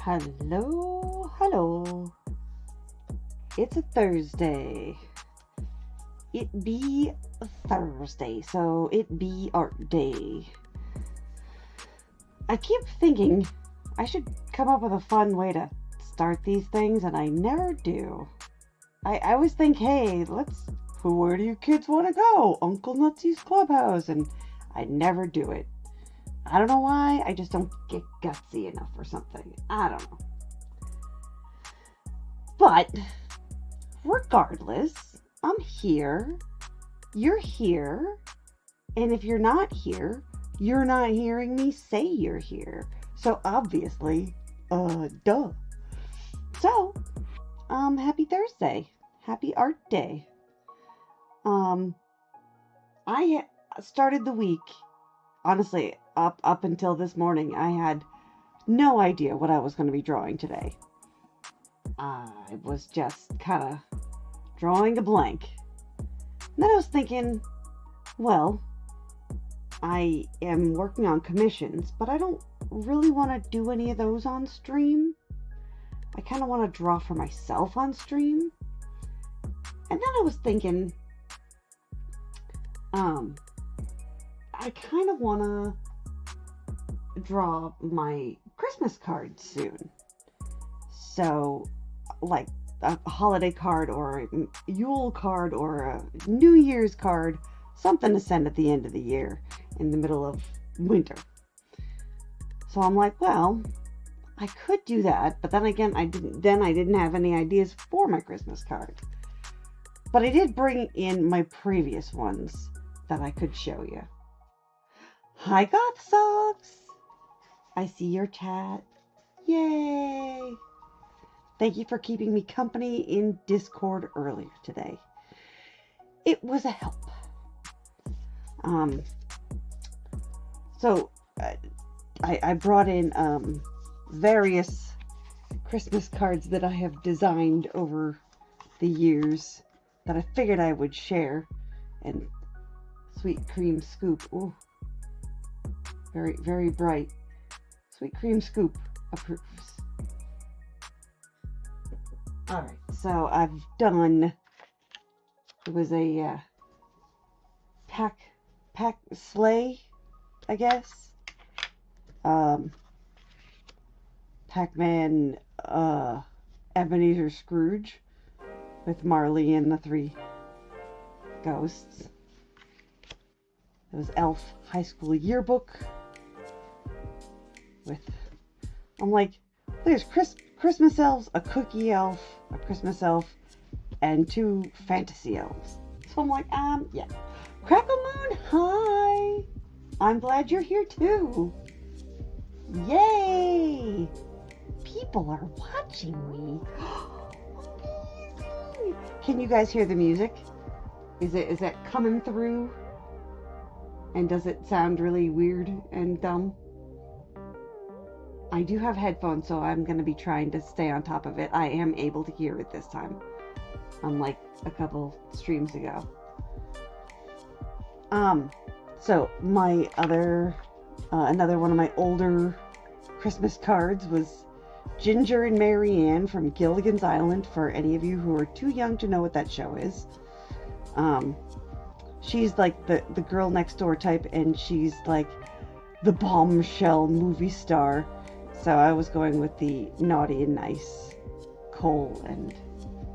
Hello, hello. It's a Thursday. It be a Thursday, so it be art day. I keep thinking I should come up with a fun way to start these things, and I never do. I always think, hey, where do you kids want to go? Uncle Nutsy's Clubhouse, and I never do it. I don't know why, I just don't get gutsy enough or something. I don't know. But regardless, I'm here, you're here, and if you're not here, you're not hearing me say you're here. So obviously, duh. So, happy Thursday. Happy Art Day. I started the week, honestly, up until this morning, I had no idea what I was going to be drawing today. I was just kind of drawing a blank. And then I was thinking, well, I am working on commissions, but I don't really want to do any of those on stream. I kind of want to draw for myself on stream. And then I was thinking, I kind of want to draw my Christmas cards soon. So, like a holiday card or a Yule card or a New Year's card, something to send at the end of the year in the middle of winter. So I'm like, well, I could do that, but then again, I didn't have any ideas for my Christmas card. But I did bring in my previous ones that I could show you. Hi, Goth Socks! I see your chat. Yay! Thank you for keeping me company in Discord earlier today. It was a help. So I brought in various Christmas cards that I have designed over the years that I figured I would share. And Sweet Cream Scoop. Ooh, very, very bright. Sweet Cream Scoop approves. Alright, so I've done, it was a pack sleigh, I guess. Pac-Man, Ebenezer Scrooge with Marley and the three ghosts. It was Elf High School Yearbook with, I'm like, there's Christmas elves, a cookie elf, a Christmas elf, and 2 fantasy elves. So I'm like, yeah. Crackle Moon, hi! I'm glad you're here too. Yay! People are watching me. Amazing! Can you guys hear the music? Is that coming through? And does it sound really weird and dumb? I do have headphones, so I'm going to be trying to stay on top of it. I am able to hear it this time, unlike a couple streams ago. So my another one of my older Christmas cards was Ginger and Mary Ann from Gilligan's Island, for any of you who are too young to know what that show is. She's like the girl next door type, and she's like the bombshell movie star. So I was going with the naughty and nice Cole and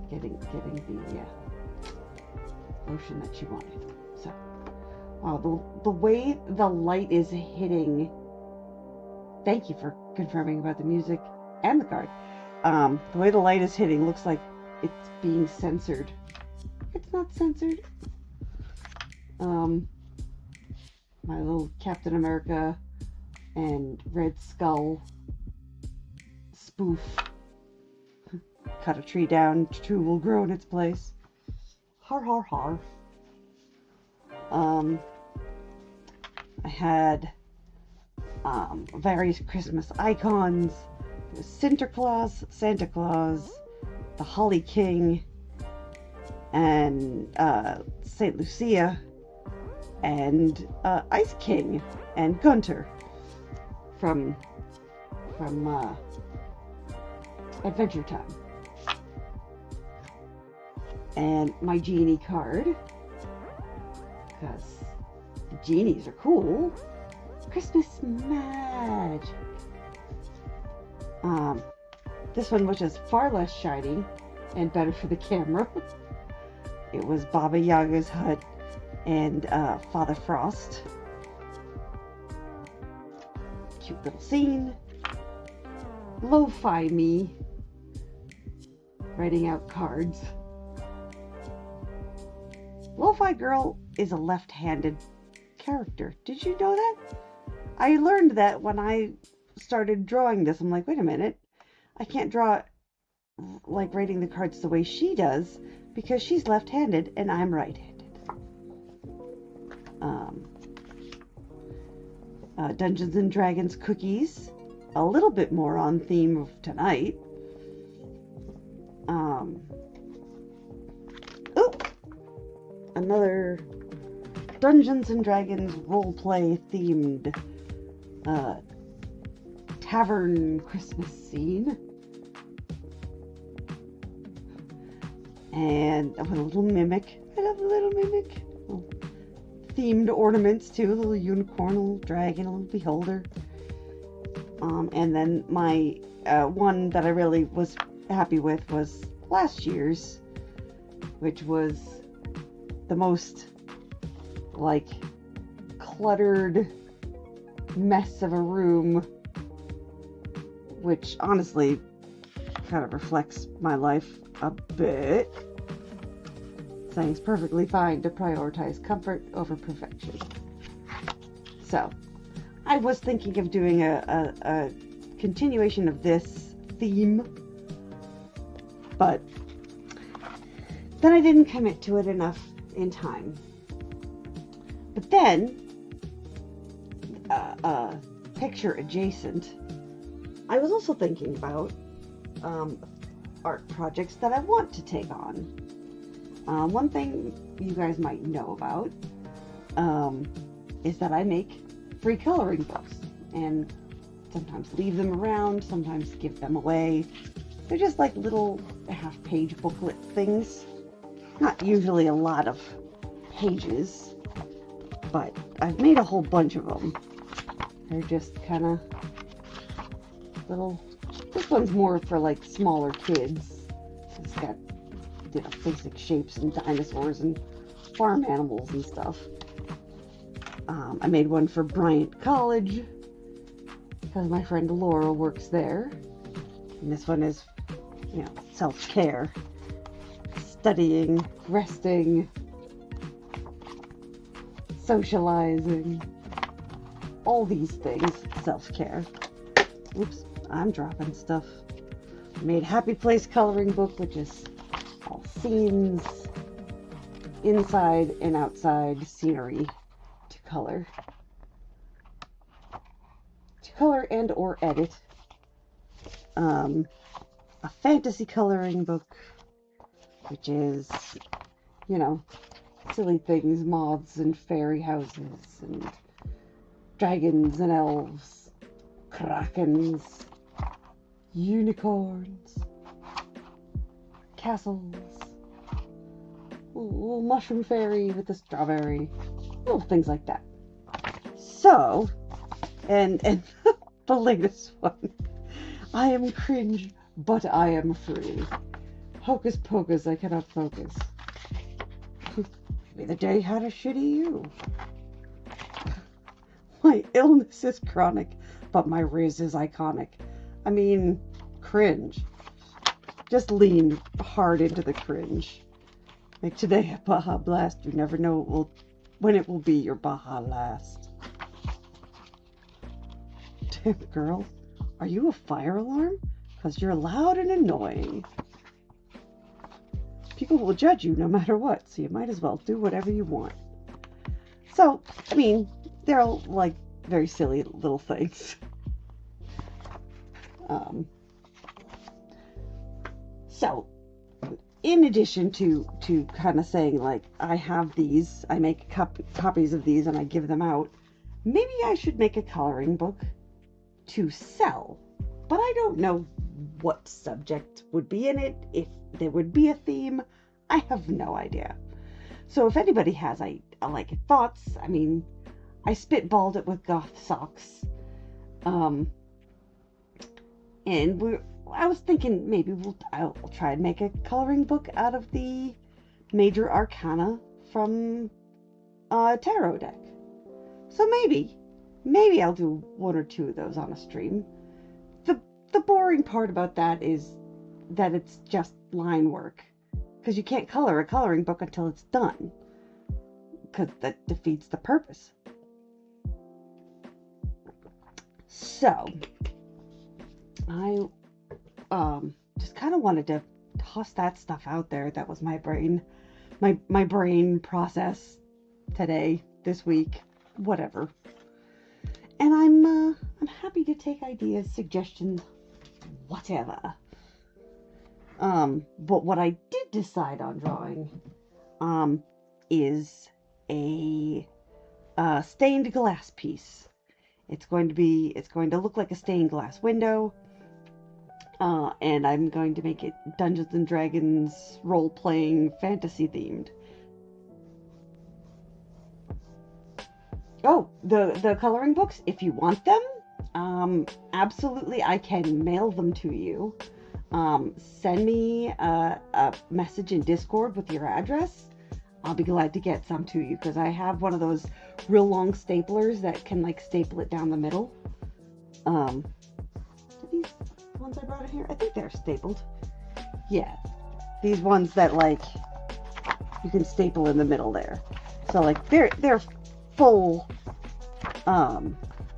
getting the lotion that she wanted. So, wow, the way the light is hitting. Thank you for confirming about the music and the card. The way the light is hitting looks like it's being censored. It's not censored. My little Captain America and Red Skull spoof. Cut a tree down, 2 will grow in its place. Har har har. I had various Christmas icons. Sinterklaas, Santa Claus, the Holly King, and Saint Lucia, and Ice King, and Gunter from Adventure Time. And my genie card, because genies are cool. Christmas magic. This one, which is far less shiny and better for the camera. It was Baba Yaga's hut and Father Frost. Cute little scene. Lo-fi me writing out cards. Lo-fi Girl is a left-handed character. Did you know that? I learned that when I started drawing this. I'm like, wait a minute. I can't draw like writing the cards the way she does because she's left-handed and I'm right-handed. Dungeons and Dragons cookies. A little bit more on theme of tonight. Another Dungeons and Dragons roleplay themed tavern Christmas scene. And with a little mimic. I love the little mimic. Little themed ornaments too. A little unicorn, a little dragon, a little beholder. And then my one that I really was happy with was last year's, which was the most like cluttered mess of a room, which honestly kind of reflects my life a bit. Saying it's perfectly fine to prioritize comfort over perfection. So I was thinking of doing a continuation of this theme, but then I didn't commit to it enough in time. But then, picture adjacent, I was also thinking about art projects that I want to take on. One thing you guys might know about is that I make free coloring books and sometimes leave them around, sometimes give them away. They're just like little half-page booklet things. Not usually a lot of pages, but I've made a whole bunch of them. They're just kind of little. This one's more for like smaller kids. It's got, you know, basic shapes and dinosaurs and farm animals and stuff. I made one for Bryant College because my friend Laura works there. And this one is, you know, self-care. Studying, resting, socializing, all these things, self-care. Oops, I'm dropping stuff. I made Happy Place coloring book, which is all scenes, inside and outside scenery to color and or edit. A fantasy coloring book, which is, you know, silly things, moths and fairy houses and dragons and elves, krakens, unicorns, castles, little mushroom fairy with a strawberry, little things like that. So, and the latest one, I am cringe, but I am free. Hocus pocus, I cannot focus. Maybe the day had a shitty you. My illness is chronic, but my riz is iconic. I mean, cringe. Just lean hard into the cringe. Make today a Baja Blast. You never know when it will be your Baja last. Damn, girl. Are you a fire alarm? Because you're loud and annoying. People will judge you no matter what, so you might as well do whatever you want. So, I mean, they're all like very silly little things. So, in addition to kind of saying like, I have these, I make copies of these and I give them out, maybe I should make a coloring book to sell. But I don't know what subject would be in it, if there would be a theme. I have no idea. So if anybody has thoughts, I mean, I spitballed it with goth socks. And I was thinking maybe I'll try and make a coloring book out of the major arcana from tarot deck. So maybe I'll do one or two of those on a stream. The boring part about that is that it's just line work, because you can't color a coloring book until it's done, because that defeats the purpose. So I just kind of wanted to toss that stuff out there. That was my brain process today, this week, whatever. And I'm happy to take ideas, suggestions, whatever. But what I did decide on drawing is a stained glass piece. It's going to look like a stained glass window. And I'm going to make it Dungeons and Dragons role-playing fantasy themed. Oh, the coloring books, if you want them, absolutely, I can mail them to you. Send me a message in Discord with your address. I'll be glad to get some to you, because I have one of those real long staplers that can staple it down the middle. Are these ones I brought in here? I think they're stapled. Yeah, these ones that you can staple in the middle there. So they're full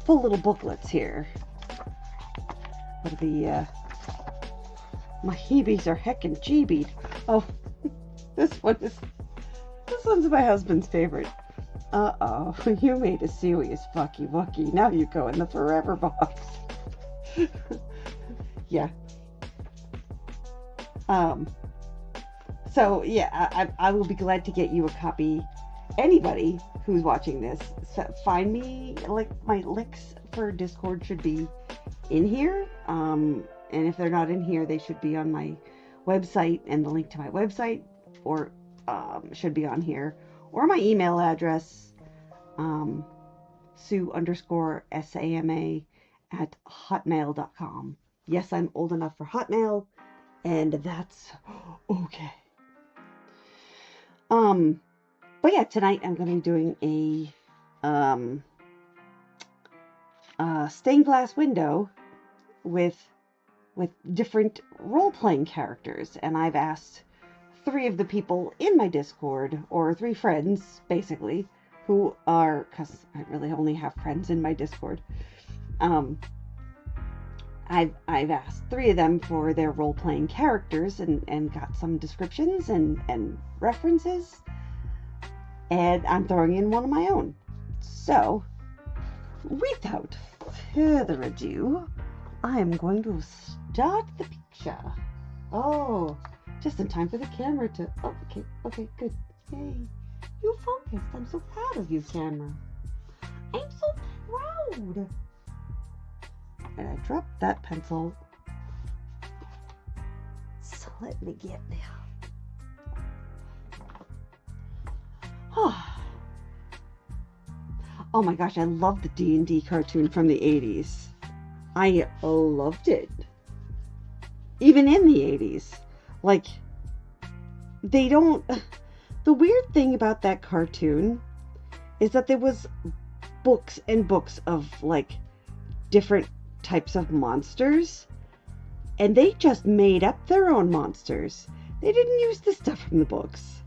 little booklets here. What are my heebies are heckin' jeebied. Oh, this one's my husband's favorite. Uh-oh, you made a serious fucky wucky. Now you go in the forever box. Yeah. So yeah, I will be glad to get you a copy. Anybody who's watching this, find me, my links for Discord should be in here. And if they're not in here, they should be on my website, and the link to my website or should be on here, or my email address, Sue_SAMA@hotmail.com. Yes, I'm old enough for Hotmail, and that's okay. But yeah, tonight I'm going to be doing a stained glass window with different role-playing characters, and I've asked 3 of the people in my Discord, or 3 friends basically, who are, because I really only have friends in my Discord. I've asked 3 of them for their role-playing characters and got some descriptions and references, and I'm throwing in one of my own. So, without further ado, I am going to start the picture. Oh, just in time for the camera to... Oh, okay, good. Yay. You focused. I'm so proud of you, camera. I'm so proud. And I dropped that pencil. So let me get there. Oh my gosh, I love the D&D cartoon from the 80s. I loved it. Even in the 80s. They don't... The weird thing about that cartoon is that there was books and books of, different types of monsters, and they just made up their own monsters. They didn't use the stuff from the books.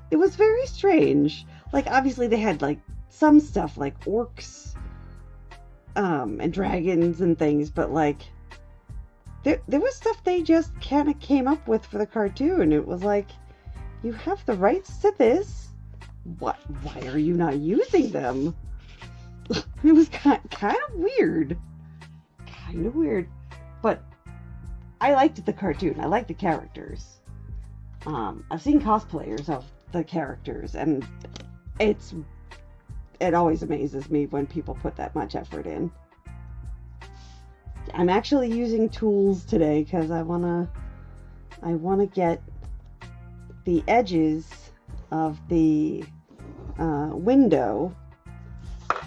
It was very strange. Obviously they had, some stuff like orcs, and dragons and things, but, there was stuff they just kind of came up with for the cartoon. It was you have the rights to this. Why are you not using them? It was kind of weird. Kind of weird. But I liked the cartoon. I liked the characters. I've seen cosplayers of the characters, and it always amazes me when people put that much effort in. I'm actually using tools today because I wanna get the edges of the window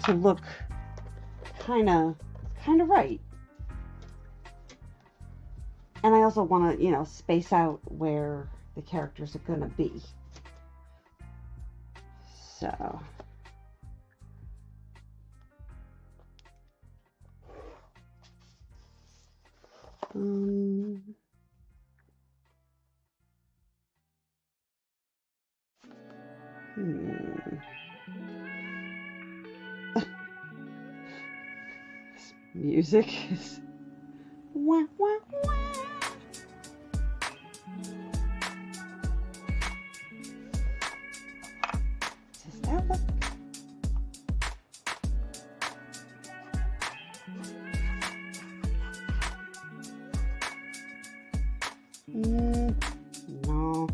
to look kind of right. And I also want to, you know, space out where the characters are going to be. So. This music is. Wah, wah, wah. Does that look? No.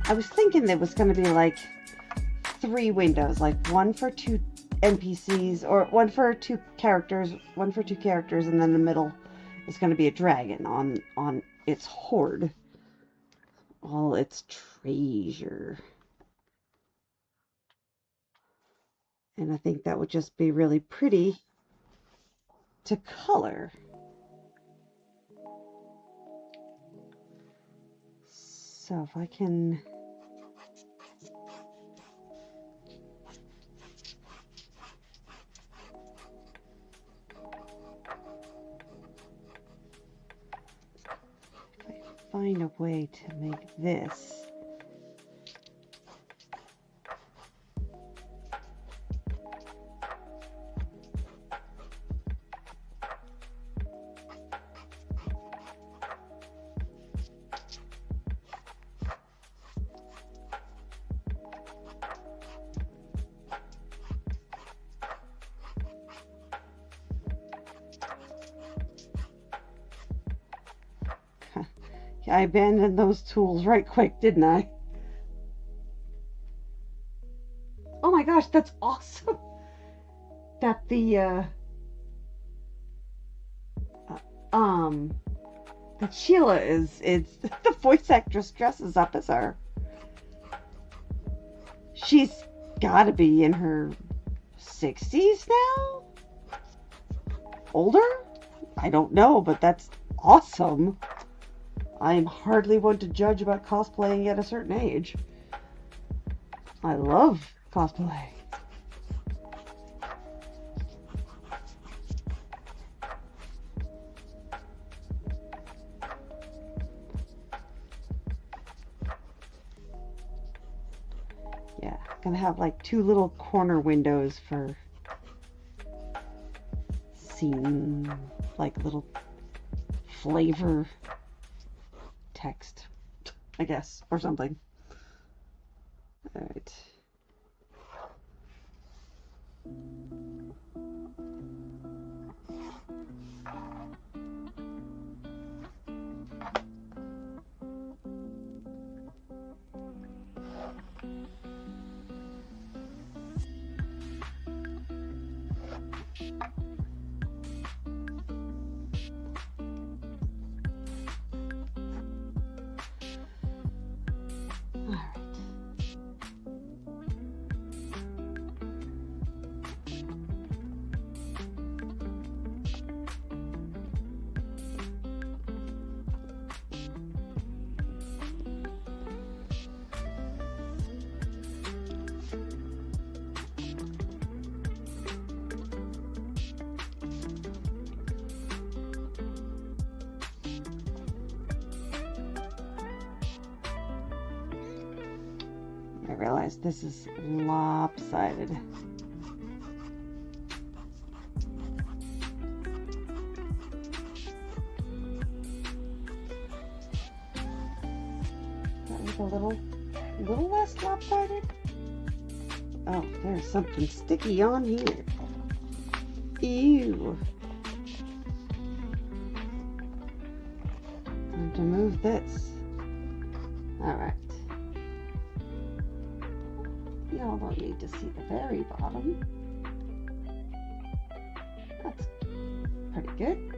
I was thinking there was going to be like 3 windows, like one for 2 NPCs, or one for 2 characters, and then the middle is going to be a dragon on its hoard, all its treasure. And I think that would just be really pretty to color. So if I can... find a way to make this I abandoned those tools right quick, didn't I? Oh my gosh, that's awesome! That that Sheila is the voice actress dresses up as her. She's gotta be in her 60s now? Older? I don't know, but that's awesome. I'm hardly one to judge about cosplaying at a certain age. I love cosplay. Yeah, gonna have like 2 little corner windows for seeing like little flavor text, I guess, or something. All right. I realize this is lopsided. That was a little less lopsided. Oh, there's something sticky on here. Ew. Time to move this. Alright. Y'all don't need to see the very bottom. That's pretty good.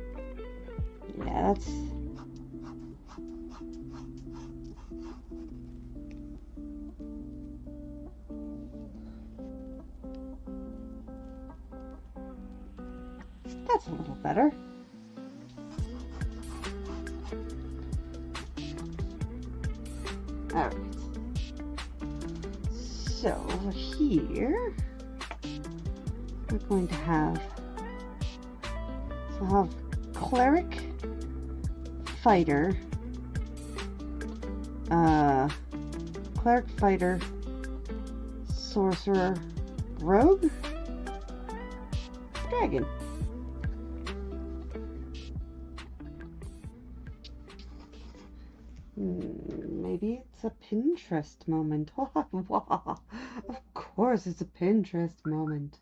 Yeah, that's... That's a little better. Alright. So, over here, we're going to have... So I'll have Cleric, Fighter, Cleric, Fighter, Sorcerer, Rogue, Dragon. Maybe it's a Pinterest moment. Of course it's a Pinterest moment.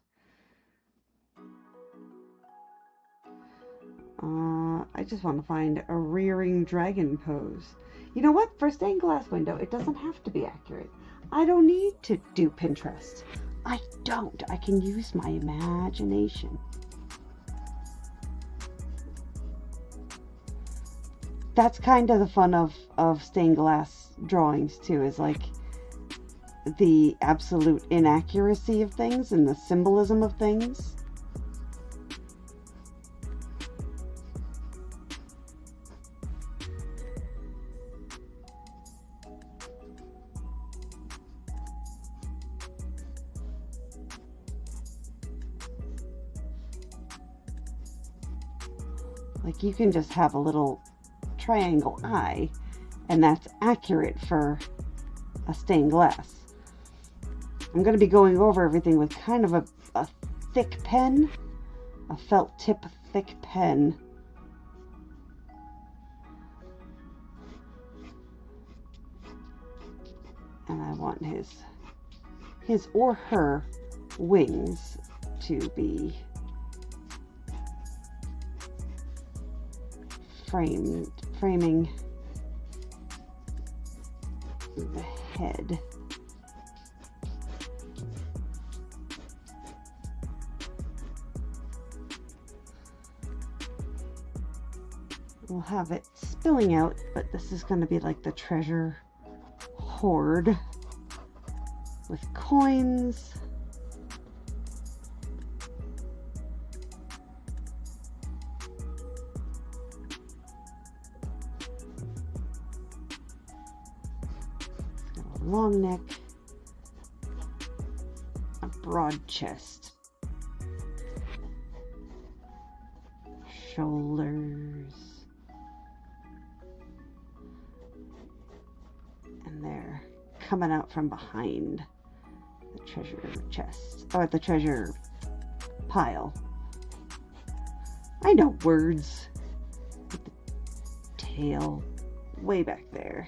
I just want to find a rearing dragon pose. You know what? For stained glass window, it doesn't have to be accurate. I don't need to do Pinterest. I don't. I can use my imagination. That's kind of the fun of stained glass drawings too, is like the absolute inaccuracy of things and the symbolism of things. Like you can just have a little triangle eye, and that's accurate for a stained glass. I'm going to be going over everything with kind of a thick pen, a felt tip thick pen. And I want his or her wings to be framing the head. We'll have it spilling out, but this is going to be like the treasure hoard with coins. Long neck, a broad chest, shoulders, and they're coming out from behind the treasure chest, or the treasure pile. I know words. With the tail way back there.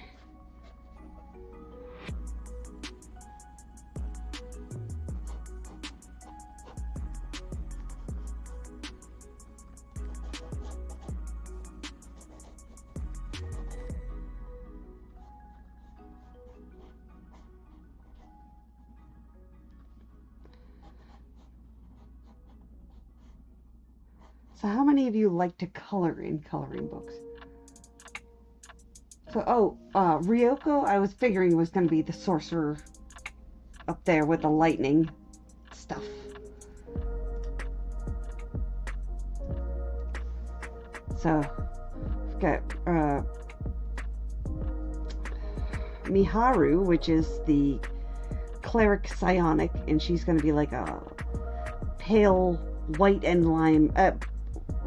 So how many of you like to color in coloring books? So, Ryoko, I was figuring was going to be the sorcerer up there with the lightning stuff. So, we've got Miharu, which is the cleric psionic, and she's going to be like a pale white and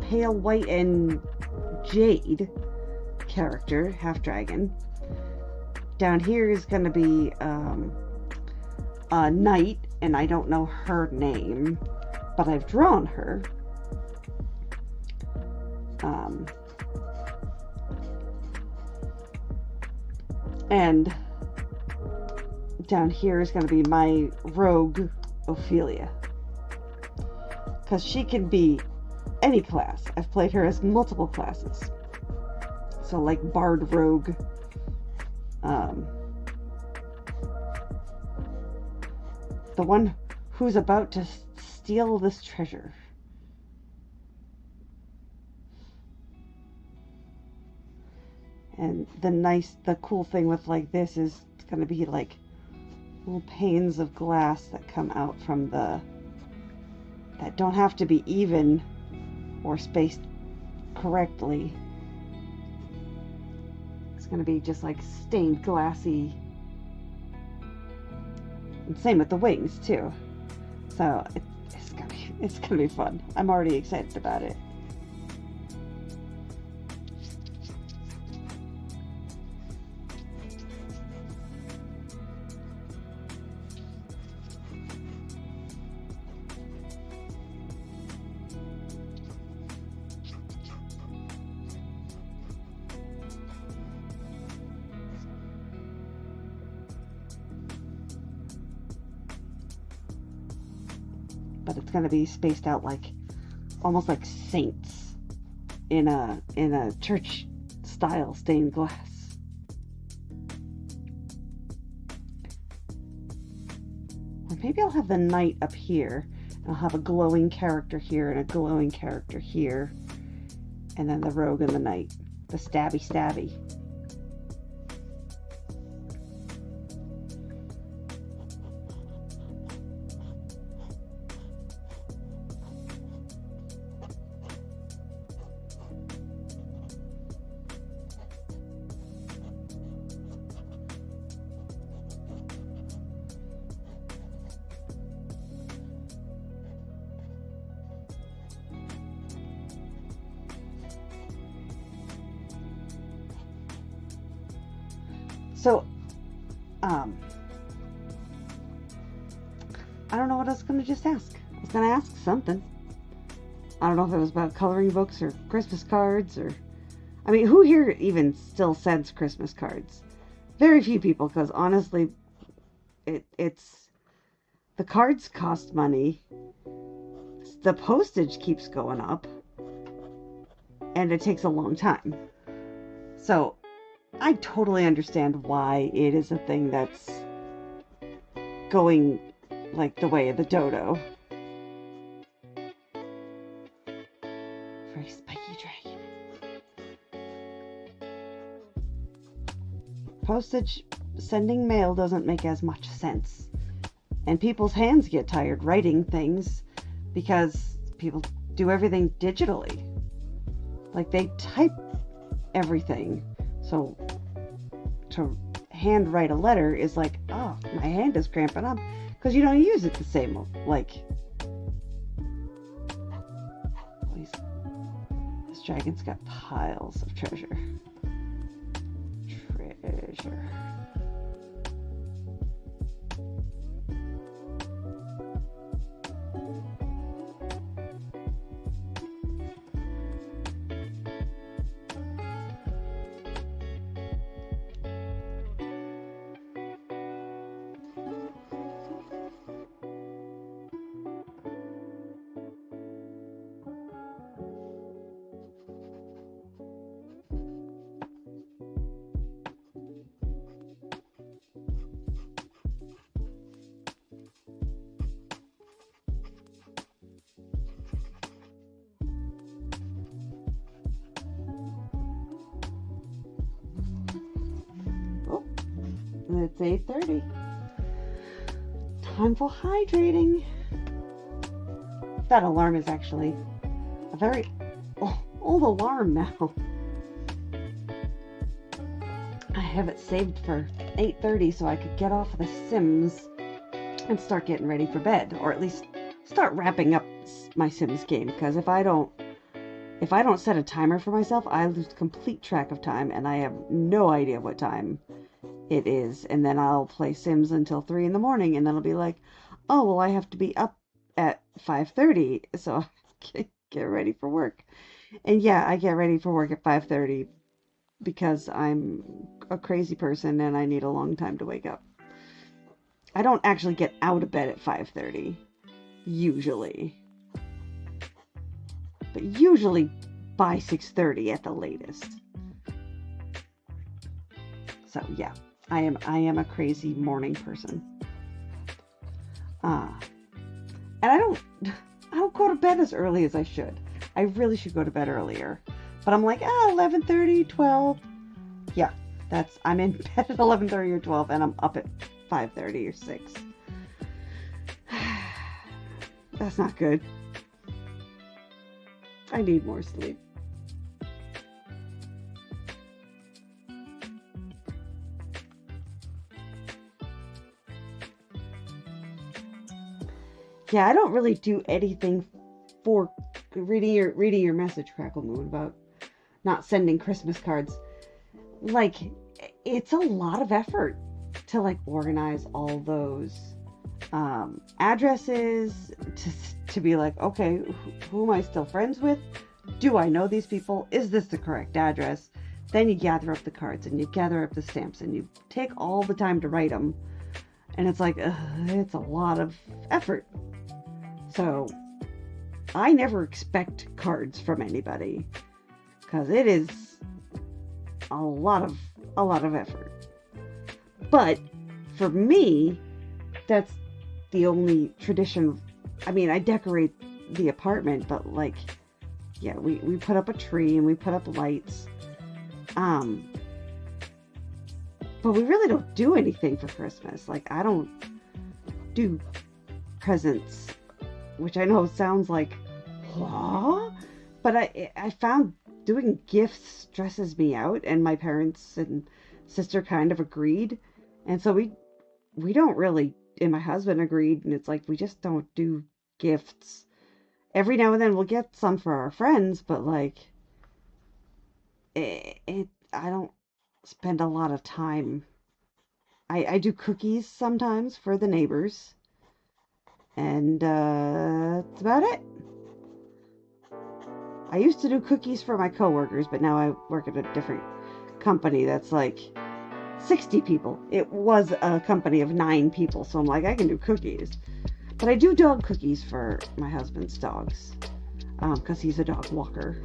pale white and jade character, half dragon. Down here is going to be a knight, and I don't know her name, but I've drawn her. And down here is going to be my rogue, Ophelia. Because she can be any class. I've played her as multiple classes. So like Bard Rogue. The one who's about to steal this treasure. And the cool thing with like this is it's going to be like little panes of glass that come out from that don't have to be even or spaced correctly. It's going to be just like stained glassy. And same with the wings too. So it's gonna be fun. I'm already excited about it. But it's going to be spaced out like almost like saints in a church style stained glass. Or maybe I'll have the knight up here and I'll have a glowing character here and a glowing character here, and then the rogue and the knight, the stabby. So, I don't know what I was going to just ask. I was going to ask something. I don't know if it was about coloring books or Christmas cards or... I mean, who here even still sends Christmas cards? Very few people, because honestly, it's... The cards cost money. The postage keeps going up. And it takes a long time. So... I totally understand why it is a thing that's going like the way of the dodo. Very spiky dragon. Postage, sending mail doesn't make as much sense. And people's hands get tired writing things because people do everything digitally. Like they type everything. So to hand write a letter is like, oh, my hand is cramping up because you don't use it the same. Like, this dragon's got piles of treasure. It's 8:30. Time for hydrating. That alarm is actually a very old alarm now. I have it saved for 8:30 so I could get off of The Sims and start getting ready for bed, or at least start wrapping up my Sims game, because if I don't set a timer for myself, I lose complete track of time and I have no idea what time it is, and then I'll play Sims until 3 in the morning, and then I'll be like, oh, well, I have to be up at 5:30, so I can get ready for work. And yeah, I get ready for work at 5:30 because I'm a crazy person and I need a long time to wake up. I don't actually get out of bed at 5:30, usually. But usually by 6:30 at the latest. So yeah, I am a crazy morning person. Uh, and I don't go to bed as early as I should. I really should go to bed earlier. But I'm like, 11:30, 12. Yeah, I'm in bed at 11:30 or 12 and I'm up at 5:30 or 6. That's not good. I need more sleep. Yeah, I don't really do anything for reading your message, Crackle Moon, about not sending Christmas cards. Like, it's a lot of effort to like organize all those addresses to be like, okay, who am I still friends with? Do I know these people? Is this the correct address? Then you gather up the cards and you gather up the stamps and you take all the time to write them. And it's like, it's a lot of effort. So I never expect cards from anybody because it is a lot of effort. But for me, that's the only tradition. I mean, I decorate the apartment, but like, yeah, we put up a tree and we put up lights. But we really don't do anything for Christmas. Like, I don't do presents, which I know sounds like, what? But I found doing gifts stresses me out, and my parents and sister kind of agreed. And so we don't really, and my husband agreed, and it's like we just don't do gifts. Every now and then we'll get some for our friends, but like I don't spend a lot of time. I do cookies sometimes for the neighbors, and that's about it. I used to do cookies for my coworkers, but now I work at a different company that's like 60 people. It was a company of 9 people, so I'm like, I can do cookies. But I do dog cookies for my husband's dogs, because he's a dog walker.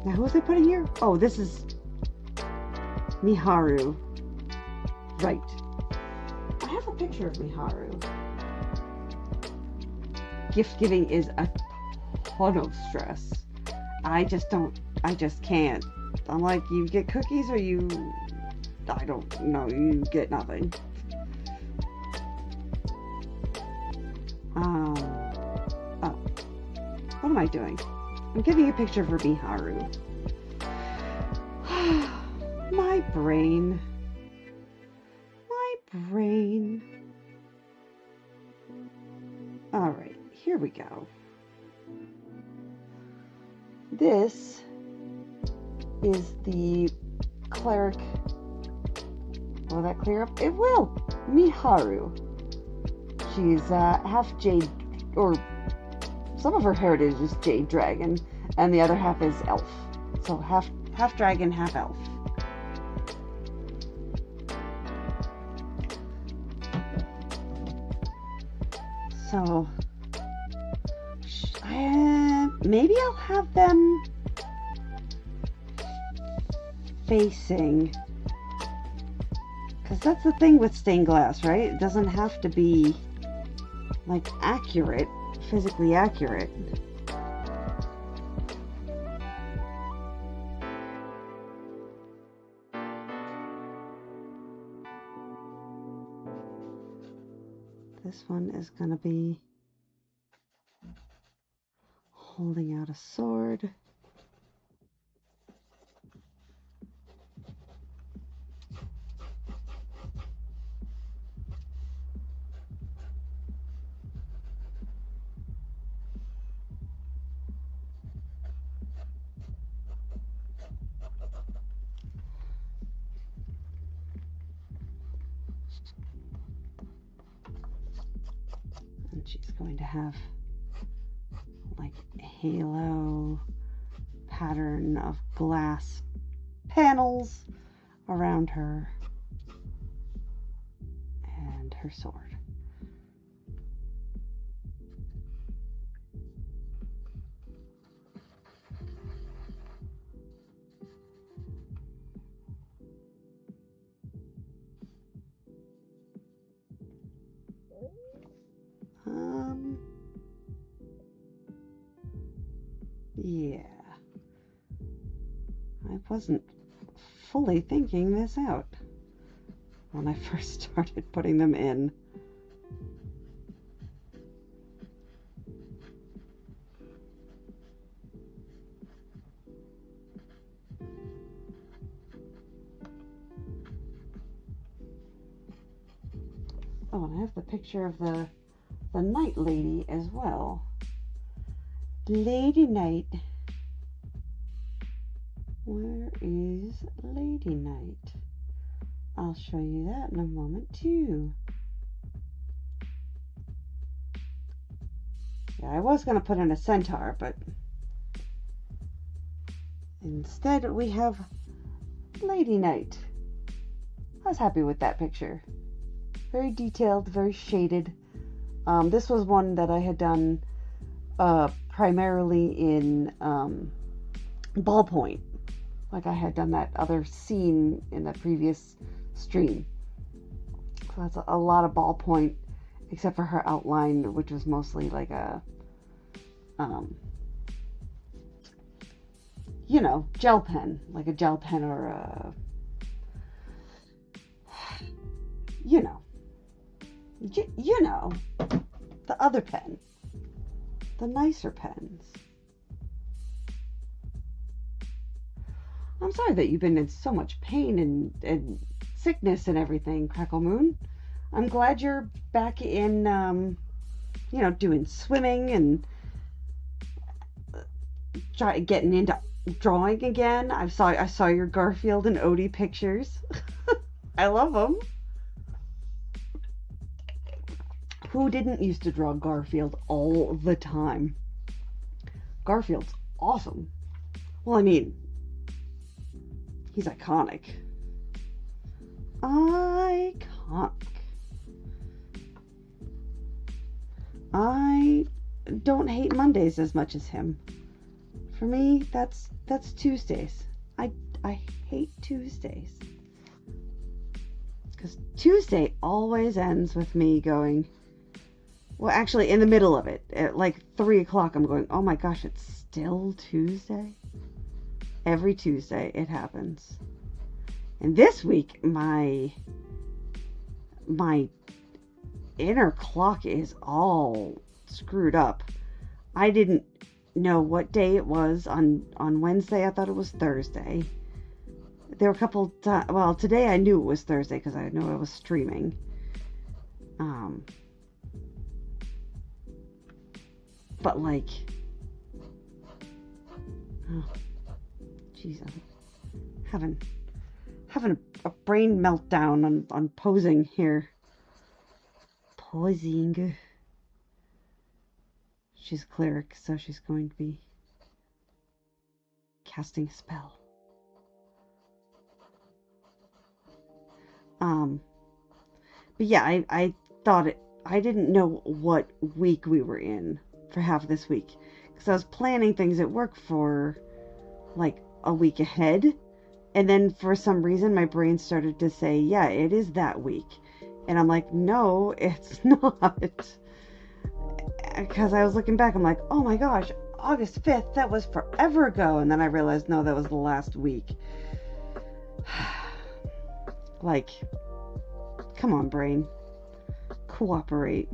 Now, who was I putting here? Oh, this is Miharu. Right. I have a picture of Miharu. Gift giving is a ton of stress. I just can't. I'm like, you get cookies or I don't know, you get nothing. Oh, what am I doing? I'm giving a picture of Miharu. My brain. Alright, here we go. This is the cleric. Will that clear up? It will. Miharu. She's half jade, or some of her heritage is jade dragon, and the other half is elf. So half dragon, half elf. So maybe I'll have them facing, because that's the thing with stained glass, right? It doesn't have to be like accurate, physically accurate. This one is going to be holding out a sword. And she's going to have like a halo pattern of glass panels around her and her sword. Yeah. I wasn't fully thinking this out when I first started putting them in. Oh, and I have the picture of the night lady as well. Lady Night. Where is Lady Night? I'll show you that in a moment too. Yeah, I was going to put in a centaur, but instead we have Lady Night. I was happy with that picture. Very detailed, very shaded. This was one that I had done primarily in ballpoint. Like I had done that other scene in the previous stream. So that's a lot of ballpoint, except for her outline, which was mostly like a, gel pen. Like a gel pen or a, you know, the other pen. The nicer pens. I'm sorry that you've been in so much pain and sickness and everything, Crackle Moon. I'm glad you're back in, doing swimming and getting into drawing again. I saw your Garfield and Odie pictures. I love them. Who didn't used to draw Garfield all the time? Garfield's awesome. Well, I mean, he's iconic. Iconic. I don't hate Mondays as much as him. For me, that's Tuesdays. I hate Tuesdays. Because Tuesday always ends with me going, well, actually, in the middle of it, at like 3 o'clock, I'm going, oh my gosh, it's still Tuesday? Every Tuesday it happens. And this week, my inner clock is all screwed up. I didn't know what day it was on Wednesday. I thought it was Thursday. There were a couple times, well, today I knew it was Thursday because I knew I was streaming. But like, oh, jeez, I'm having a brain meltdown on posing here. Posing. She's a cleric, so she's going to be casting a spell. But yeah, I thought I didn't know what week we were in for half this week, because I was planning things at work for like a week ahead, and then for some reason my brain started to say, yeah, it is that week, and I'm like, no, it's not, because I was looking back, I'm like, oh my gosh, August 5th, that was forever ago, and then I realized, no, that was the last week. Like, come on, brain, cooperate.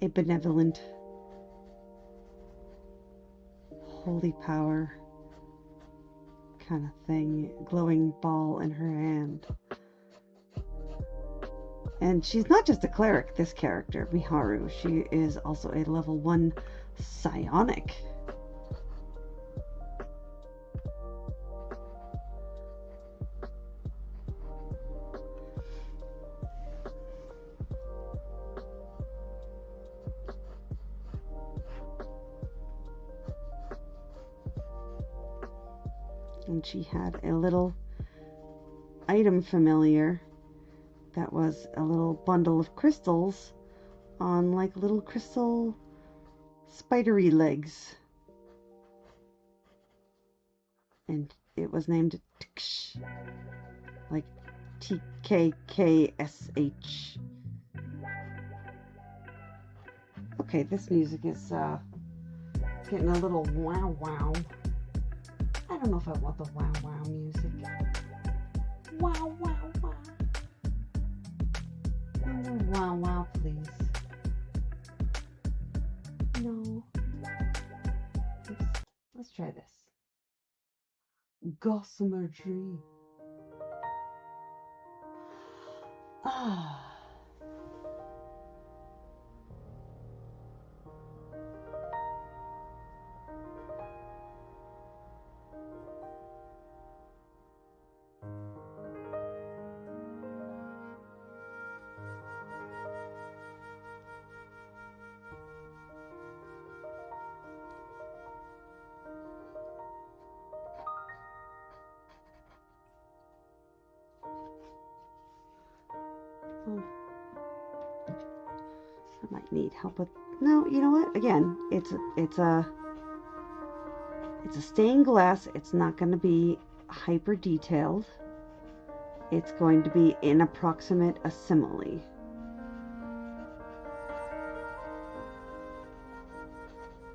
A benevolent, holy power kind of thing, glowing ball in her hand. And she's not just a cleric, this character, Miharu. She is also a level 1 psionic. And she had a little item familiar that was a little bundle of crystals on like little crystal spidery legs. and it was named Tksh, like TKKSH. Okay, this music is getting a little wow wow. I don't know if I want the wow wow music. Wow wow wow. No more wow wow, please. No. Let's try this. Gossamer Tree. Ah. Oh. I might need help with. No, you know what? Again, it's a stained glass. It's not going to be hyper detailed. It's going to be an approximate a simile.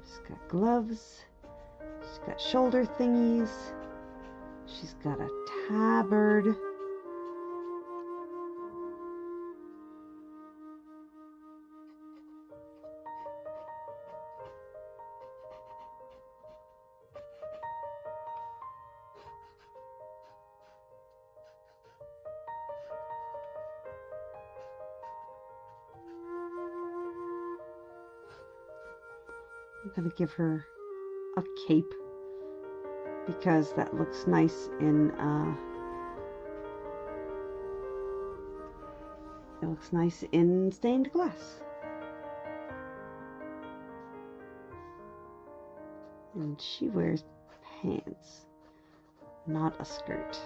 She's got gloves. She's got shoulder thingies. She's got a tabard. I'm going to give her a cape because that looks nice in it looks nice in stained glass. And she wears pants, not a skirt.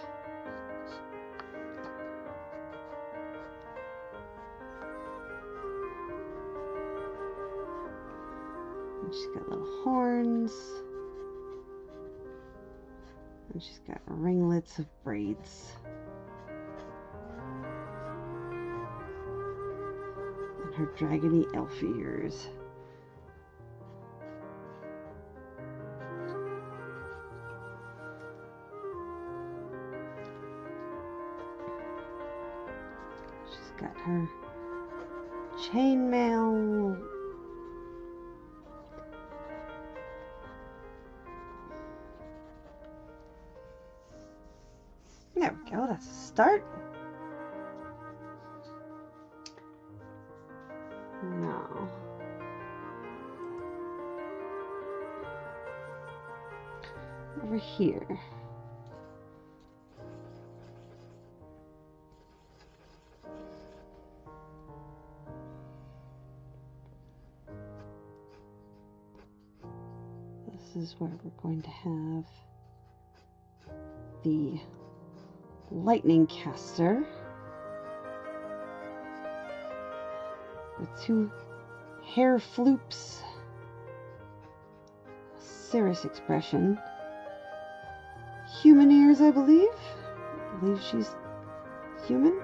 And she's got little horns. And she's got ringlets of braids. And her dragony elf ears. She's got her chainmail. There we go, that's a start. Now, over here. This is where we're going to have the lightning caster with two hair floops, serious expression, human ears, I believe she's human.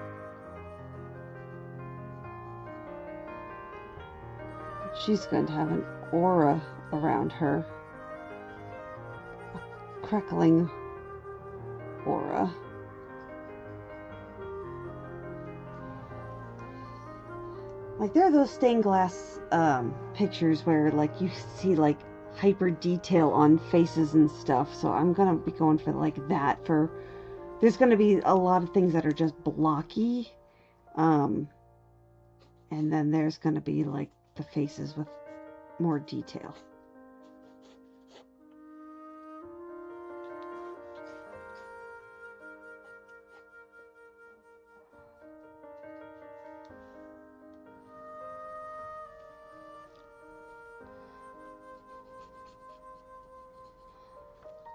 She's going to have an aura around her, a crackling aura. Like, there are those stained glass pictures where, like, you see, like, hyper detail on faces and stuff. So I'm going to be going for, like, that. There's going to be a lot of things that are just blocky. And then there's going to be, like, the faces with more detail.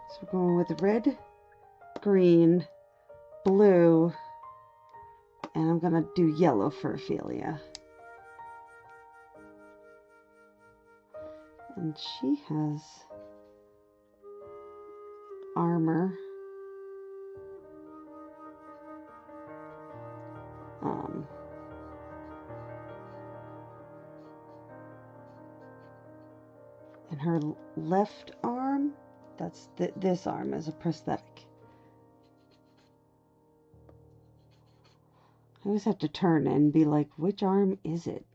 So we're going with red, green, blue, and I'm going to do yellow for Ophelia. And she has armor. And her left arm, that's this arm is a prosthetic. I always have to turn and be like, which arm is it?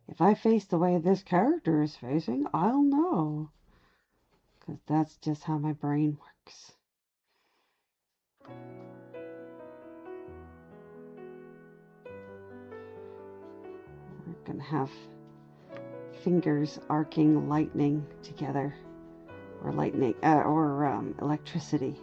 If I face the way this character is facing, I'll know. Because that's just how my brain works. We're going to have fingers arcing lightning together. Or lightning, electricity.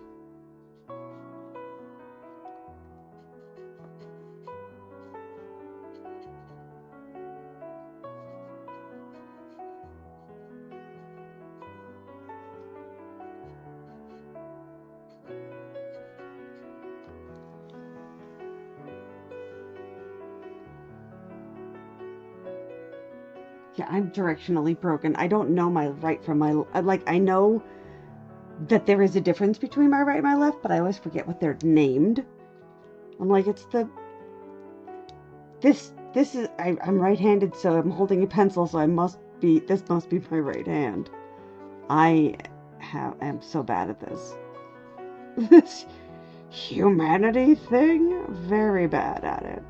Yeah, I'm directionally broken. I don't know my right from my... Like, I know that there is a difference between my right and my left, but I always forget what they're named. I'm like, it's the... This is... I'm right-handed, so I'm holding a pencil, so this must be my right hand. I am so bad at this. This humanity thing? Very bad at it.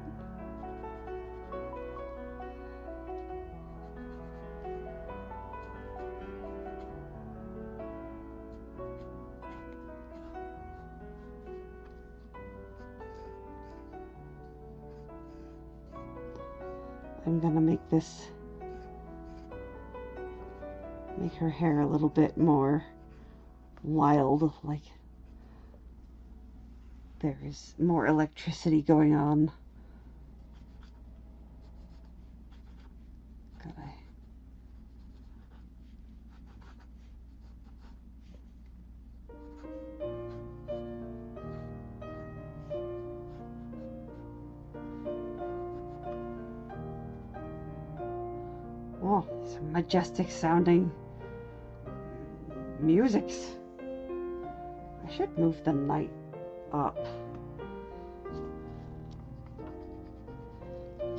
I'm gonna make her hair a little bit more wild, like there is more electricity going on. Oh, some majestic sounding musics. I should move the light up.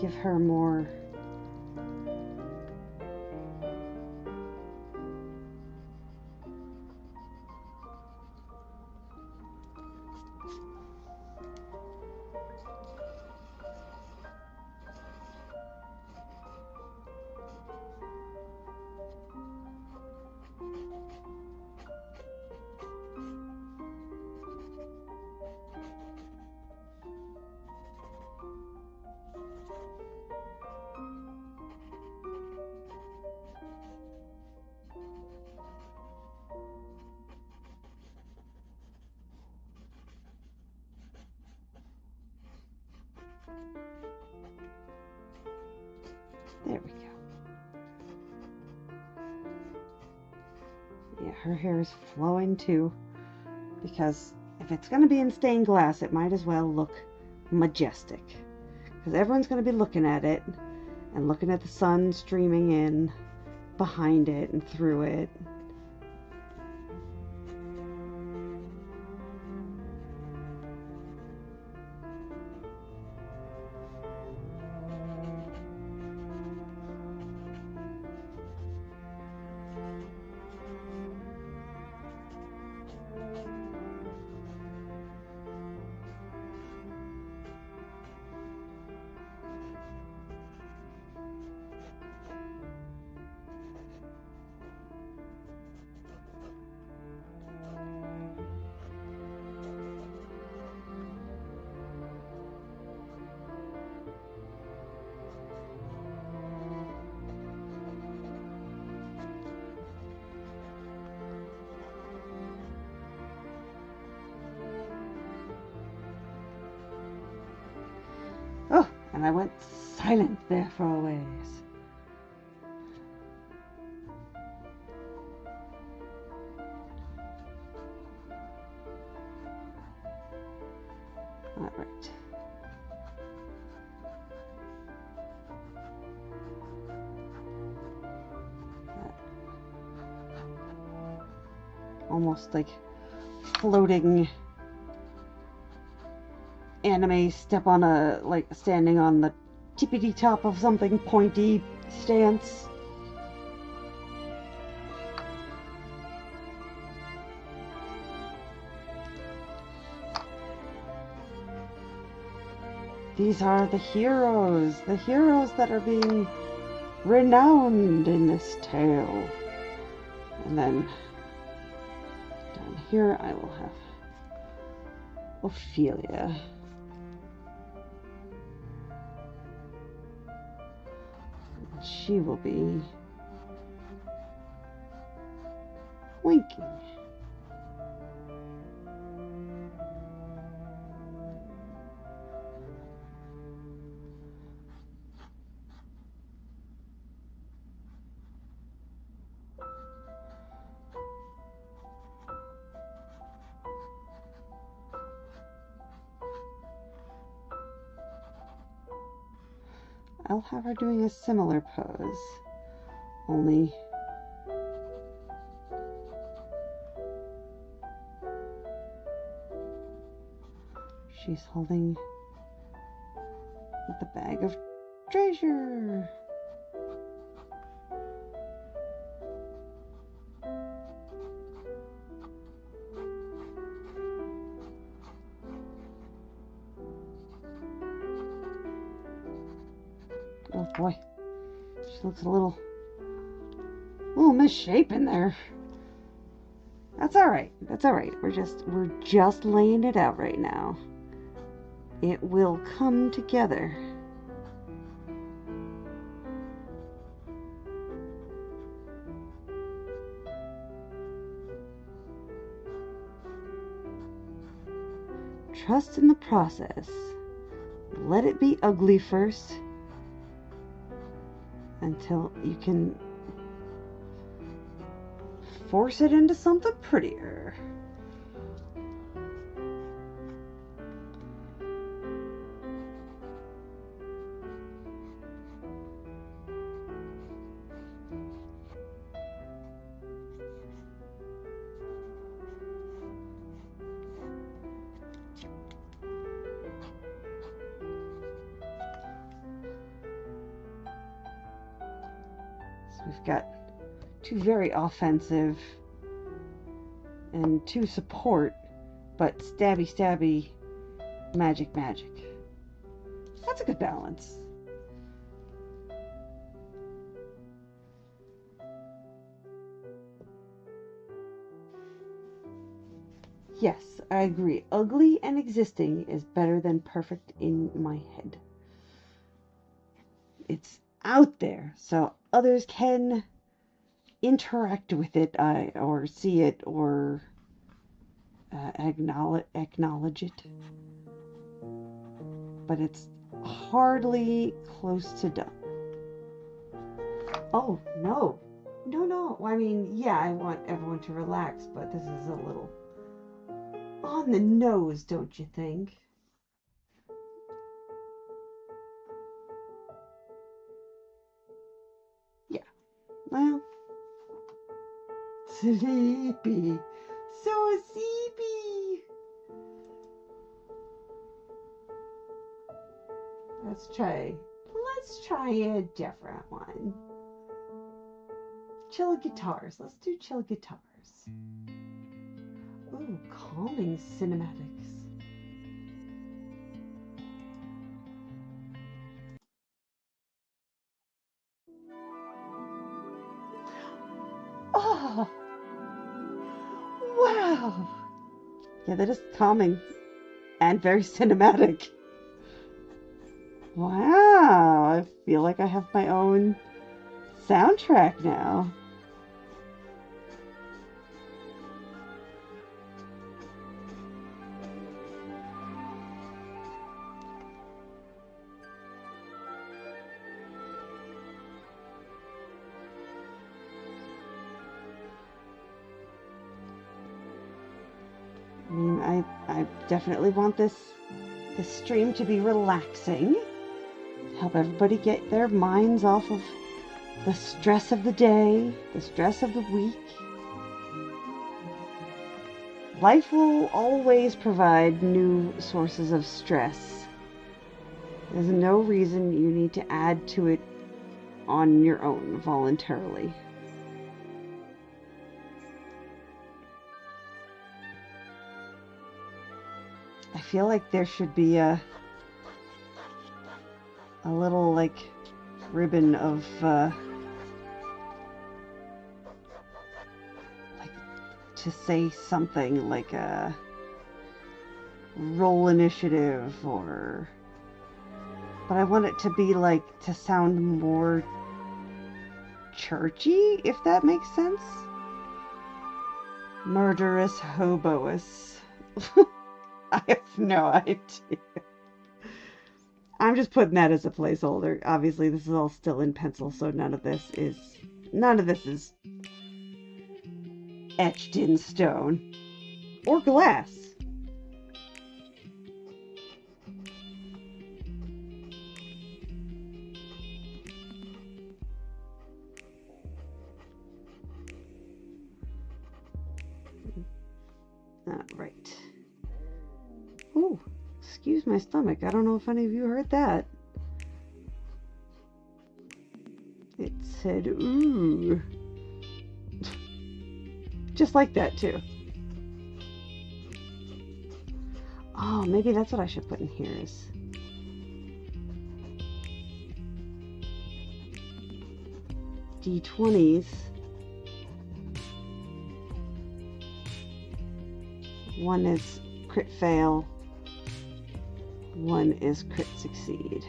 Give her more... There we go. Yeah, her hair is flowing too, because if it's going to be in stained glass, it might as well look majestic, because everyone's going to be looking at it and looking at the sun streaming in behind it and through it. Oh, and I went silent there for a ways. All right. Almost like floating anime step on a, like, standing on the tippity top of something pointy stance. These are the heroes that are being renowned in this tale. And then down here I will have Ophelia. And she will be winking. I'll have her doing a similar pose, only she's holding the bag of treasure. Oh boy, she looks a little misshapen there. That's all right. That's all right. We're just laying it out right now. It will come together. Trust in the process. Let it be ugly first, until you can force it into something prettier. We've got two very offensive and two support, but stabby magic. That's a good balance. Yes, I agree. Ugly and existing is better than perfect in my head. It's out there, so others can interact with it, or see it, or acknowledge it. But it's hardly close to done. Oh, no. No. I mean, yeah, I want everyone to relax, but this is a little on the nose, don't you think? Yeah. Well, sleepy. So sleepy. Let's try a different one. Chill guitars. Let's do chill guitars. Ooh, calming cinematics. Oh, wow. Yeah, that is calming and very cinematic. Wow, I feel like I have my own soundtrack now. I mean, I definitely want this stream to be relaxing. Help everybody get their minds off of the stress of the day, the stress of the week. Life will always provide new sources of stress. There's no reason you need to add to it on your own voluntarily. I feel like there should be a little like ribbon of like to say something like a roll initiative, or but I want it to be like to sound more churchy, if that makes sense. Murderous hobous. I have no idea. I'm just putting that as a placeholder. Obviously, this is all still in pencil, so none of this is etched in stone or glass. Right. Ooh, excuse my stomach. I don't know if any of you heard that. It said, ooh. Just like that, too. Oh, maybe that's what I should put in here is... D20s. One is crit fail. One is crit succeed.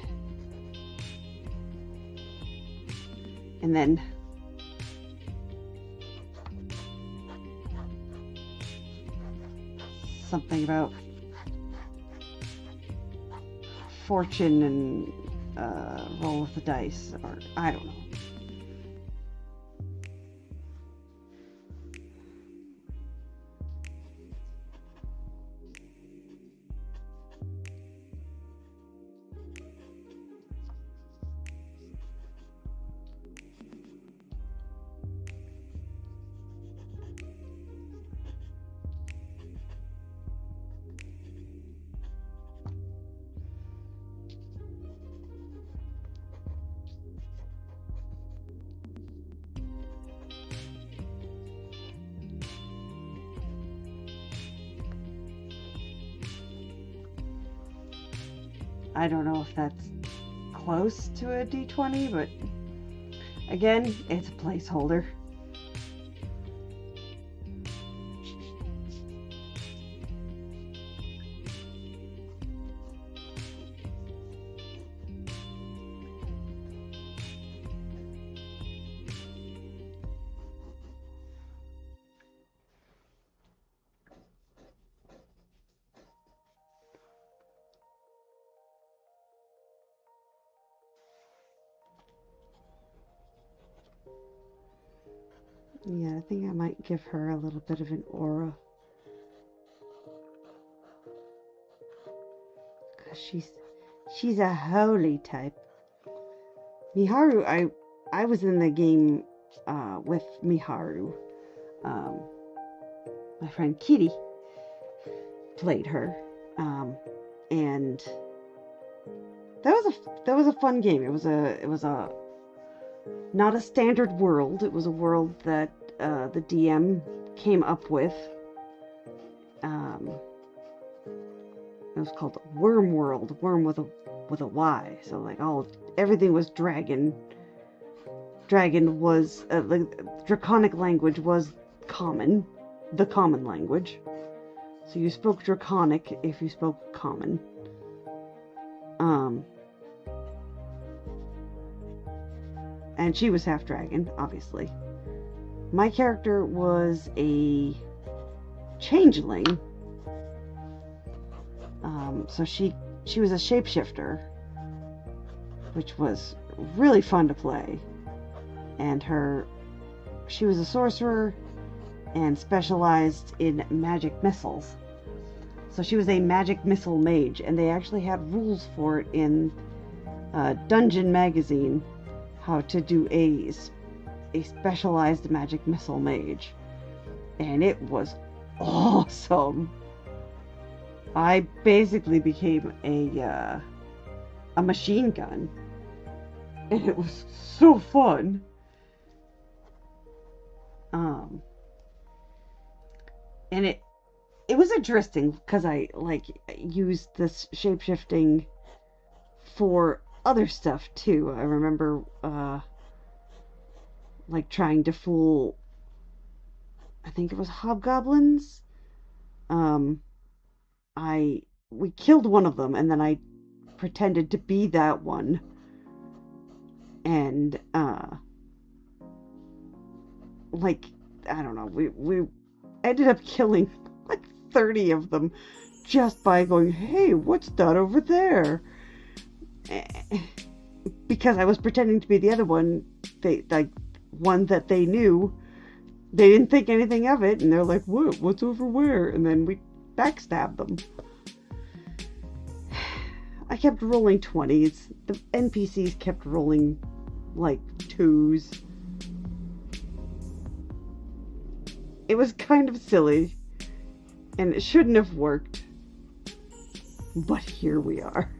And then something about fortune and roll with the dice, or I don't know. I don't know if that's close to a D20, but again, it's a placeholder. Yeah, I think I might give her a little bit of an aura. Because she's a holy type. Miharu, I was in the game with Miharu. My friend Kitty played her. And that was a fun game. It was a not a standard world. It was a world that the DM came up with. It was called Worm World. Worm with a Y. So like everything was dragon. Dragon was like draconic language was common, the common language. So you spoke draconic if you spoke common. And she was half dragon, obviously. My character was a changeling. So she was a shapeshifter, which was really fun to play. And she was a sorcerer and specialized in magic missiles. So she was a magic missile mage, and they actually had rules for it in Dungeon Magazine, how to do a specialized magic missile mage. And it was awesome. I basically became a machine gun, and it was so fun. Um, and it was interesting because I like used this shapeshifting for other stuff too. I remember like trying to fool, I think it was hobgoblins. Um, I we killed one of them, and then I pretended to be that one, and like I don't know, we ended up killing like 30 of them just by going, "Hey, what's that over there?" Because I was pretending to be the other one, they like one that they knew. They didn't think anything of it, and they're like, "What? What's over where?" And then we backstabbed them. I kept rolling 20s. The NPCs kept rolling like 2s. It was kind of silly, and it shouldn't have worked. But here we are.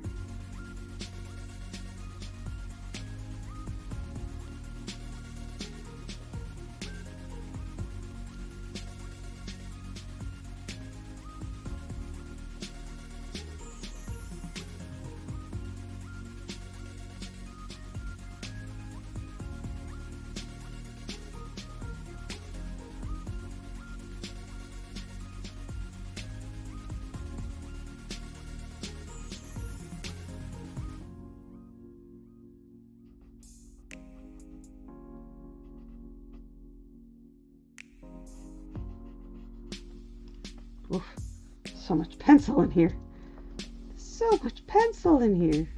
Oof, so much pencil in here. So much pencil in here.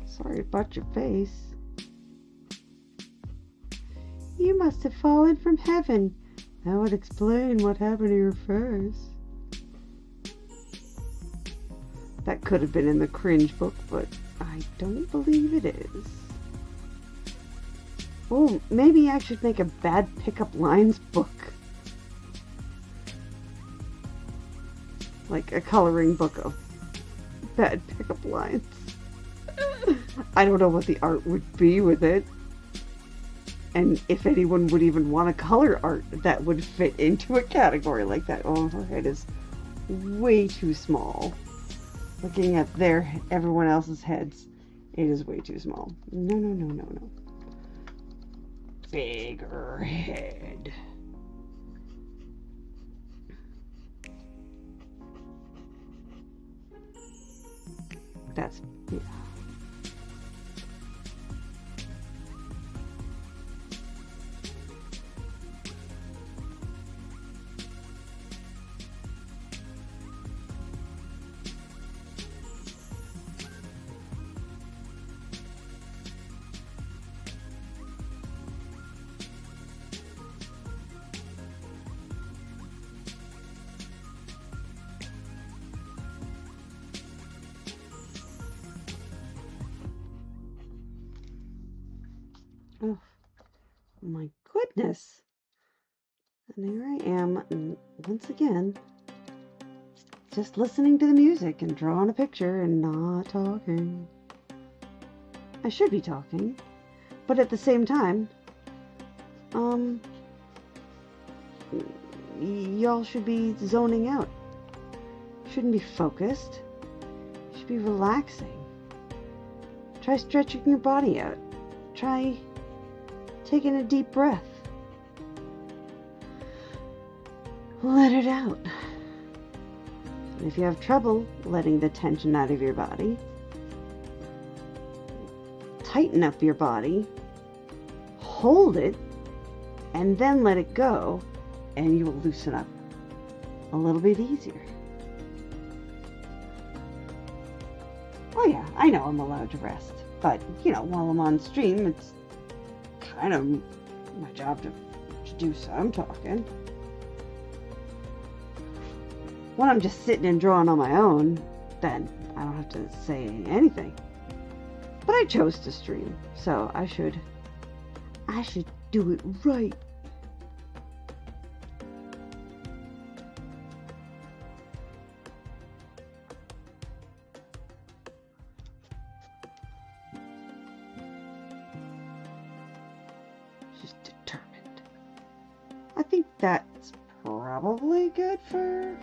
Sorry about your face. You must have fallen from heaven. That would explain what happened to your face. That could have been in the cringe book, but I don't believe it is. Oh, maybe I should make a bad pickup lines book. Like a coloring book of bad pickup lines. I don't know what the art would be with it. And if anyone would even want to color art that would fit into a category like that. Oh, her head is way too small. Looking at everyone else's heads, it is way too small. No, no, no, no, no. Bigger head. That's, yeah. Oh, my goodness. And there I am, once again, just listening to the music and drawing a picture and not talking. I should be talking, but at the same time, y'all should be zoning out. Shouldn't be focused. Should be relaxing. Try stretching your body out. Try taking a deep breath. Let it out. And if you have trouble letting the tension out of your body, tighten up your body, hold it, and then let it go, and you will loosen up a little bit easier. Oh yeah, I know I'm allowed to rest, but, while I'm on stream, it's kind of my job to do some talking. When I'm just sitting and drawing on my own, then I don't have to say anything. But I chose to stream, so I should do it right. I think that's probably good for...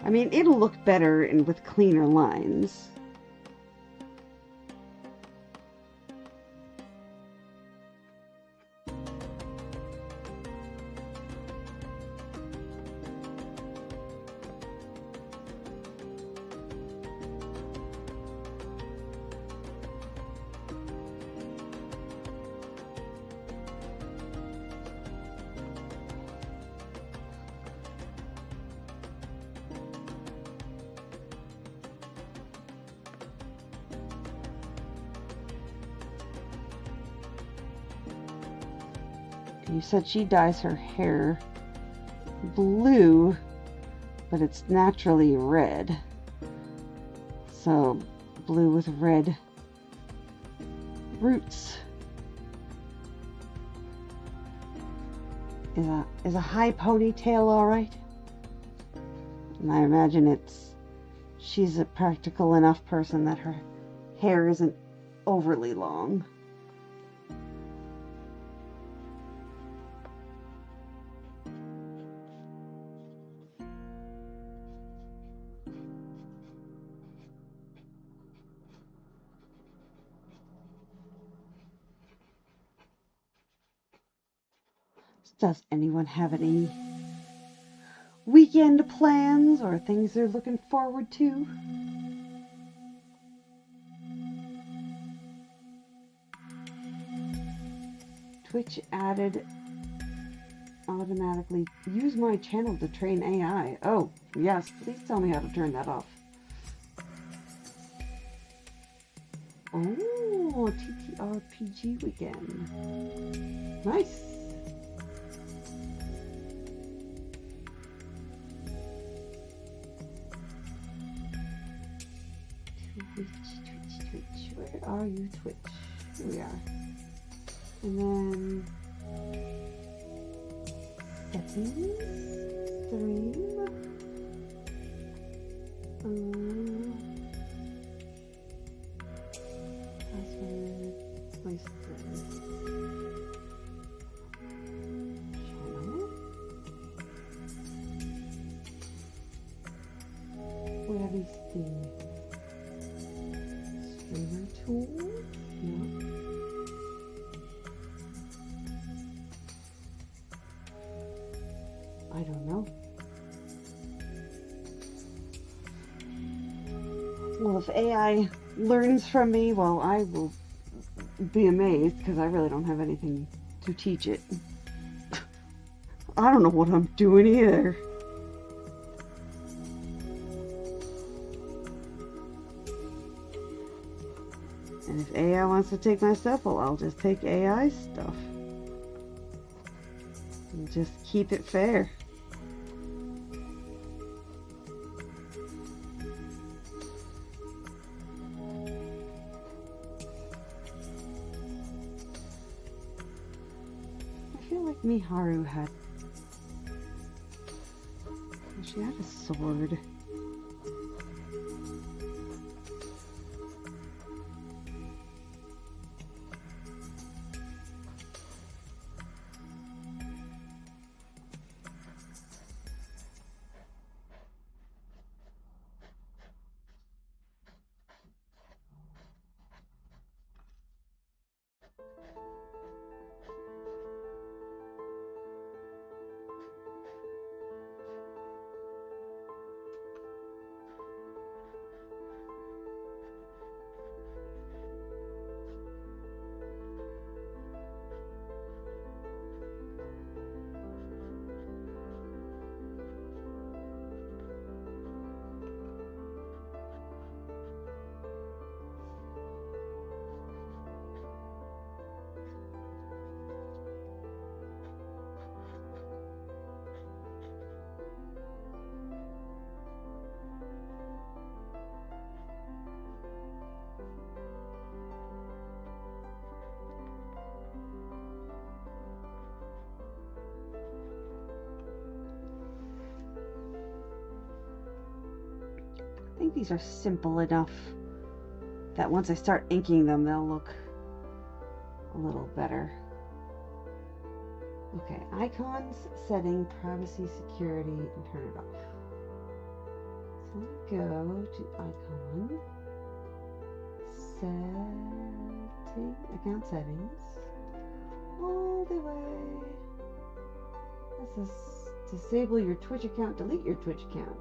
I mean, it'll look better and with cleaner lines. You said she dyes her hair blue, but it's naturally red. So, blue with red roots. Is a high ponytail alright? And I imagine she's a practical enough person that her hair isn't overly long. Does anyone have any weekend plans or things they're looking forward to? Twitch added automatically use my channel to train AI. Oh, yes, please tell me how to turn that off. Oh, TTRPG weekend. Nice. Twitch. Where are you, Twitch? Here we are. And then settings, stream, password, voice channel. Where are these things? Streamer tool? No. I don't know. Well, if AI learns from me, well, I will be amazed because I really don't have anything to teach it. I don't know what I'm doing either. And if AI wants to take my stuff, well, I'll just take AI stuff. And just keep it fair. I feel like Miharu had... She had a sword. I think these are simple enough that once I start inking them, they'll look a little better. Okay, icons, setting, privacy, security, and turn it off. So let me go to icon, setting, account settings, all the way. This is disable your Twitch account, delete your Twitch account.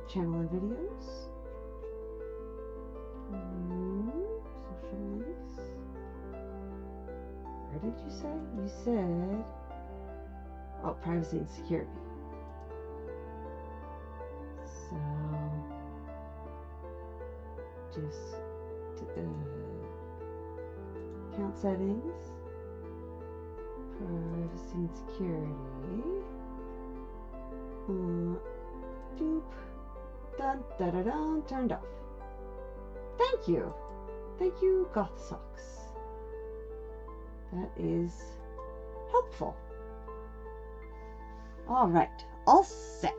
Channel and videos. Social links. Where did you say? You said, oh, privacy and security. So, just account settings, privacy and security. Doop. Dun da da dun. Turned off. Thank you. Thank you, Goth Socks. That is helpful. All right, all set.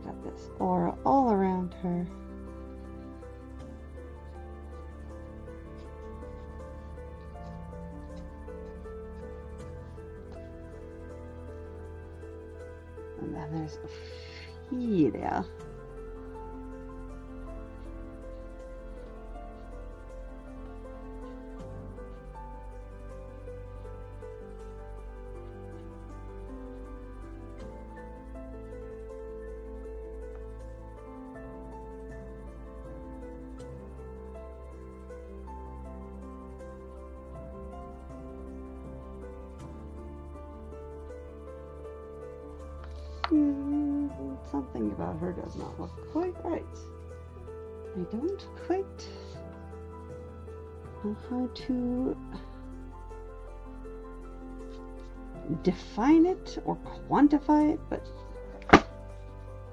Got this aura all around her. And then there's Ophelia. Something about her does not look quite right. I don't quite know how to define it or quantify it, but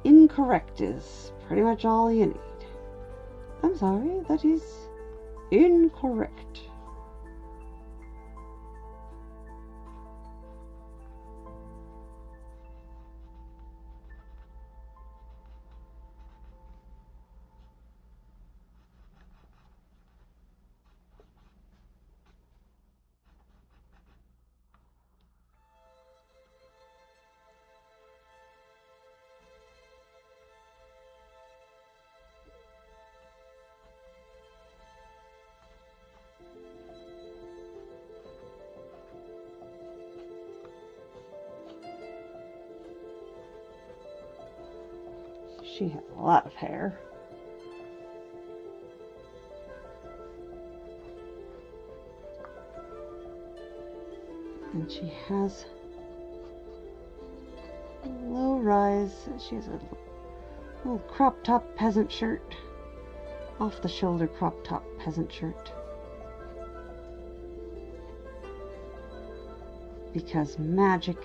incorrect is pretty much all you need. I'm sorry, that is incorrect. She has a lot of hair. And she has a low rise. She has a little crop top peasant shirt. Off the shoulder crop top peasant shirt. Because magic.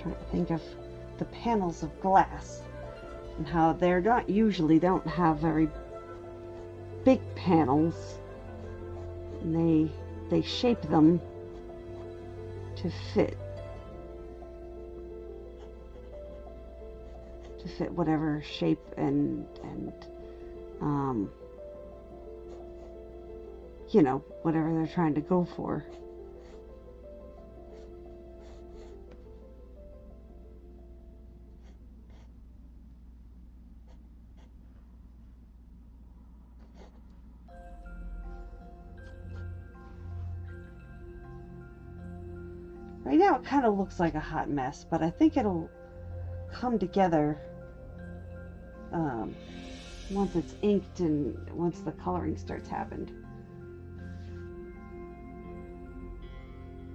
Trying to think of the panels of glass and how they're not usually don't have very big panels, and they shape them to fit whatever shape and you know, whatever they're trying to go for. Right now it kind of looks like a hot mess, but I think it'll come together once it's inked and once the coloring starts happening.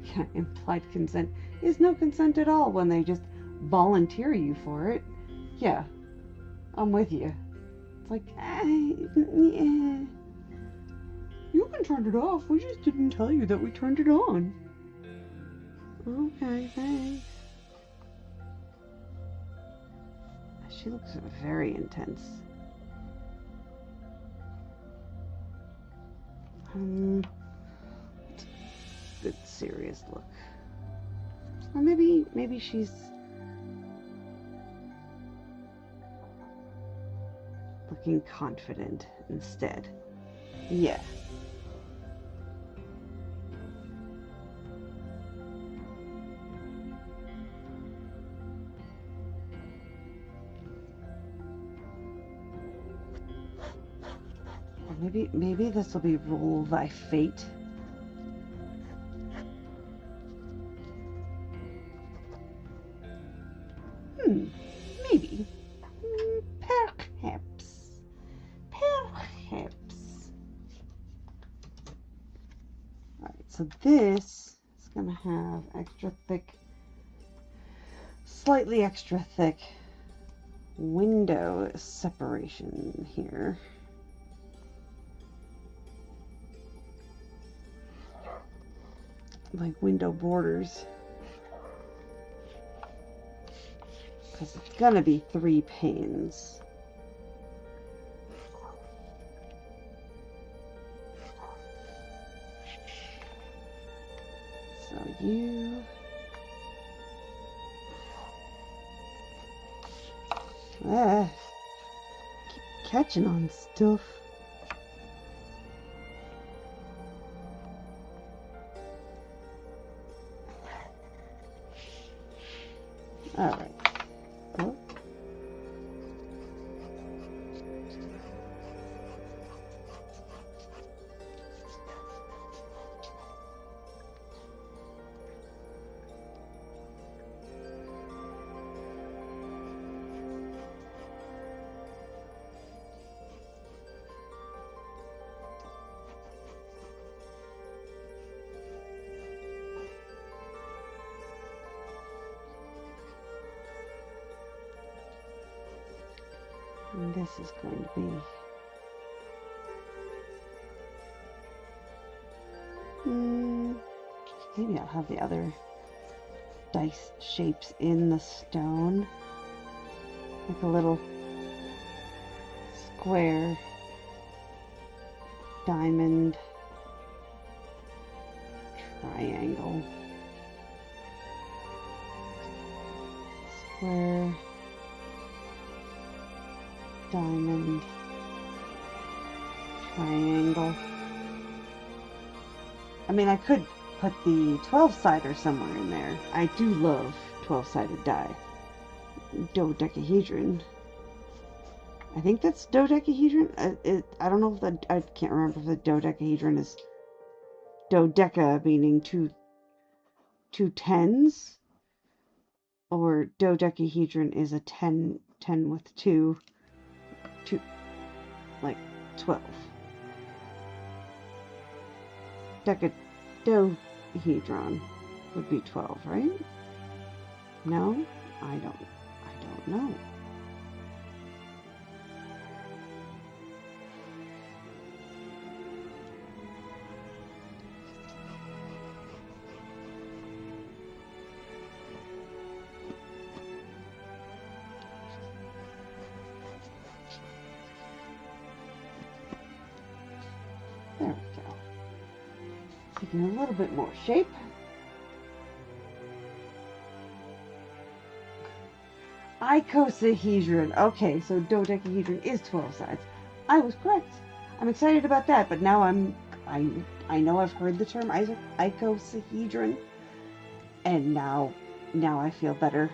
Yeah, implied consent is no consent at all when they just volunteer you for it. Yeah, I'm with you. It's like, yeah. You can turn it off. We just didn't tell you that we turned it on. Okay, thanks. She looks very intense. Good serious look. Or maybe she's looking confident instead. Yeah. Or maybe this will be Rule Thy Fate. Maybe. Perhaps. Alright, so this is going to have extra thick, slightly extra thick window separation here. Like window borders. Because it's going to be 3 panes. So you... keep catching on stuff. Alright. Oh. And this is going to be maybe I'll have the other dice shapes in the stone, like a little square, diamond, triangle, square, diamond, triangle. I mean, I could put the 12-sider somewhere in there. I do love 12-sided die. Dodecahedron. I think that's dodecahedron. I don't know if I can't remember if the dodecahedron is dodeca, meaning two tens, or dodecahedron is a 10 with two, like 12. Dodecahedron would be 12, right? No? I don't know. There we go. Taking a little bit more shape. Icosahedron. Okay, so dodecahedron is 12 sides. I was correct. I'm excited about that, but now I know I've heard the term icosahedron, and now I feel better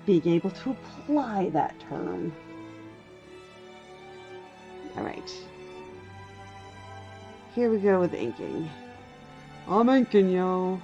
being able to apply that term. All right. Here we go with inking. I'm inking, y'all.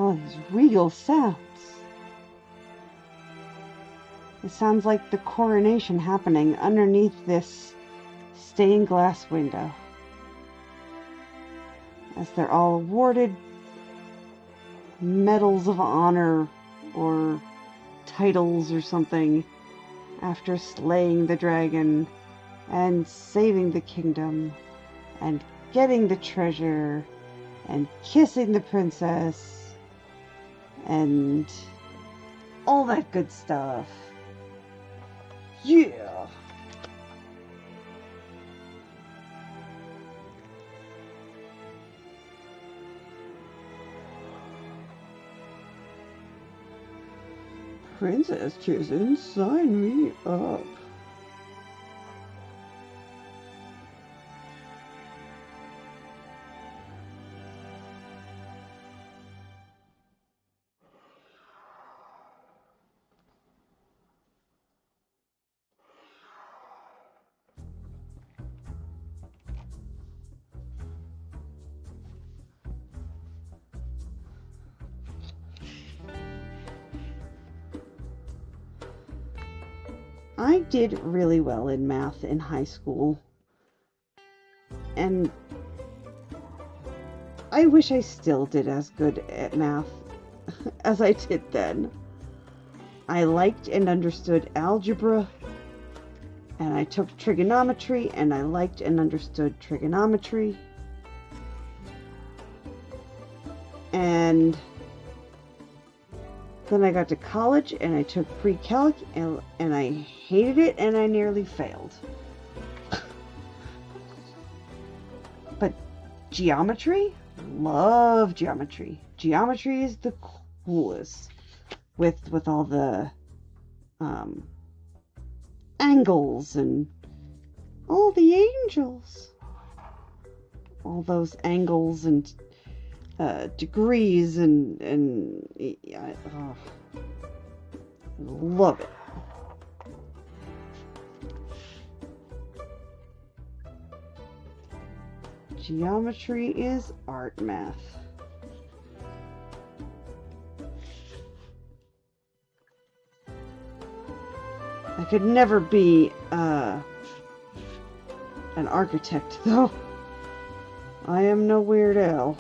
Oh, these regal sounds. It sounds like the coronation happening underneath this stained glass window. As they're all awarded medals of honor or titles or something after slaying the dragon and saving the kingdom and getting the treasure and kissing the princess and all that good stuff. Yeah. Princess kissing, sign me up. I did really well in math in high school, and I wish I still did as good at math as I did then. I liked and understood algebra, and I took trigonometry, and I liked and understood trigonometry. And then I got to college, and I took pre-calc, and I hated it, and I nearly failed. But geometry? Love geometry. Geometry is the coolest. With all the angles and all the angels. All those angles and degrees and love it. Geometry is art math. I could never be an architect, though. I am no Weird Al.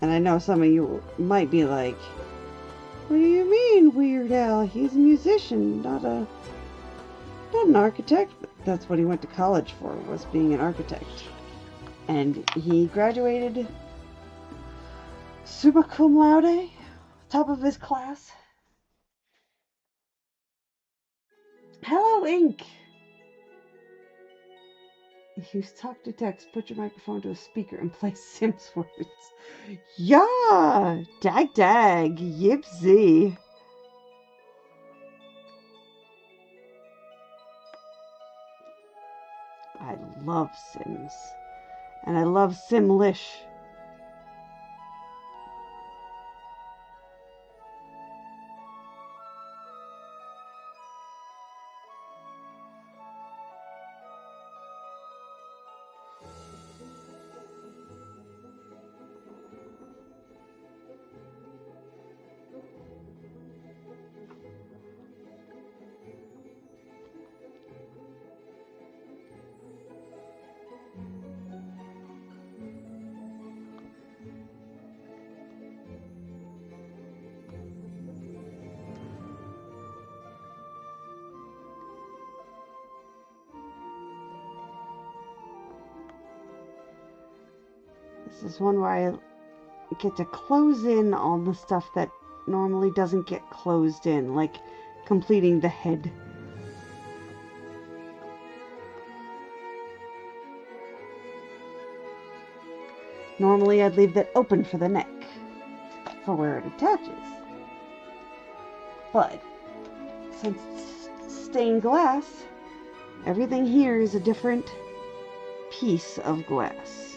And I know some of you might be like, what do you mean, Weird Al? He's a musician, not an architect. But that's what he went to college for, was being an architect. And he graduated summa cum laude, top of his class. Hello, Ink. Use talk to text, put your microphone to a speaker, and play Sims words. Yeah! Dag dag, yipsy. I love Sims. And I love Simlish. This is one where I get to close in all the stuff that normally doesn't get closed in, like completing the head. Normally I'd leave that open for the neck, for where it attaches. But since it's stained glass, everything here is a different piece of glass.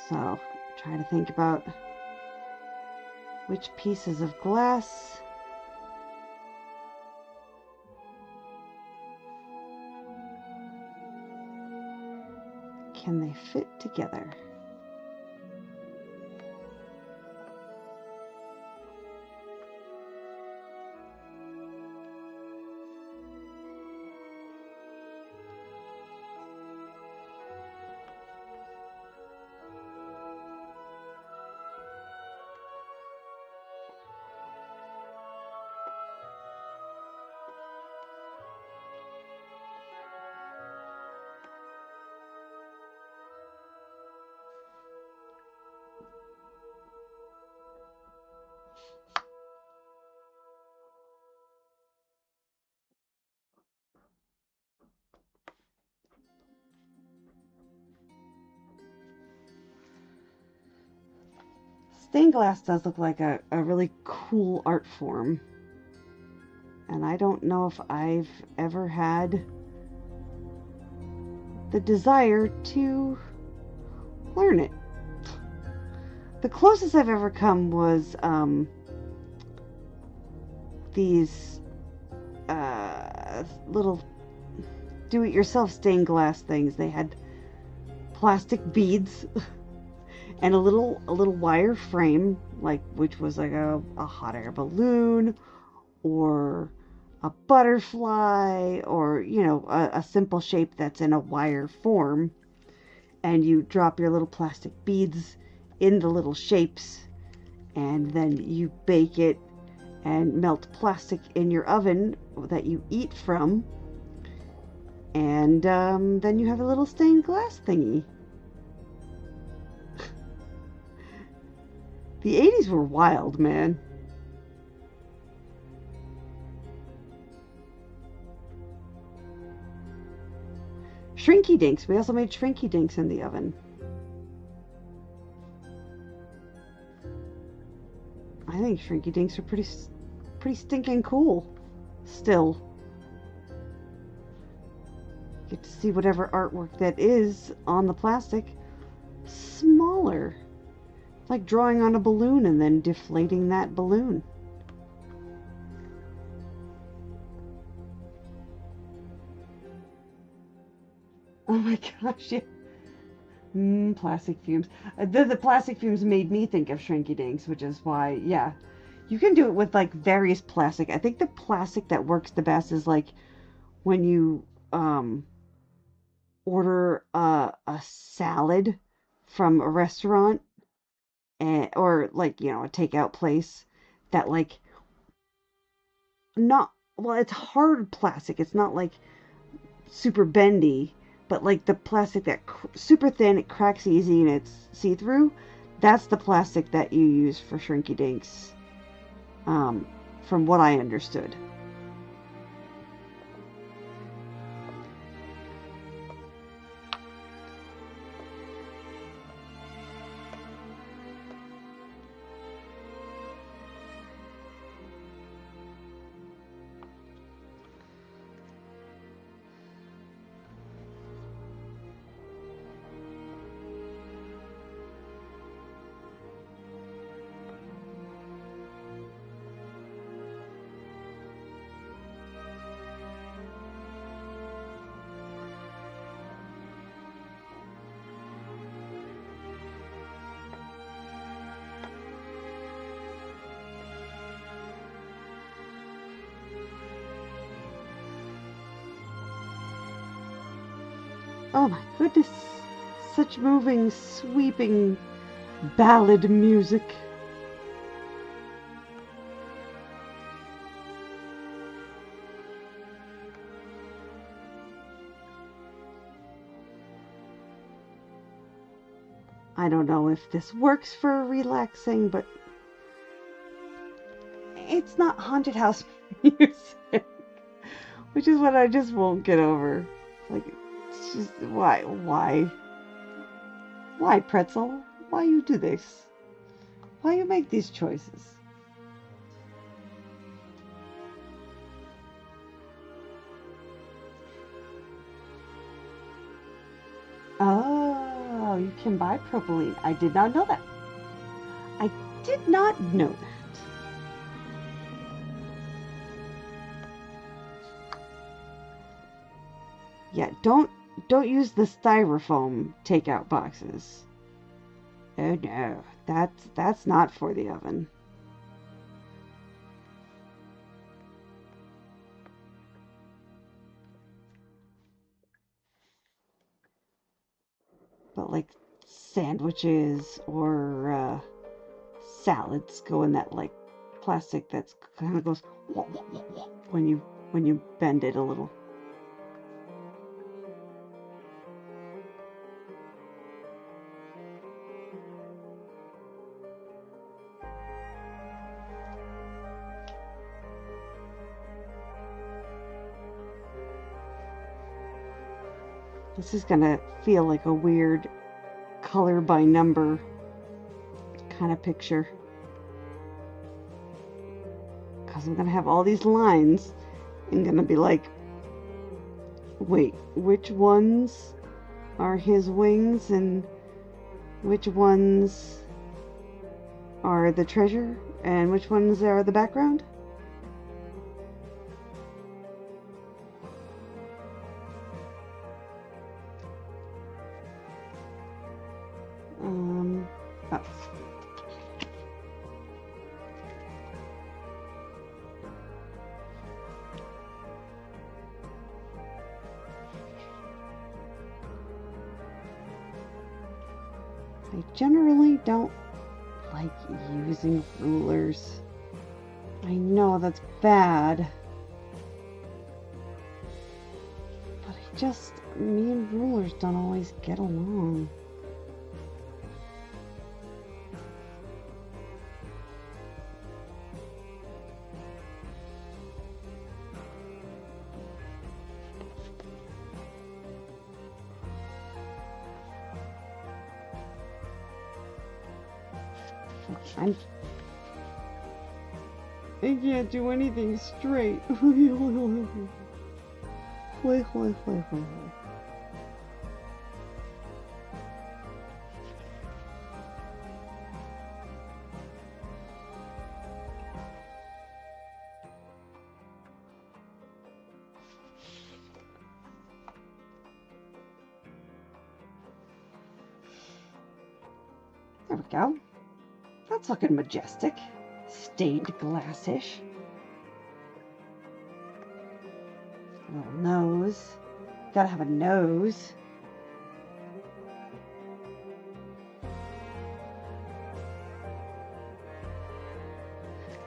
So, try to think about which pieces of glass can they fit together. Stained glass does look like a really cool art form. And I don't know if I've ever had the desire to learn it. The closest I've ever come was these little do-it-yourself stained glass things. They had plastic beads and a little wire frame, like which was like a hot air balloon or a butterfly, or a simple shape that's in a wire form, and you drop your little plastic beads in the little shapes, and then you bake it and melt plastic in your oven that you eat from, and then you have a little stained glass thingy. The 80s were wild, man. Shrinky Dinks. We also made Shrinky Dinks in the oven. I think Shrinky Dinks are pretty stinking cool. Still. Get to see whatever artwork that is on the plastic smaller. Like drawing on a balloon and then deflating that balloon. Oh my gosh, yeah. Plastic fumes. The plastic fumes made me think of Shrinky Dinks, which is why, yeah. You can do it with like various plastic. I think the plastic that works the best is like when you order a salad from a restaurant, or like, a takeout place that like it's hard plastic. It's not like super bendy, but like the plastic that super thin, it cracks easy and it's see-through. That's the plastic that you use for Shrinky Dinks, from what I understood. Oh my goodness, such moving, sweeping ballad music. I don't know if this works for relaxing, but it's not haunted house music, which is what I just won't get over. Like, it's just, why, Pretzel? Why you do this? Why you make these choices? Oh, you can buy propylene. I did not know that. I did not know that. Yeah, don't use the styrofoam takeout boxes. Oh no, that's not for the oven. But like sandwiches or salads go in that like plastic that's kind of goes when you bend it a little. This is gonna feel like a weird color by number kind of picture. Because I'm gonna have all these lines and gonna be like, wait, which ones are his wings and which ones are the treasure and which ones are the background? Oh. I generally don't like using rulers. I know that's bad. But me and rulers don't always get along. I can't do anything straight. There we go. That's looking majestic. Stained glassish. Little nose. Gotta have a nose.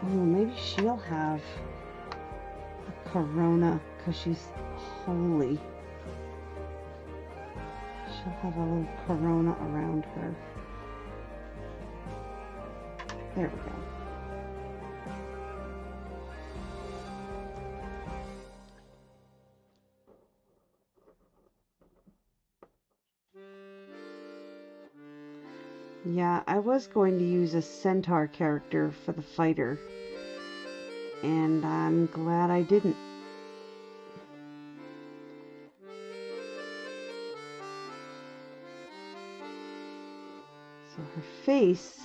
Oh, maybe she'll have a corona because she's holy. She'll have a little corona around her. There we go. Yeah, I was going to use a centaur character for the fighter, and I'm glad I didn't. So her face,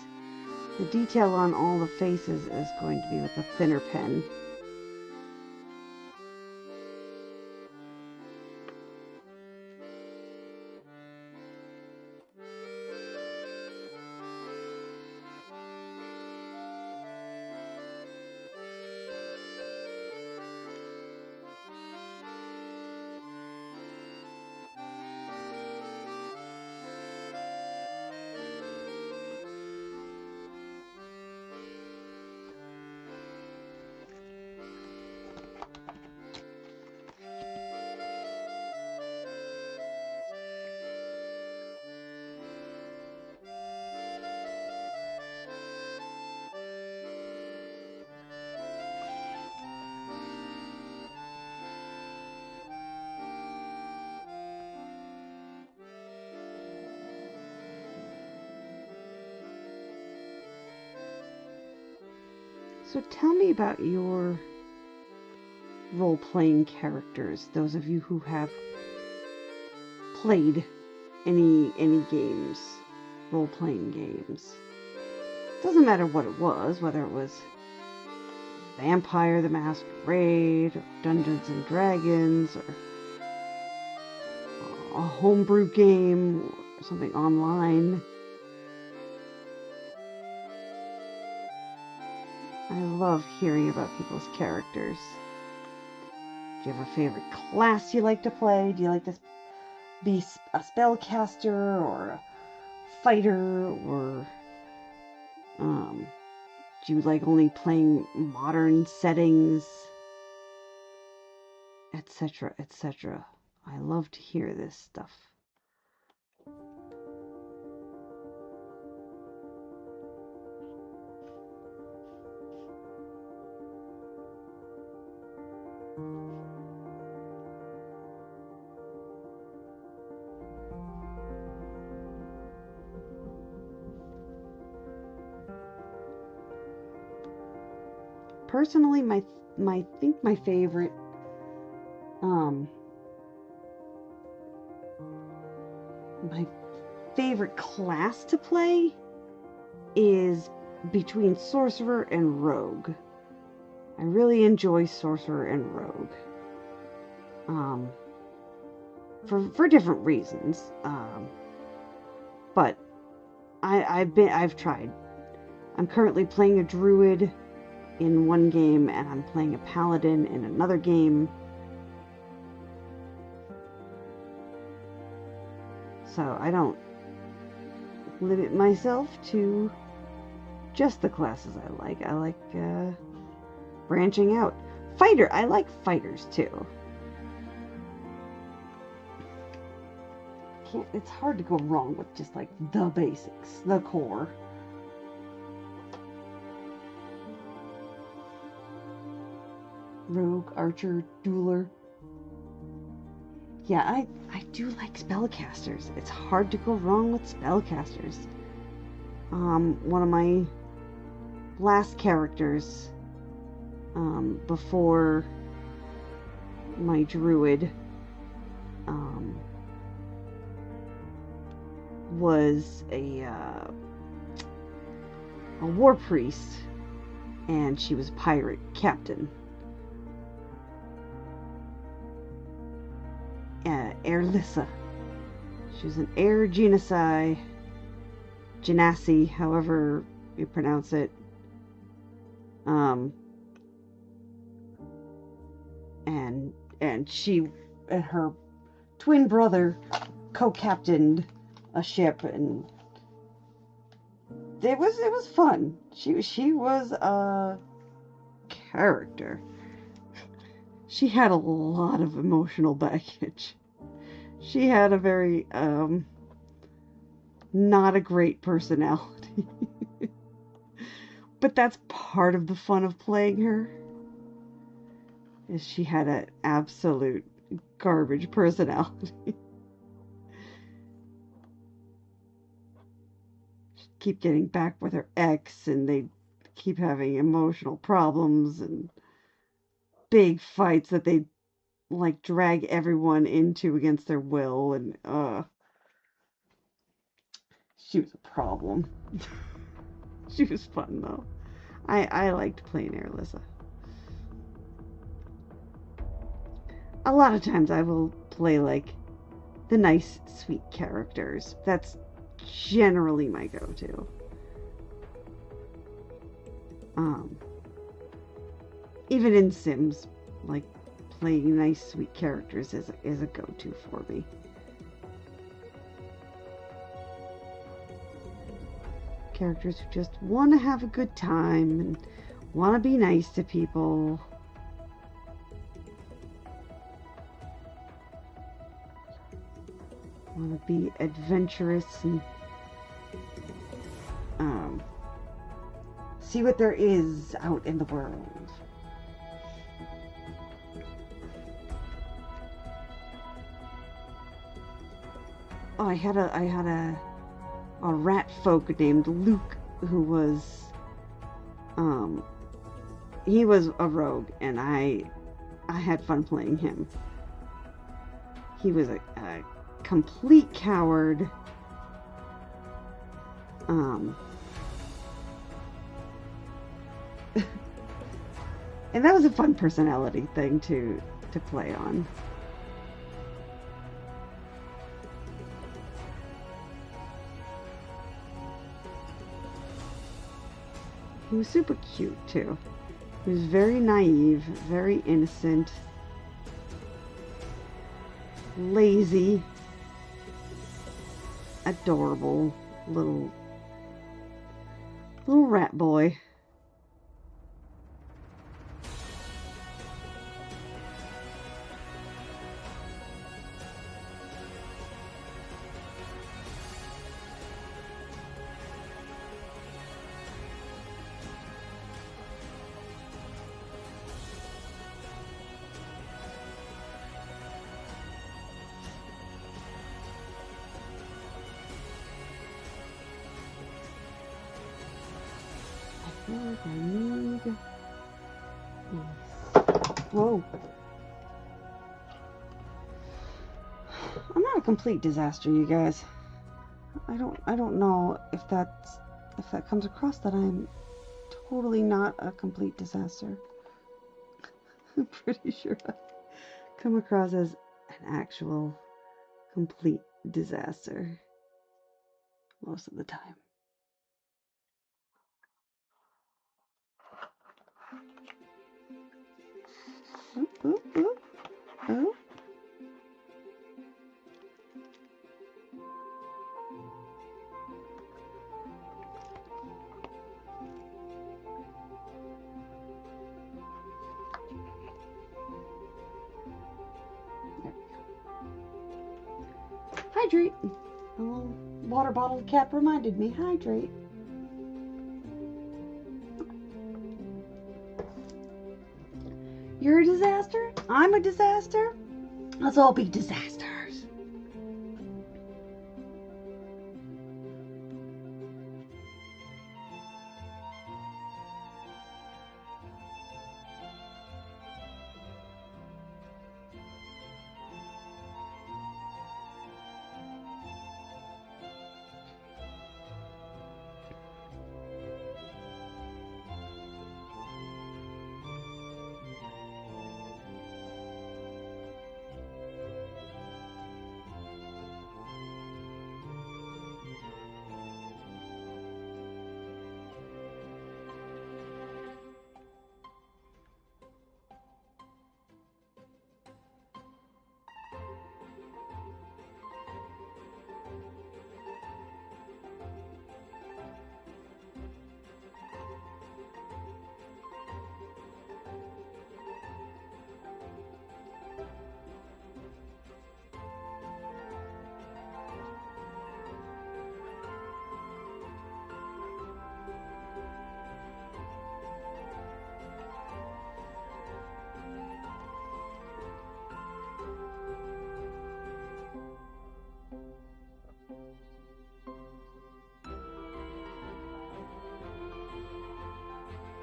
the detail on all the faces is going to be with a thinner pen. So tell me about your role-playing characters, those of you who have played any games, role-playing games. Doesn't matter what it was, whether it was Vampire the Masquerade, or Dungeons and Dragons, or a homebrew game, or something online. I love hearing about people's characters. Do you have a favorite class you like to play? Do you like to be a spellcaster or a fighter, or do you like only playing modern settings, etc., etc.? I love to hear this stuff. Personally, my favorite my favorite class to play is between Sorcerer and Rogue. I really enjoy Sorcerer and Rogue. For different reasons. But I've tried. I'm currently playing a Druid in one game, and I'm playing a Paladin in another game. So I don't limit myself to just the classes I like. I like branching out. Fighter, I like fighters too. It's hard to go wrong with just like the basics, the core. Rogue, archer, dueler. Yeah, I do like spellcasters. It's hard to go wrong with spellcasters. One of my last characters, before my druid, was a war priest, and she was a pirate captain. Airlissa. She was an Air Genasi, however you pronounce it. And she and her twin brother co-captained a ship, and it was fun. She was a character. She had a lot of emotional baggage. She had a very not a great personality. But that's part of the fun of playing her, is she had an absolute garbage personality. She'd keep getting back with her ex, and they'd keep having emotional problems and big fights that they'd like drag everyone into against their will, and she was a problem. She was fun though. I liked playing Airlissa. A lot of times I will play like the nice, sweet characters. That's generally my go-to. Even in Sims, like playing nice, sweet characters is a go-to for me. Characters who just want to have a good time and want to be nice to people. Want to be adventurous and see what there is out in the world. Oh, I had a rat folk named Luke who was he was a rogue, and I had fun playing him. He was a complete coward. And that was a fun personality thing to play on. He was super cute too. He was very naive, very innocent, lazy, adorable little rat boy. I need this. Whoa. I'm not a complete disaster, you guys. I don't know if that comes across that I'm totally not a complete disaster. I'm pretty sure I come across as an actual complete disaster most of the time. Oop, oop, oop. Oh. Hydrate. A little water bottle cap reminded me. Hydrate. You're a disaster. I'm a disaster. Let's all be disasters.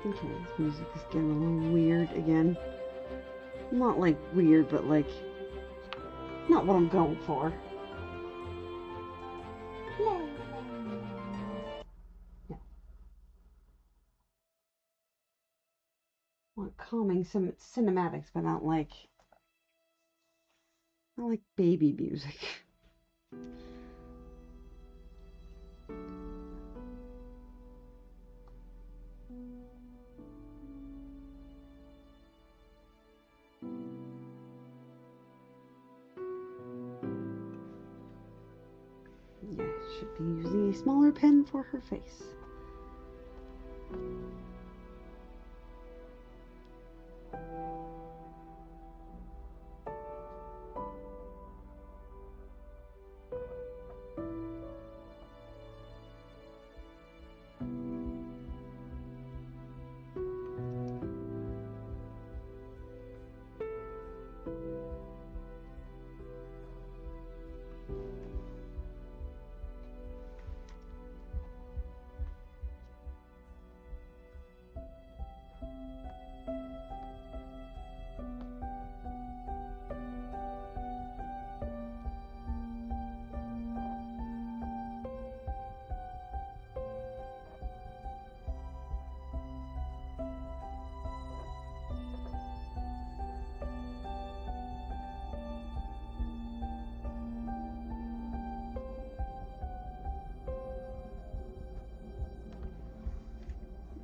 Okay, this music is getting a little weird again. Not like weird, but like not what I'm going for. No. Yeah. I want calming some cinematics, but not like baby music. Yeah, should be using a smaller pen for her face.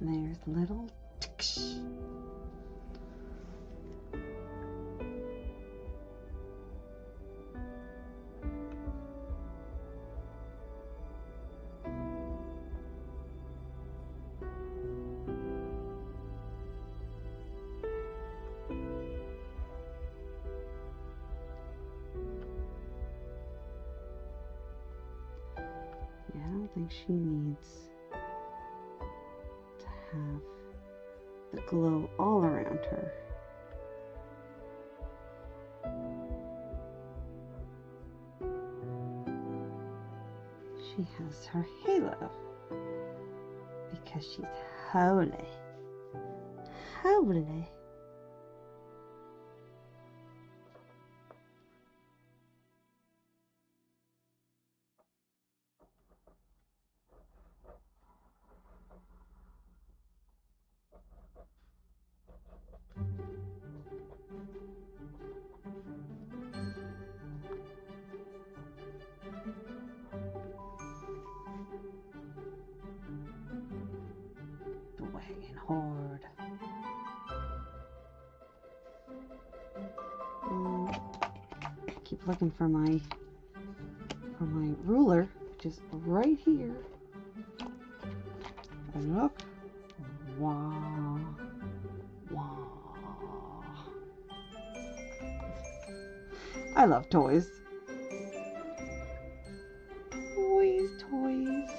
there's little Tix. Yeah, I don't think she needs to have the glow all around her. She has her halo because she's holy. Holy. The wagon horde. Keep looking for my ruler, which is right here. And look. Wow. Wow. I love toys. Toys, toys.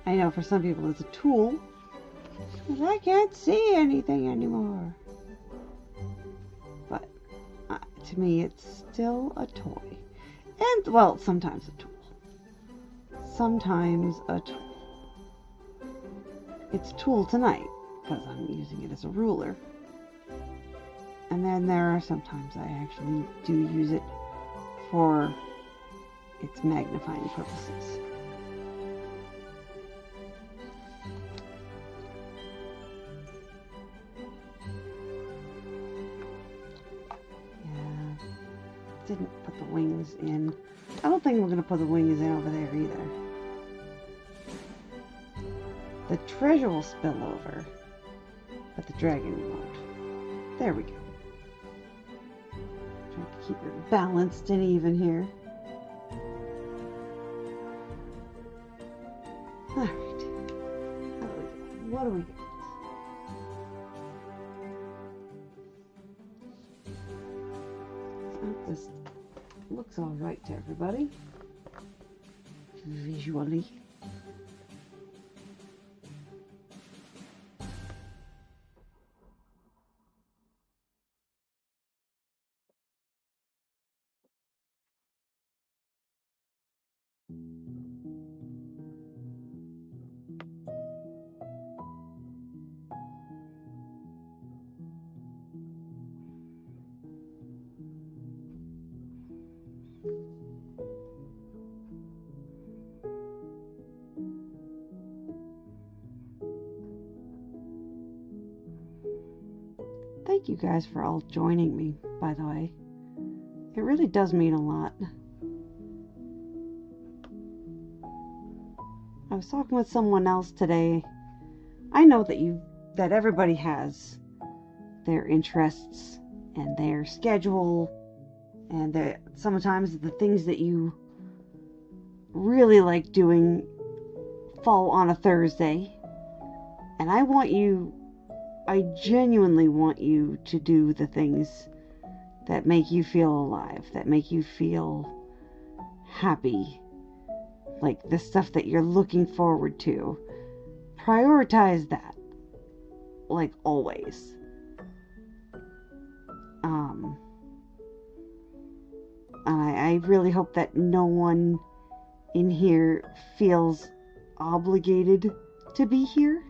I know for some people it's a tool, because I can't see anything anymore. But to me, it's still a toy. And, well, sometimes a tool. Sometimes a tool. It's a tool tonight, because I'm using it as a ruler. And then there are sometimes I actually do use it for its magnifying purposes. Didn't put the wings in. I don't think we're going to put the wings in over there either. The treasure will spill over, but the dragon won't. There we go. Trying to keep it balanced and even here. Alright. What do we got? This looks all right to everybody, visually. Thank you guys for all joining me, by the way. It really does mean a lot. I was talking with someone else today. I know that everybody has their interests and their schedule, and sometimes the things that you really like doing fall on a Thursday. And I genuinely want you to do the things that make you feel alive, that make you feel happy, like the stuff that you're looking forward to. Prioritize that, like always. And I really hope that no one in here feels obligated to be here,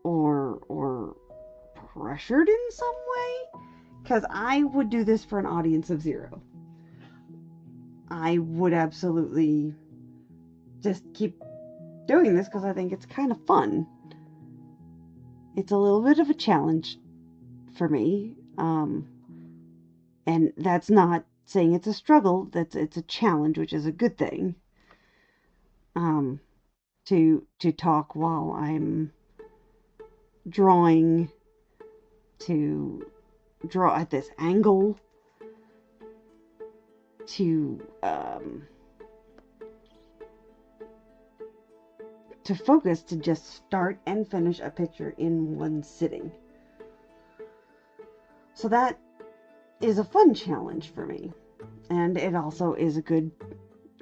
or pressured in some way, because I would do this for an audience of 0. I would absolutely just keep doing this because I think it's kind of fun. It's a little bit of a challenge for me, And that's not saying it's a struggle, it's a challenge, which is a good thing. To talk while I'm drawing, to draw at this angle, to focus, to just start and finish a picture in one sitting. So that is a fun challenge for me. And it also is a good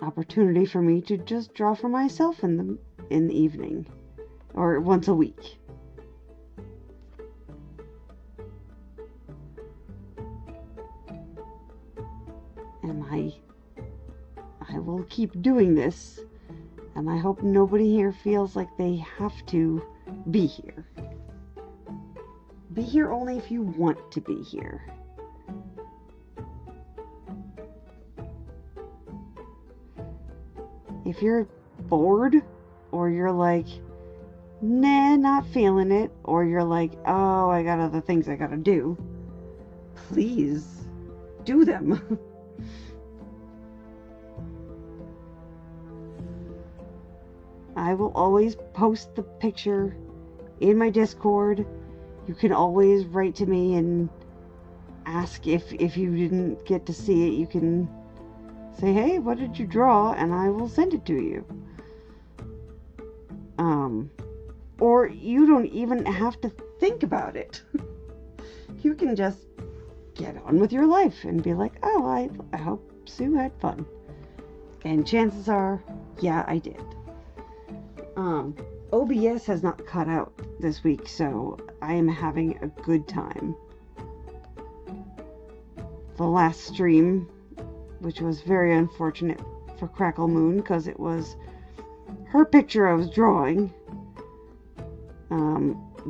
opportunity for me to just draw for myself in the evening or once a week. And I will keep doing this, and I hope nobody here feels like they have to be here. Be here only if you want to be here. If you're bored, or you're like, nah, not feeling it, or you're like, oh, I got other things I gotta do, please do them. I will always post the picture in my Discord. You can always write to me and ask if you didn't get to see it. You can say, hey, what did you draw? And I will send it to you. Or you don't even have to think about it. You can just get on with your life and be like, oh, I hope Sue had fun. And chances are, yeah, I did. OBS has not cut out this week, so I am having a good time. The last stream, which was very unfortunate for Crackle Moon, because it was her picture I was drawing.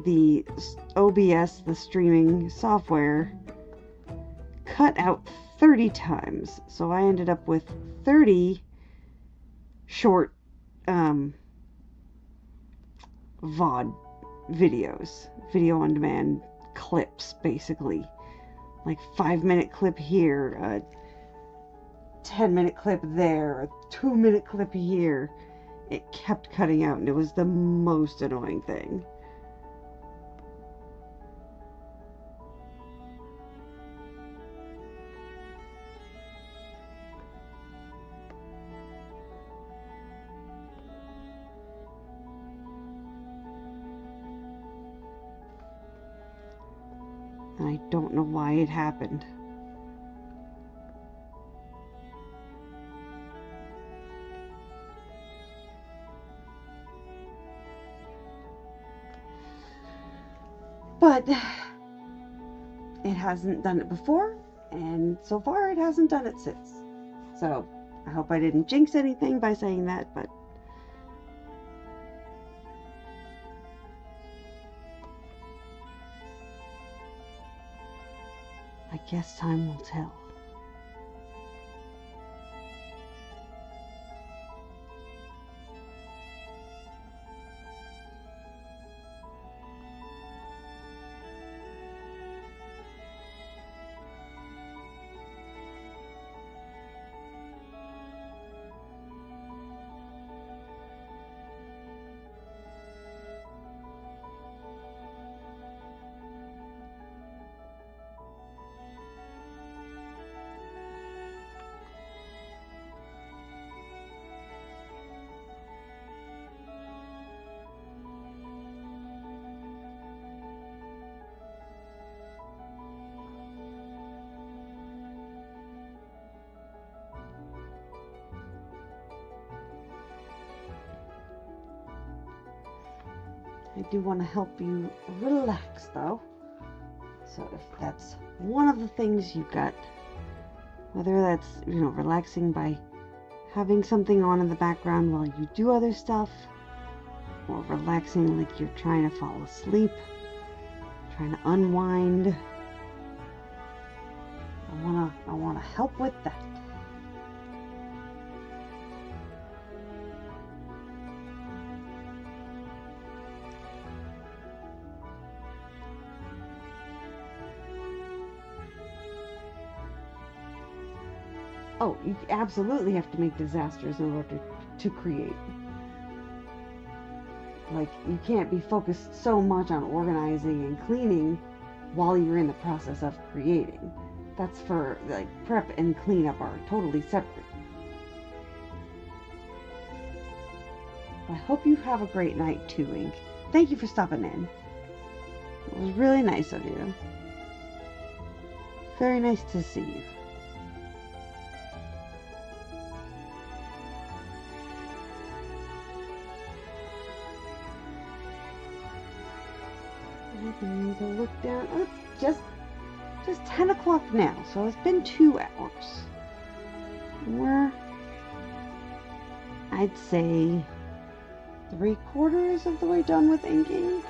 The OBS, the streaming software, cut out 30 times, so I ended up with 30 short VOD videos, video on demand clips, basically. Like 5-minute clip here, a 10-minute clip there, a 2-minute clip here. It kept cutting out, and it was the most annoying thing. And I don't know why it happened. But it hasn't done it before, and so far it hasn't done it since. So I hope I didn't jinx anything by saying that, but I guess time will tell. I do want to help you relax, though. So if that's one of the things you got, whether that's, relaxing by having something on in the background while you do other stuff, or relaxing like you're trying to fall asleep, trying to unwind, I wanna help with that. Oh, you absolutely have to make disasters in order to create. Like, you can't be focused so much on organizing and cleaning while you're in the process of creating. That's for, like, prep and cleanup are totally separate. I hope you have a great night too, Ink. Thank you for stopping in. It was really nice of you. Very nice to see you. I need to look down. Oh, it's just 10 o'clock now, so it's been 2 hours. We're, I'd say, 3/4 of the way done with inking.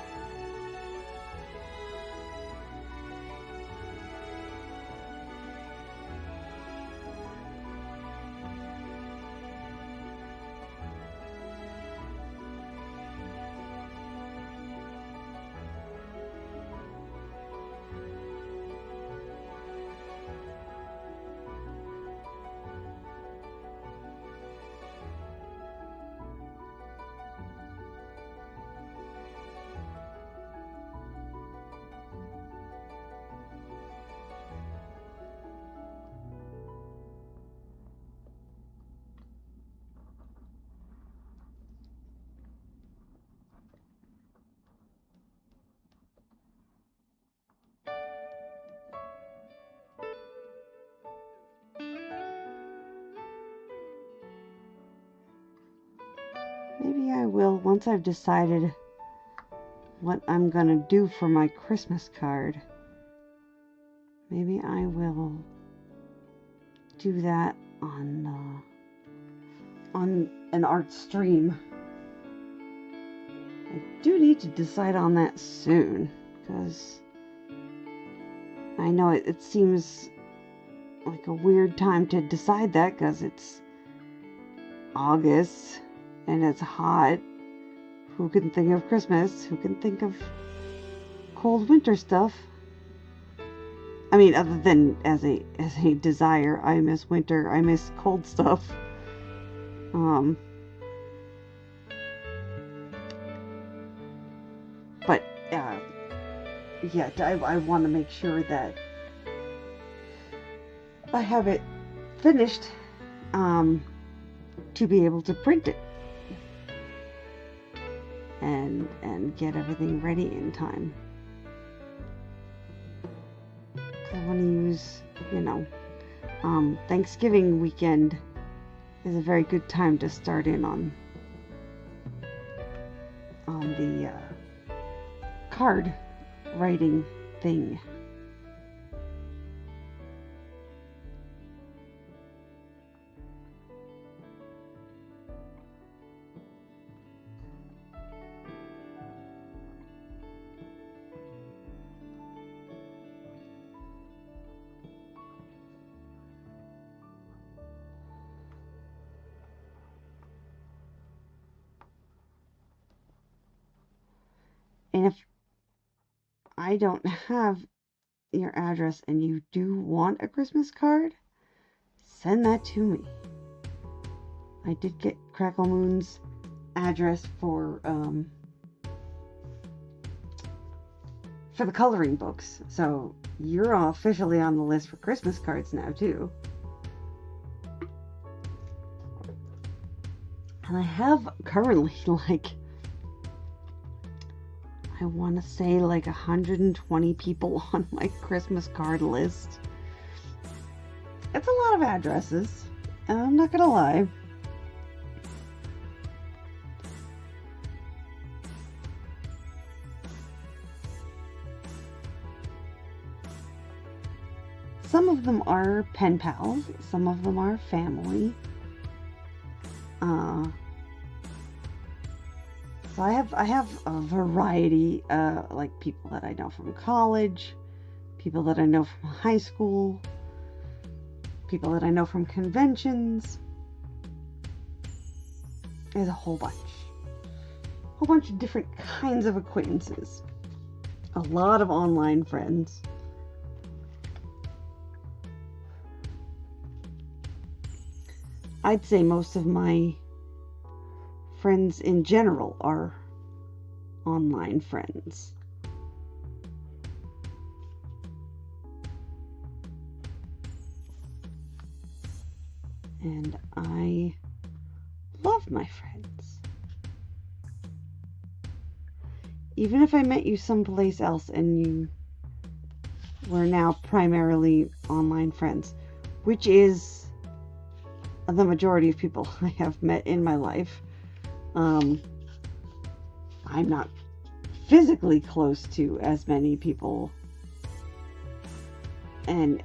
Maybe I will once I've decided what I'm gonna do for my Christmas card. Maybe I will do that on an art stream. I do need to decide on that soon, because I know it seems like a weird time to decide that, because it's August and it's hot. Who can think of Christmas? Who can think of cold winter stuff? I mean, other than as a desire, I miss winter. I miss cold stuff. But yeah, I want to make sure that I have it finished to be able to print it and get everything ready in time. I want to use, Thanksgiving weekend is a very good time to start in on the card writing thing. And if I don't have your address and you do want a Christmas card, send that to me. I did get Crackle Moon's address for the coloring books, so you're officially on the list for Christmas cards now too. And I have currently I want to say 120 people on my Christmas card list. It's a lot of addresses, and I'm not gonna lie. Some of them are pen pals, some of them are family. So I have a variety, like people that I know from college, people that I know from high school, people that I know from conventions. There's a whole bunch of different kinds of acquaintances, a lot of online friends. I'd say most of my friends in general are online friends. And I love my friends. Even if I met you someplace else and you were now primarily online friends, which is the majority of people I have met in my life, I'm not physically close to as many people. And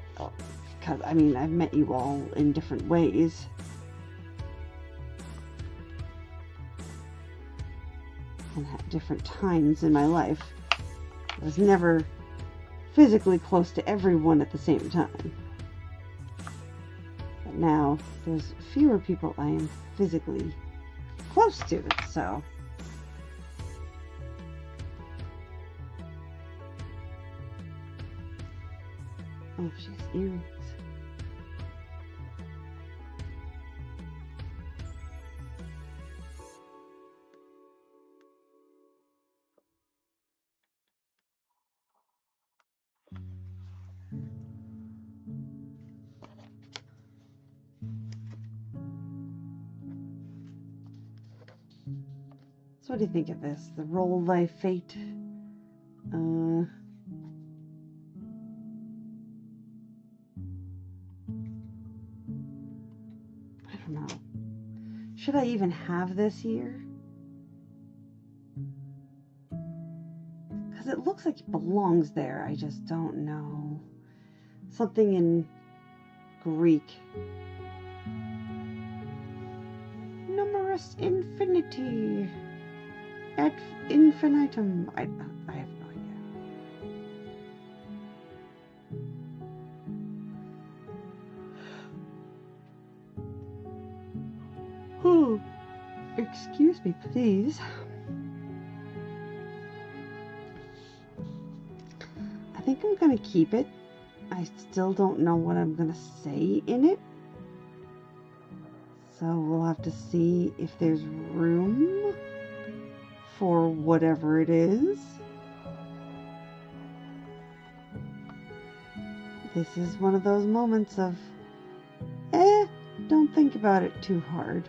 because I've met you all in different ways. And at different times in my life. I was never physically close to everyone at the same time. But now there's fewer people I am physically close to, so. Oh, she has earrings. So what do you think of this? The roll of thy fate? I don't know. Should I even have this here? Because it looks like it belongs there. I just don't know. Something in Greek. Numerous infinity. Ad infinitum. I have no idea. Oh, excuse me, please. I think I'm gonna keep it. I still don't know what I'm gonna say in it. So we'll have to see if there's room for whatever it is. This is one of those moments of, don't think about it too hard.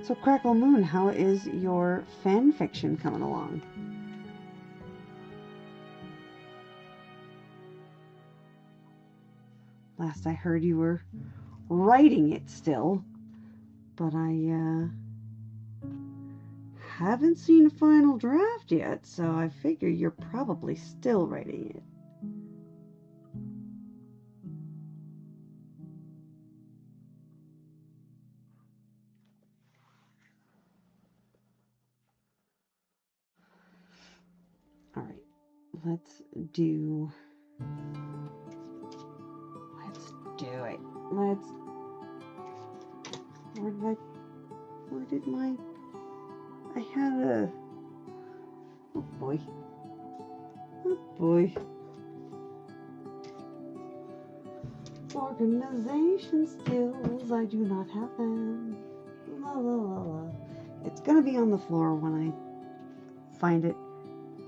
So Crackle Moon, how is your fan fiction coming along? Last I heard you were writing it still, but I haven't seen a final draft yet, so I figure you're probably still writing it. Alright, let's do it. Where did my, I had a, oh boy. Organization skills, I do not have them. La la la la. It's gonna be on the floor when I find it.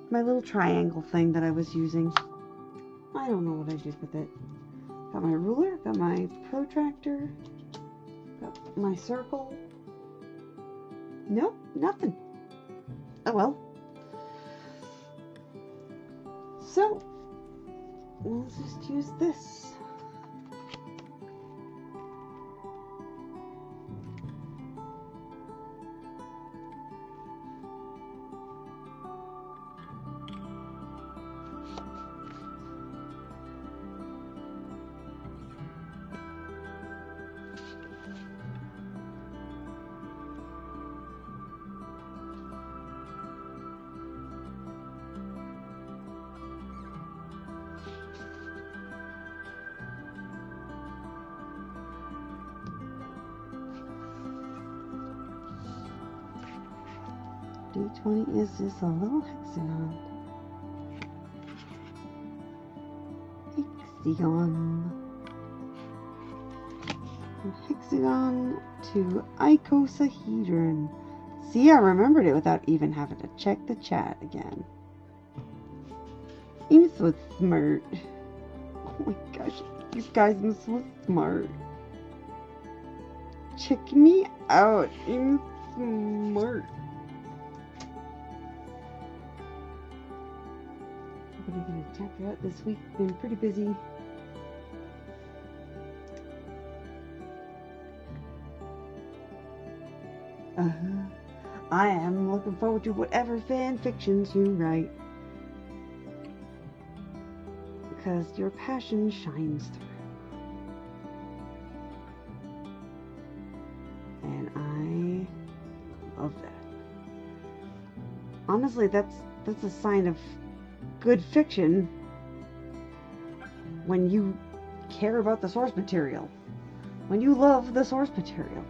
My little triangle thing that I was using. I don't know what I did with it. Got my ruler, got my protractor, got my circle. Nope, nothing. Oh well. So, let's just use this. D20 is just a little hexagon. Hexagon. From hexagon to icosahedron. See, I remembered it without even having to check the chat again. I'm so smart. Oh my gosh, these guys are so smart. Check me out. I'm smart. What are you gonna chapter out this week? Been pretty busy. I am looking forward to whatever fan fictions you write. Because your passion shines through. And I love that. Honestly, that's a sign of good fiction when you care about the source material. When you love the source material.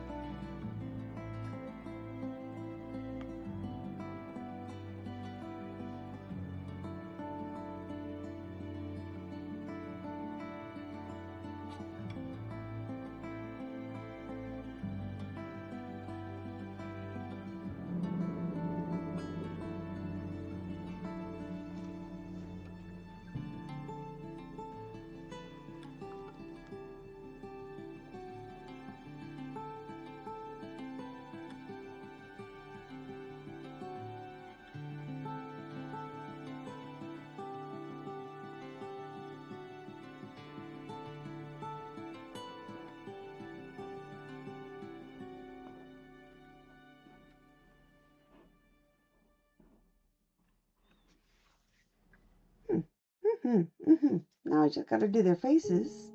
Now I just gotta do their faces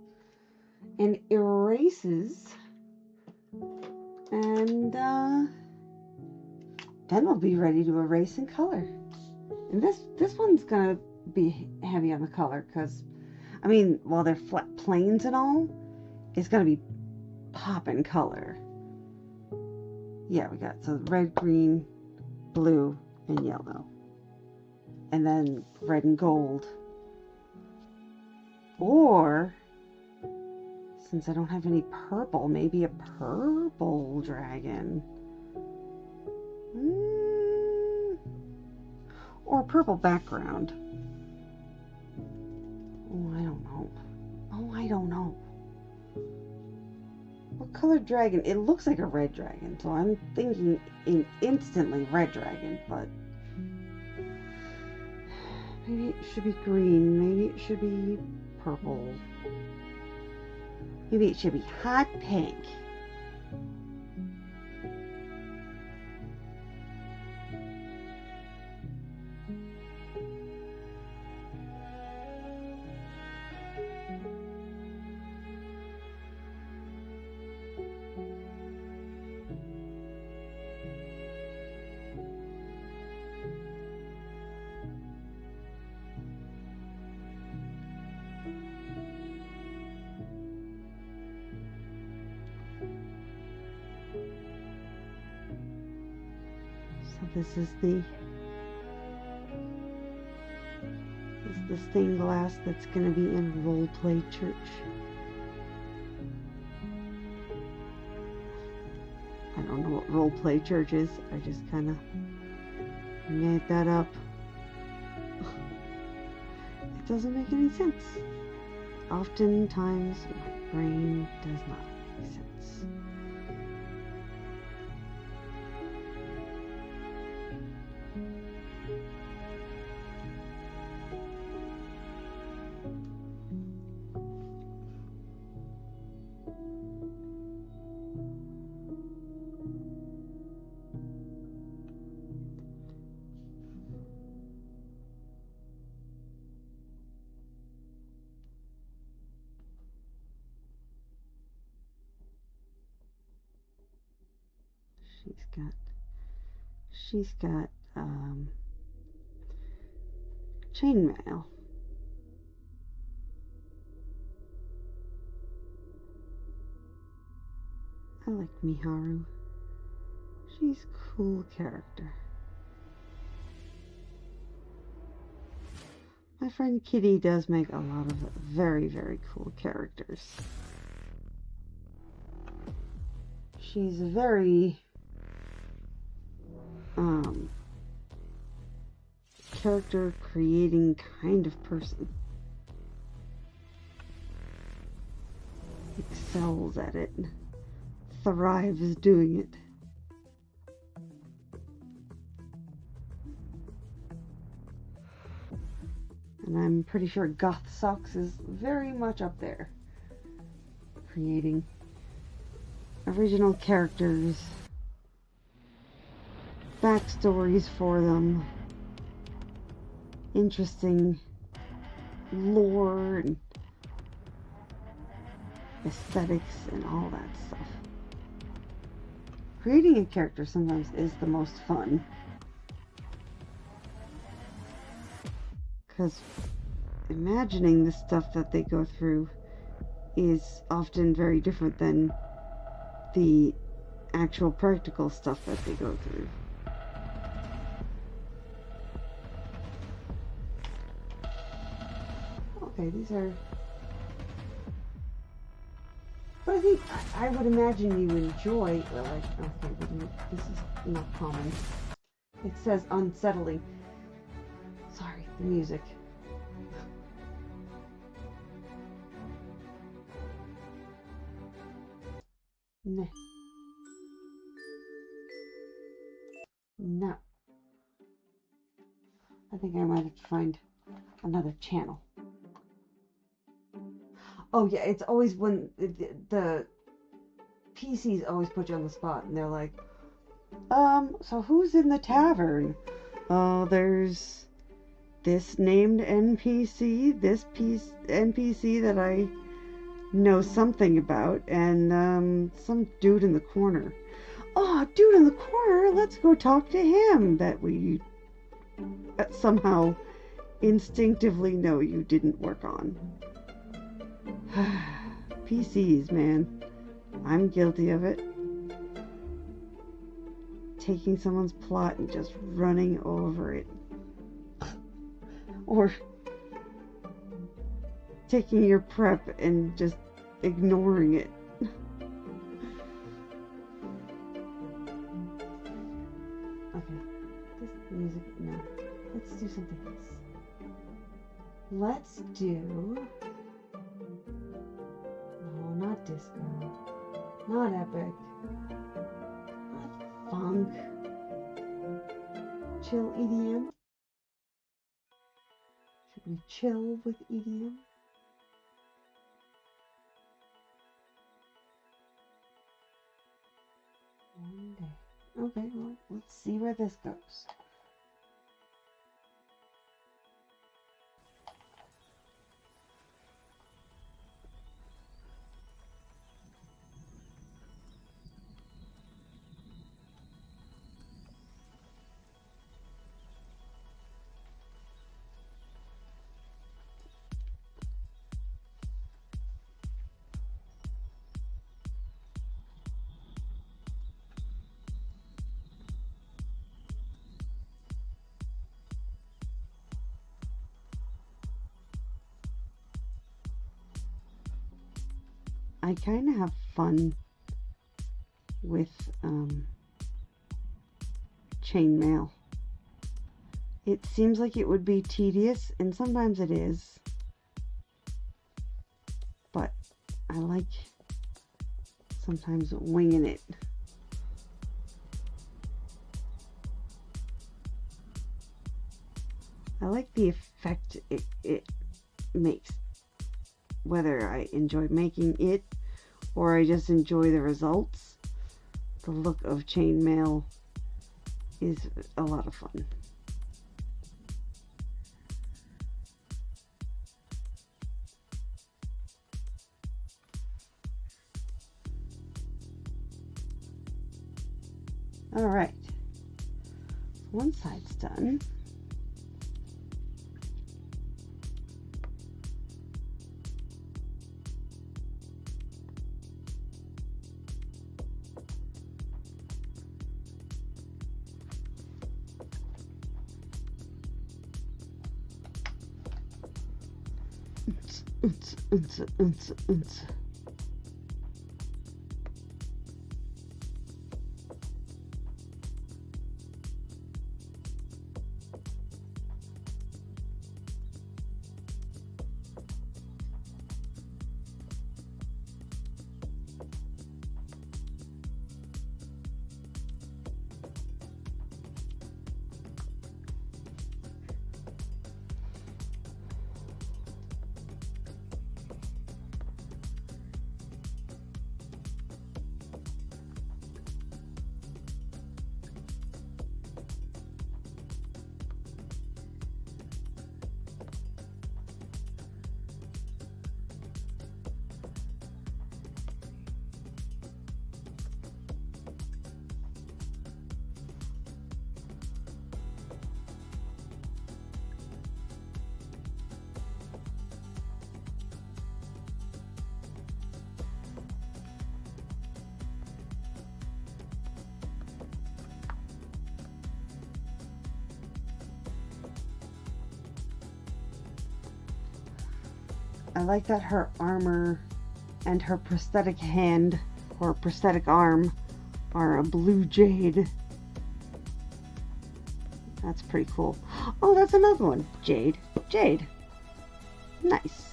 and erases, and then we'll be ready to erase in color. And this one's gonna be heavy on the color because, I mean, while they're flat planes and all, it's gonna be popping color. Yeah, we got so red, green, blue, and yellow, and then red and gold. Or, since I don't have any purple, maybe a purple dragon. Or a purple background. Oh, I don't know. Oh, I don't know. What color dragon? It looks like a red dragon, so I'm thinking instantly red dragon, but maybe it should be green. Maybe it should be purple. Maybe it should be hot pink. So this is the stained glass that's going to be in Roleplay Church. I don't know what Roleplay Church is. I just kind of made that up. It doesn't make any sense. Oftentimes, my brain does not make sense. She's got chainmail. I like Miharu. She's a cool character. My friend Kitty does make a lot of very, very cool characters. She's a very character creating kind of person. Excels at it. Thrives doing it. And I'm pretty sure Goth Socks is very much up there. Creating original characters, backstories for them, interesting lore and aesthetics and all that stuff. Creating a character sometimes is the most fun. Because imagining the stuff that they go through is often very different than the actual practical stuff that they go through. Okay, these are... But I think, I would imagine you enjoy... Well, okay, this is not common. It says unsettling. Sorry, the music. Nah. No. I think I might have to find another channel. Oh yeah, it's always when the PCs always put you on the spot and they're like, so who's in the tavern? Oh, there's this named NPC, this NPC that I know something about, and some dude in the corner. Oh, dude in the corner, let's go talk to him, that we somehow instinctively know you didn't work on. PCs, man. I'm guilty of it. Taking someone's plot and just running over it. Or taking your prep and just ignoring it. Okay. This music, no. Let's do something else. Let's do... No, not disco. Not epic. Not funk. Chill EDM. Should we chill with EDM? One day. Okay, well, let's see where this goes. I kind of have fun with chainmail. It seems like it would be tedious, and sometimes it is, but I like sometimes winging it. I like the effect it makes, whether I enjoy making it or I just enjoy the results. The look of chainmail is a lot of fun. All right, one side's done. I like that her armor and her prosthetic hand or prosthetic arm are a blue jade. That's pretty cool. Oh, that's another one. Jade. Jade. Nice.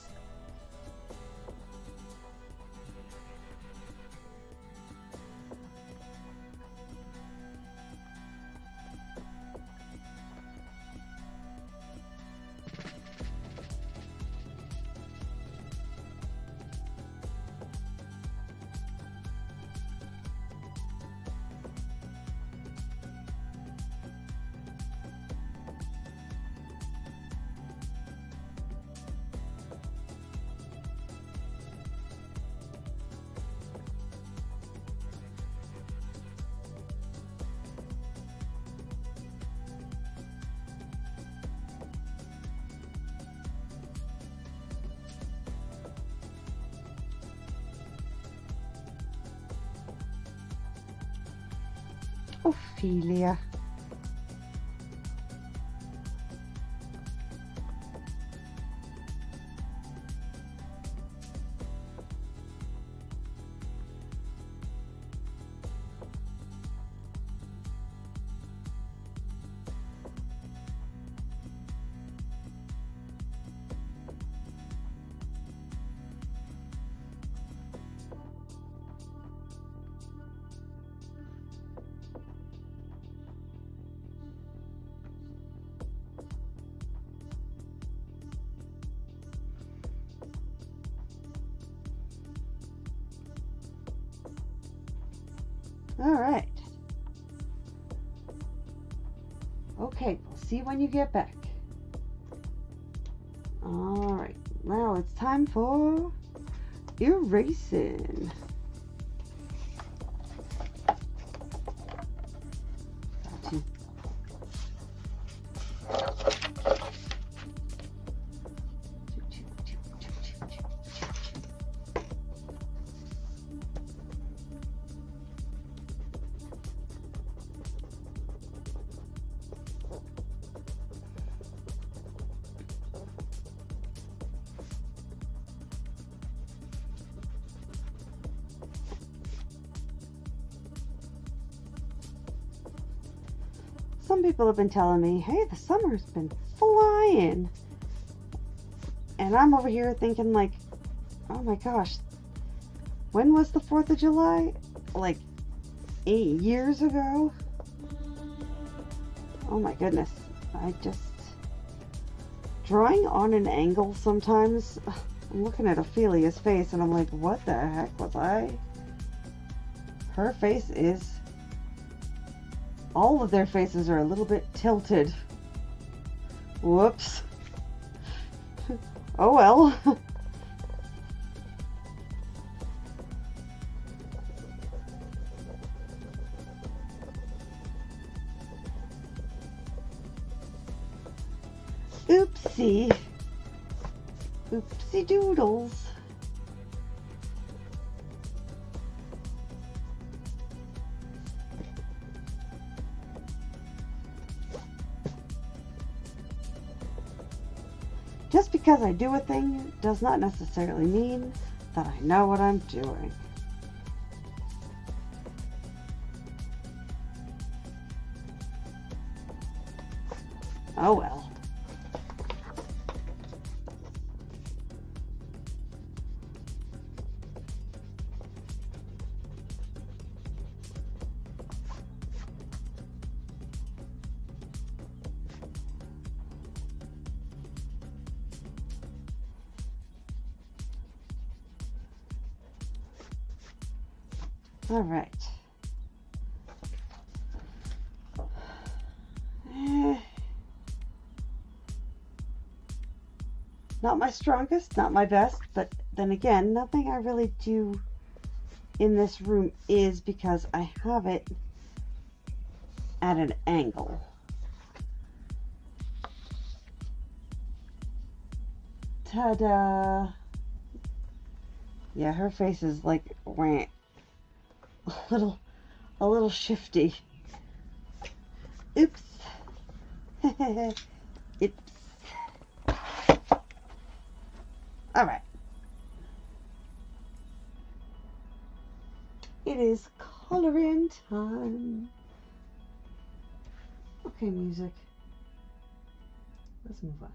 Ophelia. All right. Okay, we'll see when you get back. All right, now it's time for erasing. Gotcha. Some people have been telling me, hey, the summer's been flying. And I'm over here thinking like, oh my gosh, when was the 4th of July? Like 8 years ago? Oh my goodness. I just... Drawing on an angle sometimes, I'm looking at Ophelia's face and I'm like, what the heck was I? Her face is... All of their faces are a little bit tilted. Whoops. Oh well. Oopsie. Oopsie doodles. Just because I do a thing does not necessarily mean that I know what I'm doing. Oh well. All right. Not my strongest, not my best, but then again, nothing I really do in this room is because I have it at an angle. Ta-da! Yeah, her face is like a little shifty. Oops. Oops. All right. It is coloring time. Okay, music. Let's move on.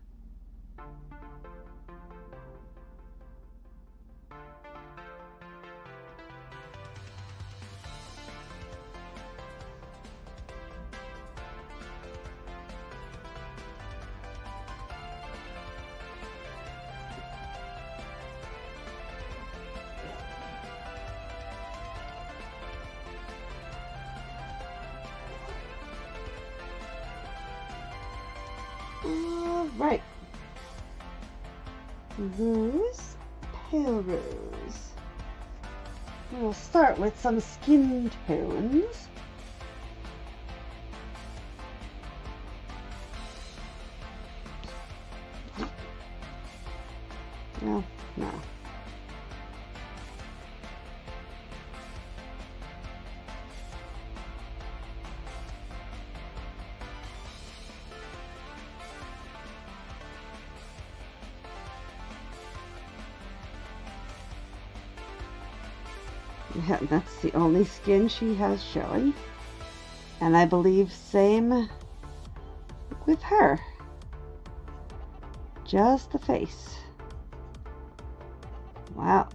Right. Rose, pale rose. We'll start with some skin tones. No. Yeah, that's the only skin she has showing. And I believe same with her. Just the face. Wow.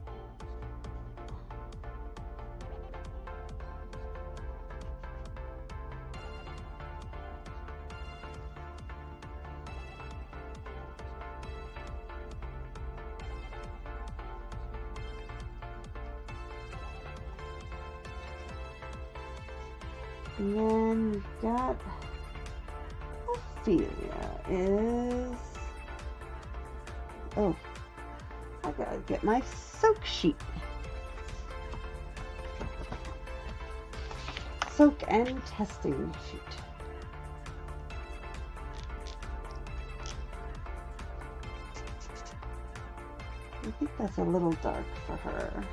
And then we've got Ophelia is... Oh, I gotta get my soak sheet. Soak and testing sheet. I think that's a little dark for her.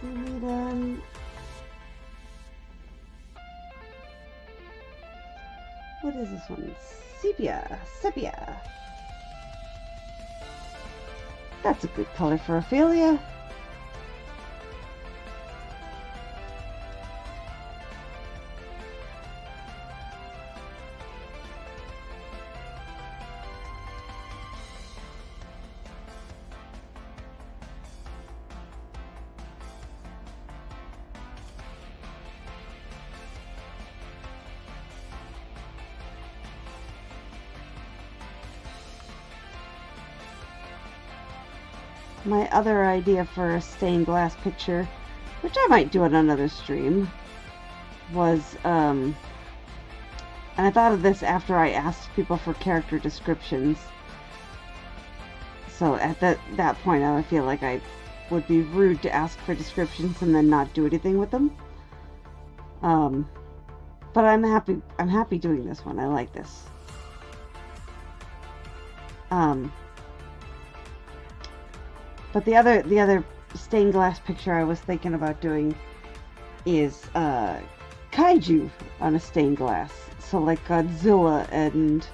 We need what is this one? Sepia. That's a good color for Ophelia. My other idea for a stained glass picture, which I might do on another stream, was, and I thought of this after I asked people for character descriptions. So at that point, I feel like I would be rude to ask for descriptions and then not do anything with them. But I'm happy doing this one. I like this. But the other stained glass picture I was thinking about doing is kaiju on a stained glass. So like Godzilla and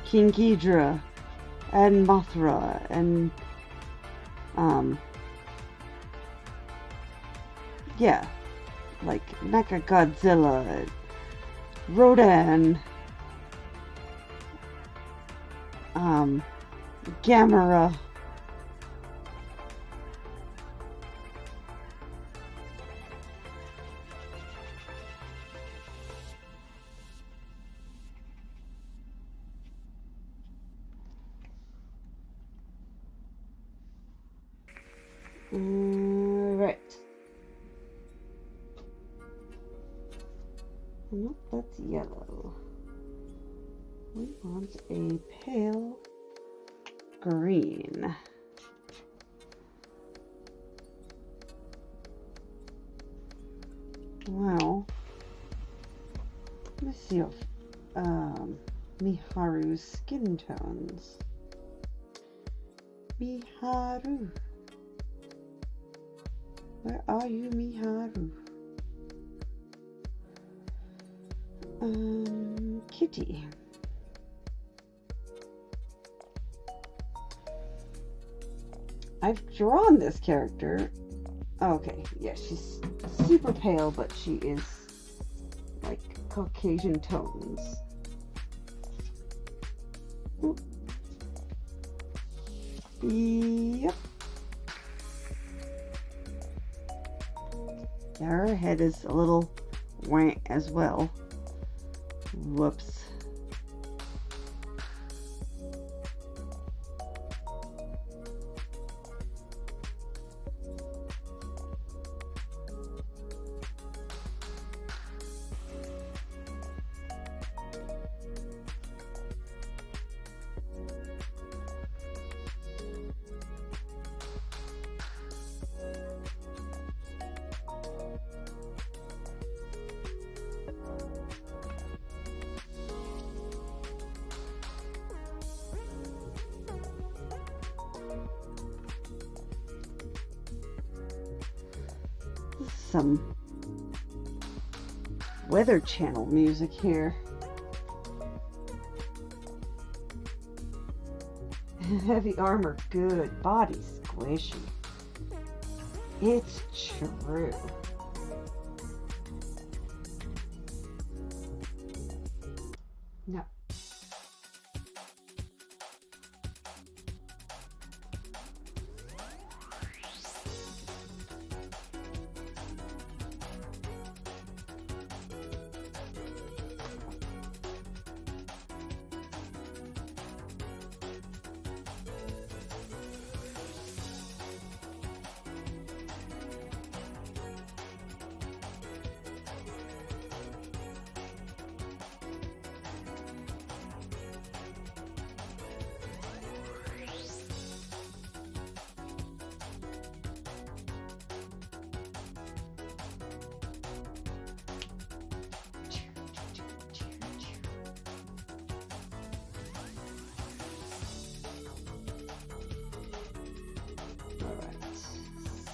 King Ghidorah and Mothra and yeah, like Mechagodzilla, Rodan, Gamera. Right. Nope, that's yellow. We want a pale green. Well, let me see if Miharu's skin tones. Miharu. Where are you, Miharu? Kitty. I've drawn this character. Okay, yeah, she's super pale, but she is like Caucasian tones. Oop. Yep. Yeah, her head is a little whack as well. Whoops. Some Weather Channel music here. Heavy armor, good. Body squishy. It's true. No.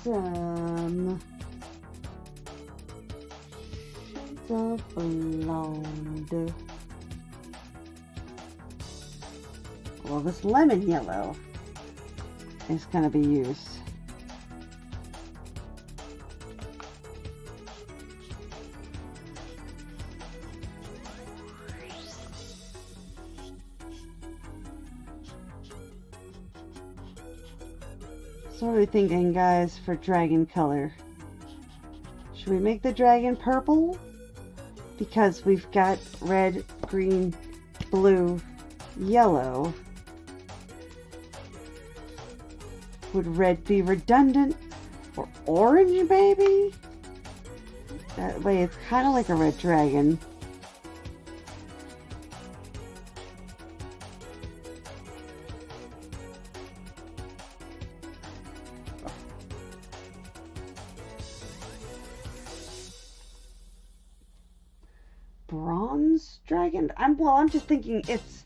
Some shades of blonde. Well, this lemon yellow is going to be used. So what are we thinking, guys, for dragon color? Should we make the dragon purple? Because we've got red, green, blue, yellow. Would red be redundant? Or orange, maybe? That way it's kind of like a red dragon. Bronze dragon? I'm just thinking it's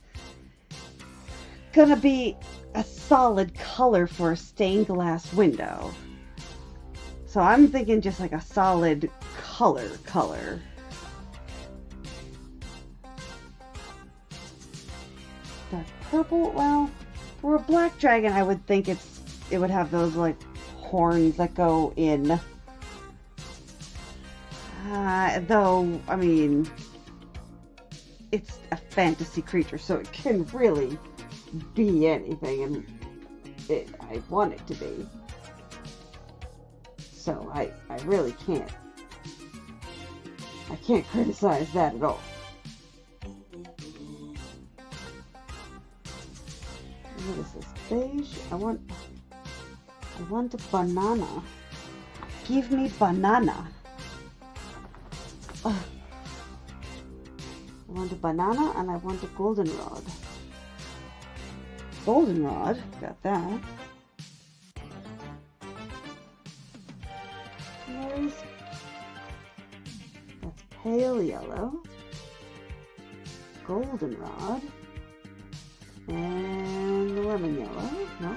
gonna be a solid color for a stained glass window. So I'm thinking just like a solid color. Dark purple, well, For a black dragon, I would think it would have those like horns that go in. Though, I mean, it's a fantasy creature, so it can really be anything, and I want it to be. So I really can't. I can't criticize that at all. What is this? Beige? I want a banana. Give me banana. Ugh. I want a banana and I want a goldenrod. Goldenrod, got that. That's pale yellow. Goldenrod. And lemon yellow, no?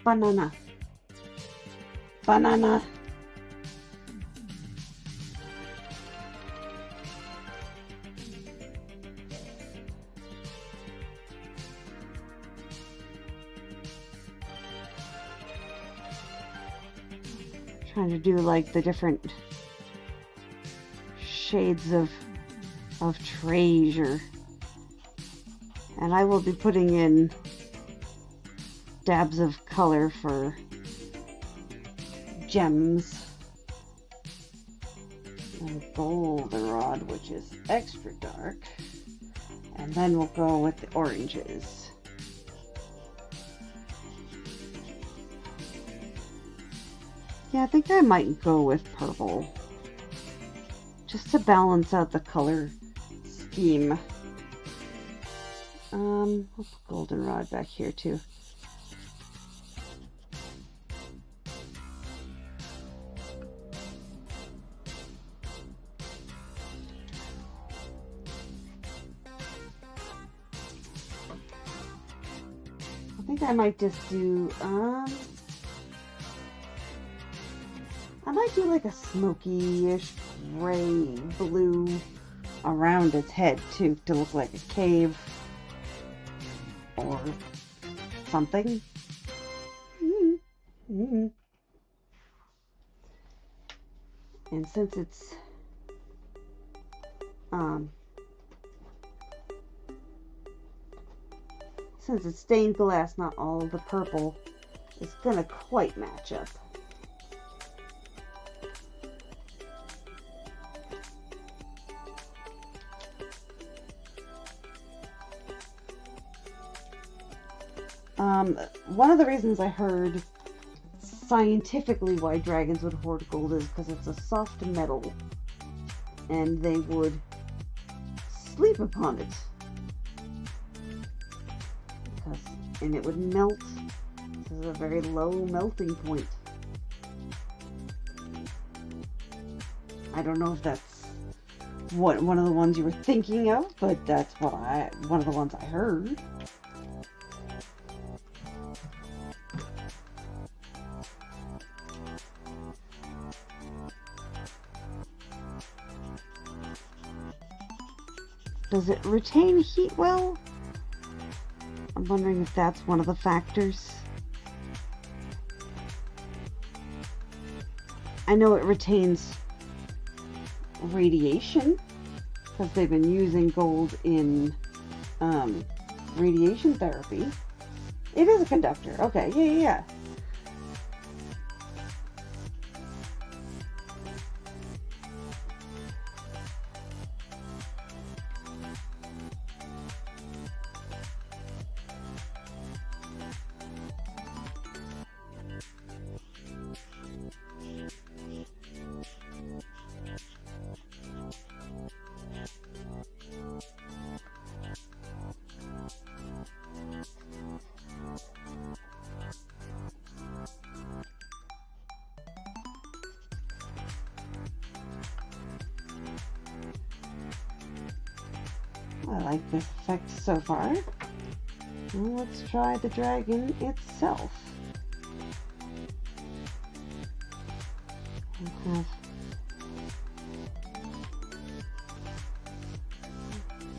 Banana. Banana. Trying to do like the different shades of treasure. And I will be putting in dabs of color for gems. And goldenrod, which is extra dark. And then we'll go with the oranges. Yeah, I think I might go with purple. Just to balance out the color scheme. I'll put goldenrod back here too. I think I might just do, I might do like a smoky-ish gray blue around its head too, to look like a cave or something. And since it's stained glass, not all of the purple is gonna quite match up. One of the reasons I heard scientifically why dragons would hoard gold is because it's a soft metal and they would sleep upon it. And it would melt. This is a very low melting point. I don't know if that's one of the ones you were thinking of, but that's one of the ones I heard. Does it retain heat well? I'm wondering if that's one of the factors. I know it retains radiation because they've been using gold in radiation therapy. It is a conductor. Okay, yeah. I like this effect so far. Well, let's try the dragon itself.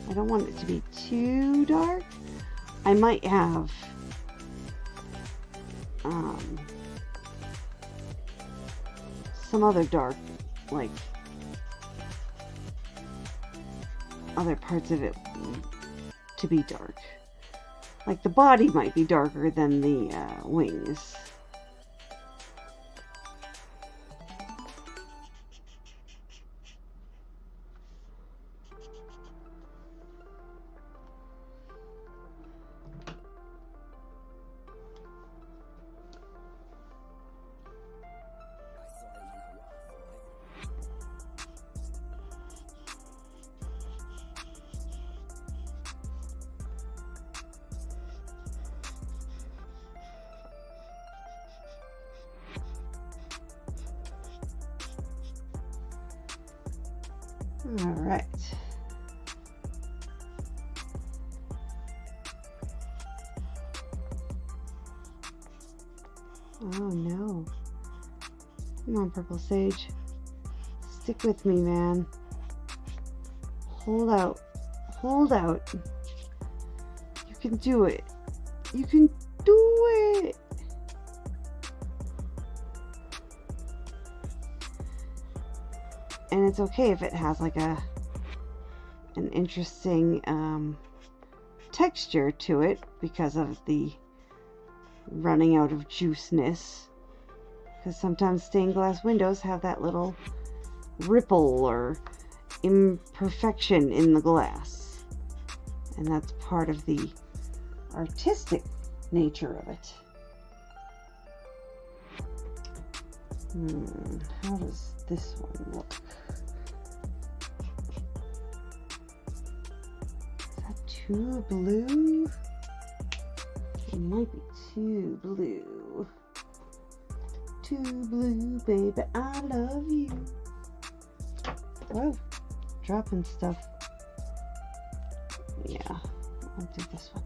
I don't want it to be too dark, I might have some other dark, like other parts of it to be dark. Like the body might be darker than the wings. All right. Oh no. Come on, Purple Sage. Stick with me, man. Hold out. Hold out. You can do it. You can do it. And it's okay if it has like an interesting texture to it because of the running out of juiceness. Because sometimes stained glass windows have that little ripple or imperfection in the glass. And that's part of the artistic nature of it. How does this one look? Is that too blue? It might be too blue. Too blue, baby, I love you. Whoa, dropping stuff. Yeah, I'll do this one.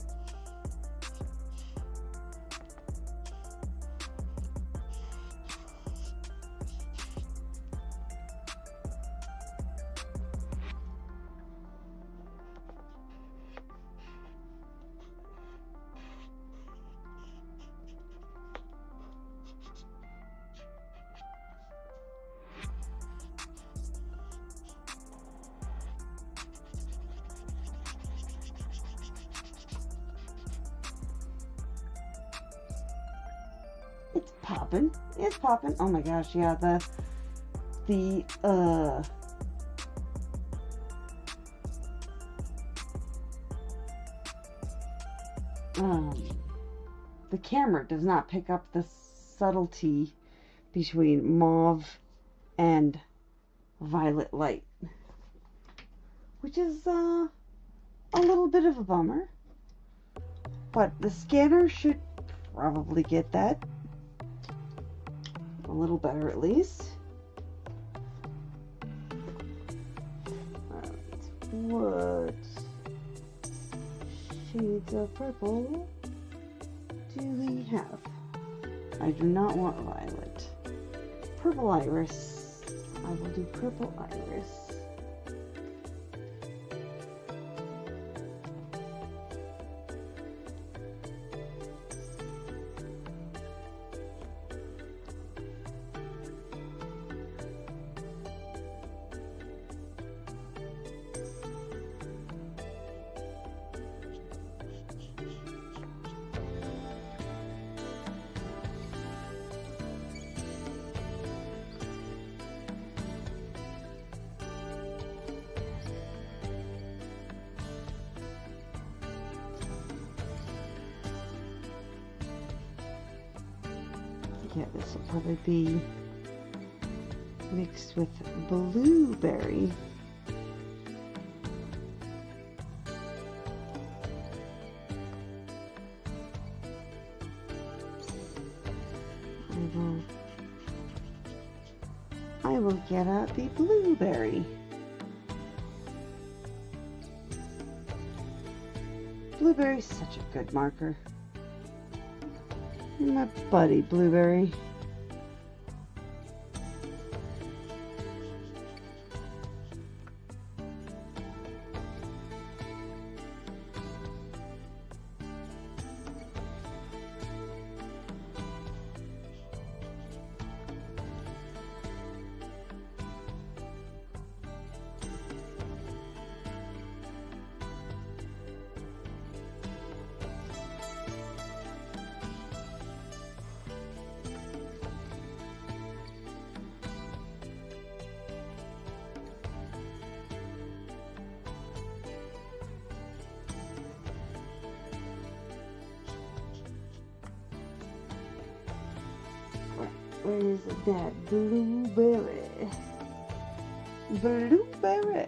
It's popping. It's popping. Oh my gosh, yeah, the camera does not pick up the subtlety between mauve and violet light, which is a little bit of a bummer, but the scanner should probably get that a little better at least. What shades of purple do we have? I do not want violet. Purple iris. I will do purple iris. Yeah, this will probably be mixed with blueberry. I will get out the blueberry. Blueberry's such a good marker. My buddy Blueberry. Where's that blueberry? Blueberry.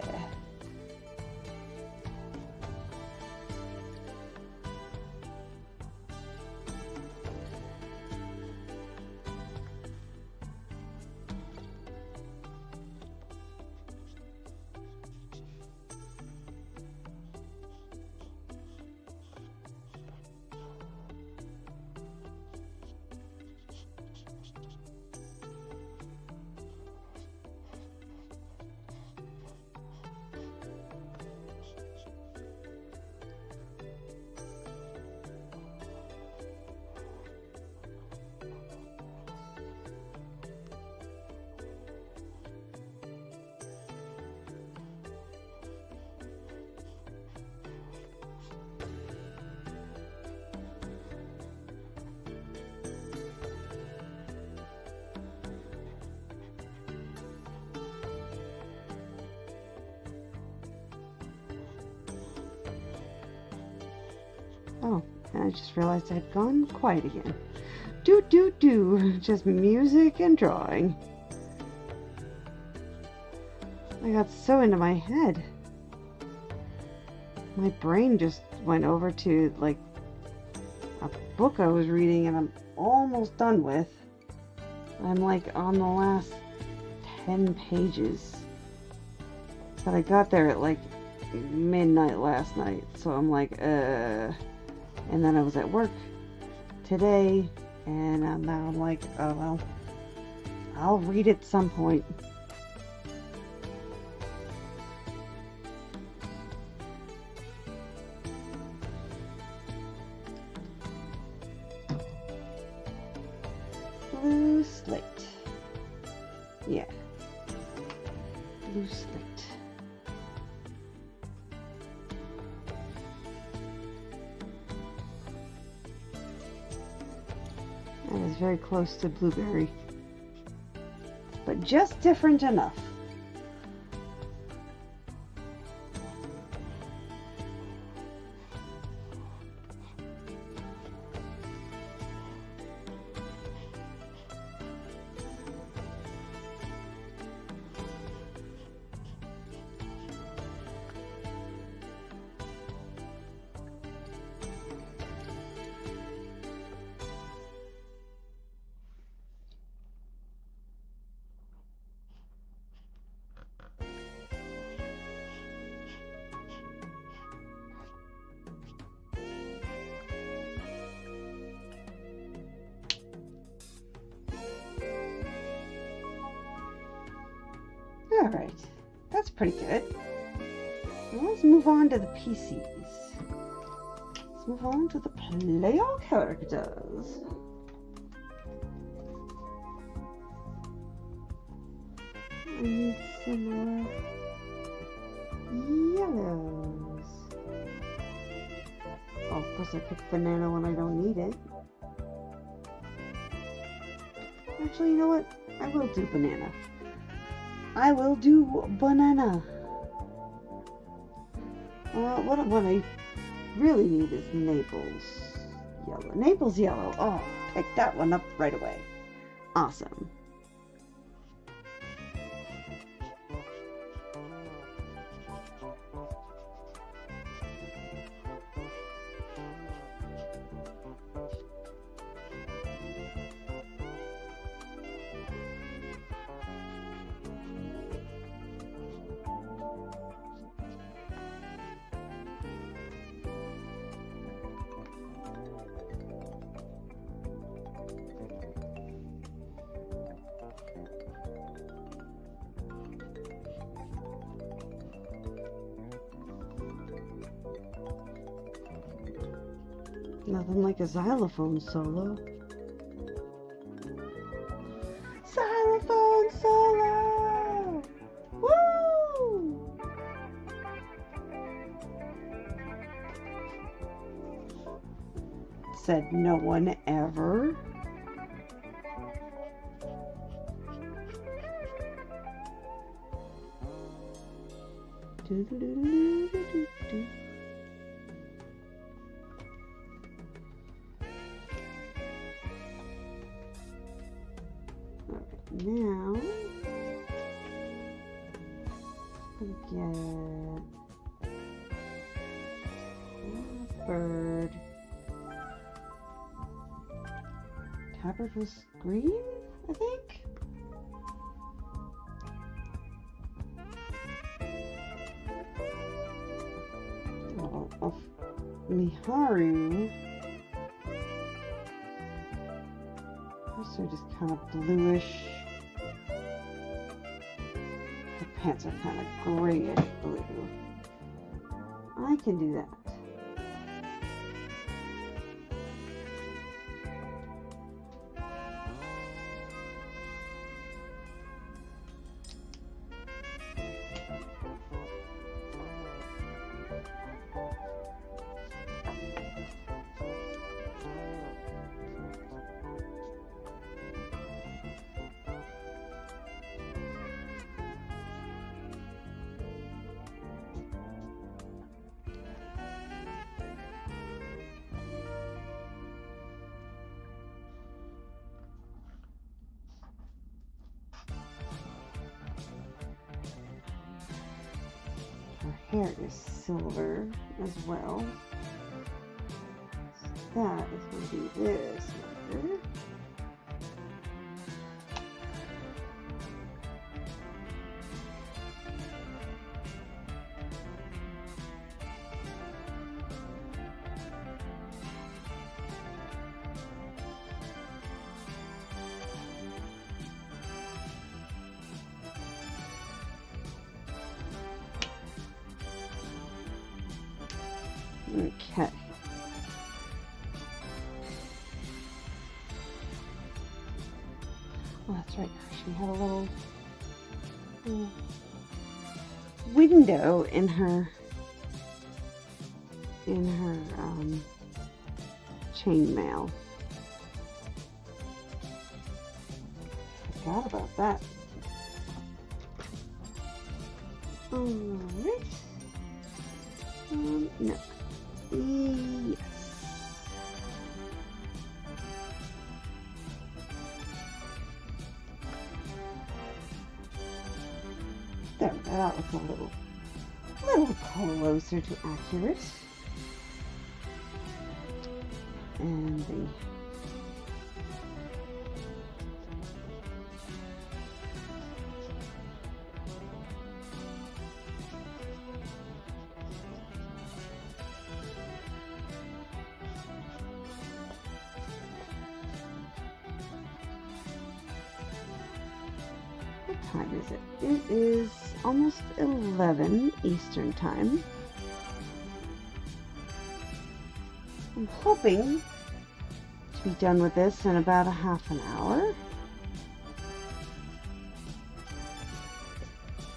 Oh, and I just realized I'd gone quiet again. Do. Just music and drawing. I got so into my head. My brain just went over to, like, a book I was reading and I'm almost done with. I'm, like, on the last 10 pages. But I got there at, like, midnight last night. So I'm like, And then I was at work today, and now I'm like, oh well, I'll read at some point. Blue slate. Yeah. Blue slate. That is very close to blueberry, but just different enough. Alright, that's pretty good. Now let's move on to the PCs. Let's move on to the player characters. I need some more yellows. Oh, of course I picked banana when I don't need it. Actually, you know what? I will do banana. I will do banana. What I really need is Naples yellow. Naples yellow. Oh, pick that one up right away. Awesome. Nothing like a xylophone solo. Xylophone solo! Woo! Said no one ever. Do-do-do-do-do-do-do. Get a bird. Tabard was green, I think. Of Miharu. Also just kind of bluish. The pants are kind of grayish blue. I can do that. Her hair is silver as well. So that is going to be this one. Okay. Oh, that's right. She had a little window in her chainmail. Forgot about that. Alright. No. Yes. There, that looks a little closer to accurate. And the time is it? It is almost 11 Eastern time. I'm hoping to be done with this in about a half an hour.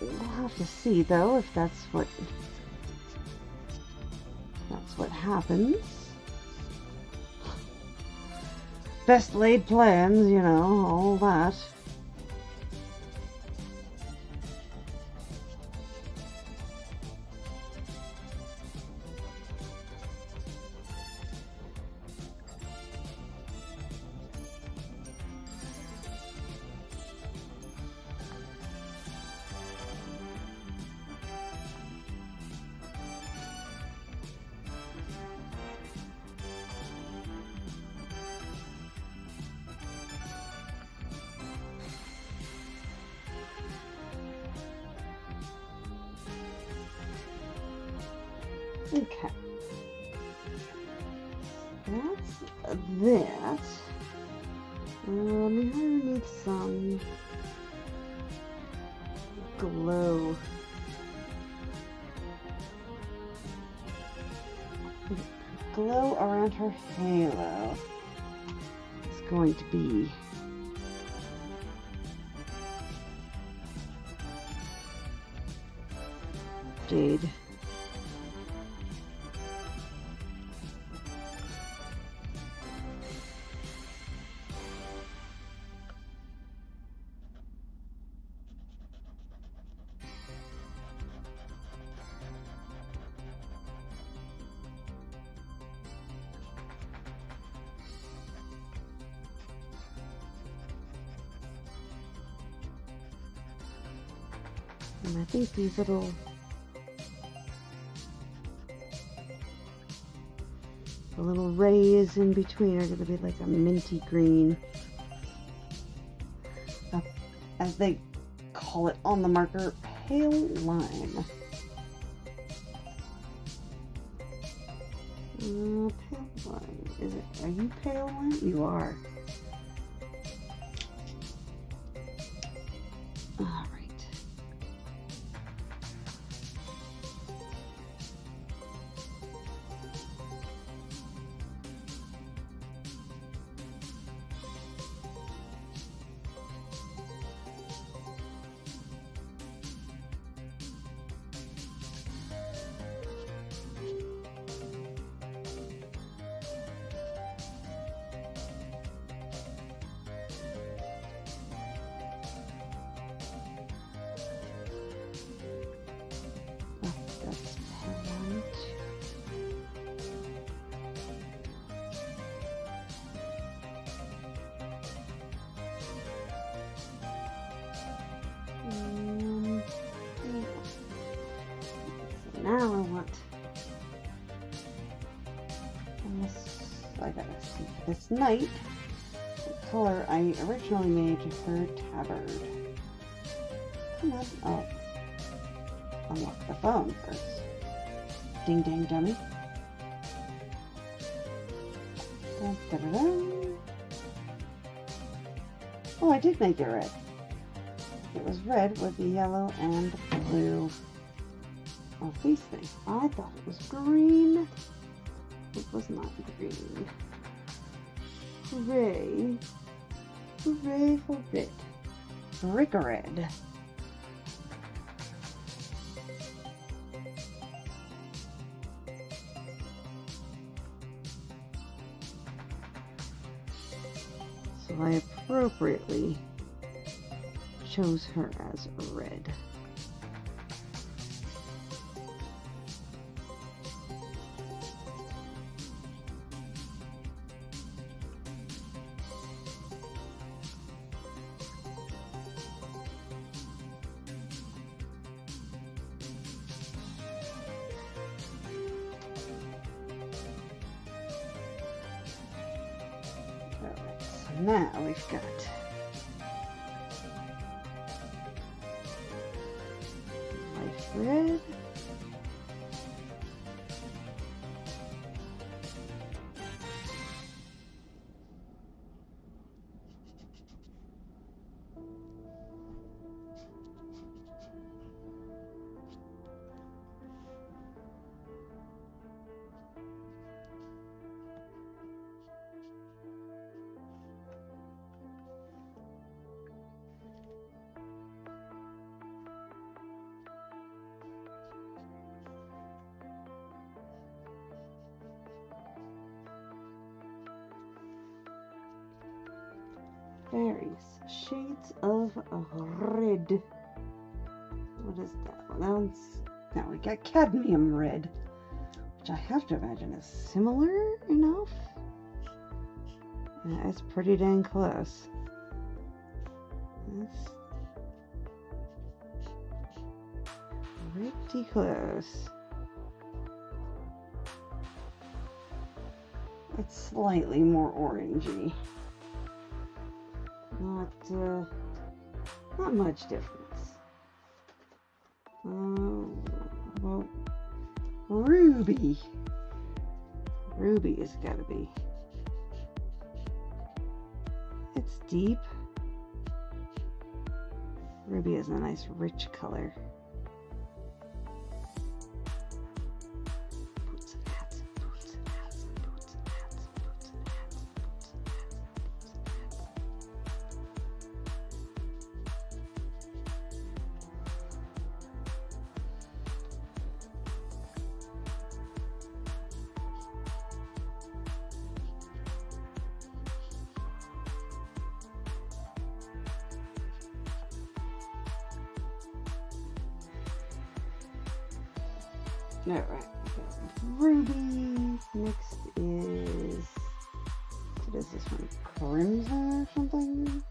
We'll have to see though if that's what happens. Best laid plans, you know, all that. Okay, that's that. We need some glow. Glow around her halo. It's going to be jade. And I think these little the little rays in between are going to be like a minty green. As they call it on the marker, pale lime. Pale lime. Is it? Are you pale lime? You are. All right. Now I want this. I gotta see this knight. The color I originally made her tabard. Come on. Oh. Unlock the phone first. Ding dang dummy. Da, da, da, da. Oh, I did make it red. It was red with the yellow and blue. Oh, these things. I thought it was green. It was not green. Hooray. Hooray for red. Brick red. So I appropriately chose her as red. Now we've got light red, various shades of red. What is that one? That one's, now we got cadmium red, which I have to imagine is similar enough. Yeah, it's pretty dang close. That's pretty close. It's slightly more orangey. Not much difference. Well, ruby. Ruby has got to be. It's deep. Ruby is a nice rich color. Boots and hats, boots and hats, boots and hats, boots and hats, boots and hats, boots and hats. Alright, ruby. Next is, what is this one? Crimson or something?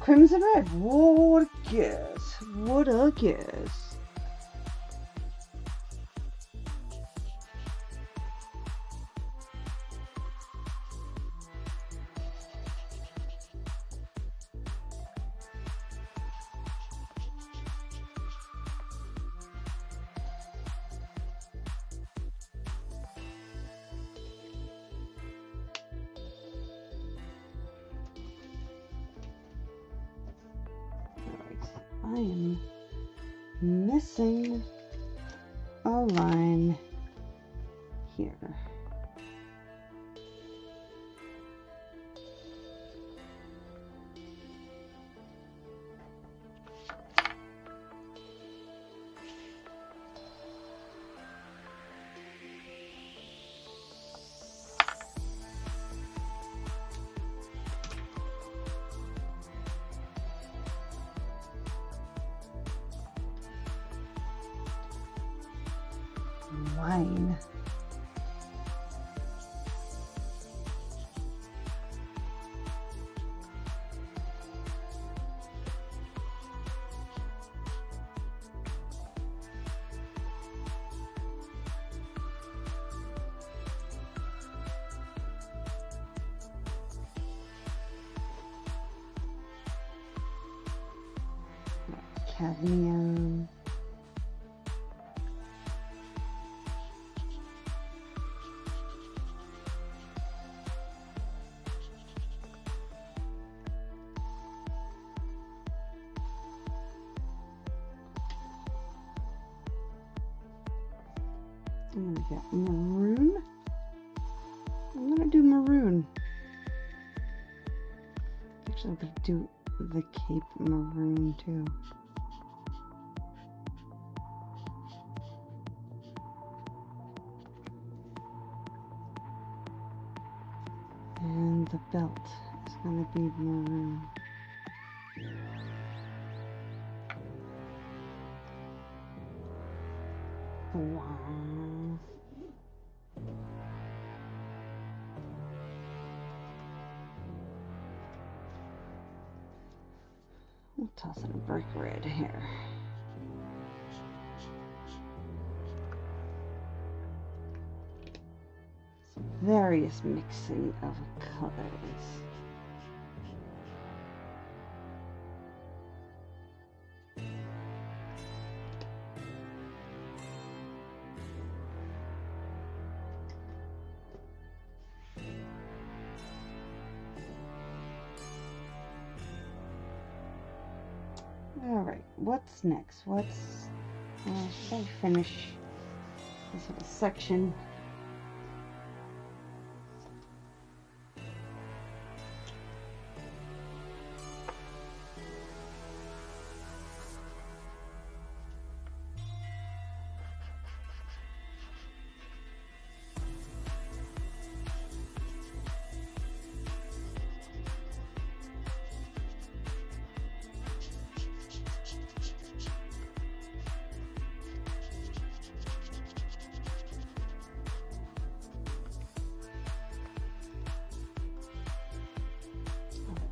Crimson Red. What a guess. What a guess. I am missing a line here. Line. Cadmium. I'm gonna get maroon. I'm gonna do maroon. Actually, I'm gonna do the cape maroon too. And the belt is gonna be maroon. Wow. We'll toss in a brick red here. Some various mixing of colors. Alright, what's next? Should I finish this little section?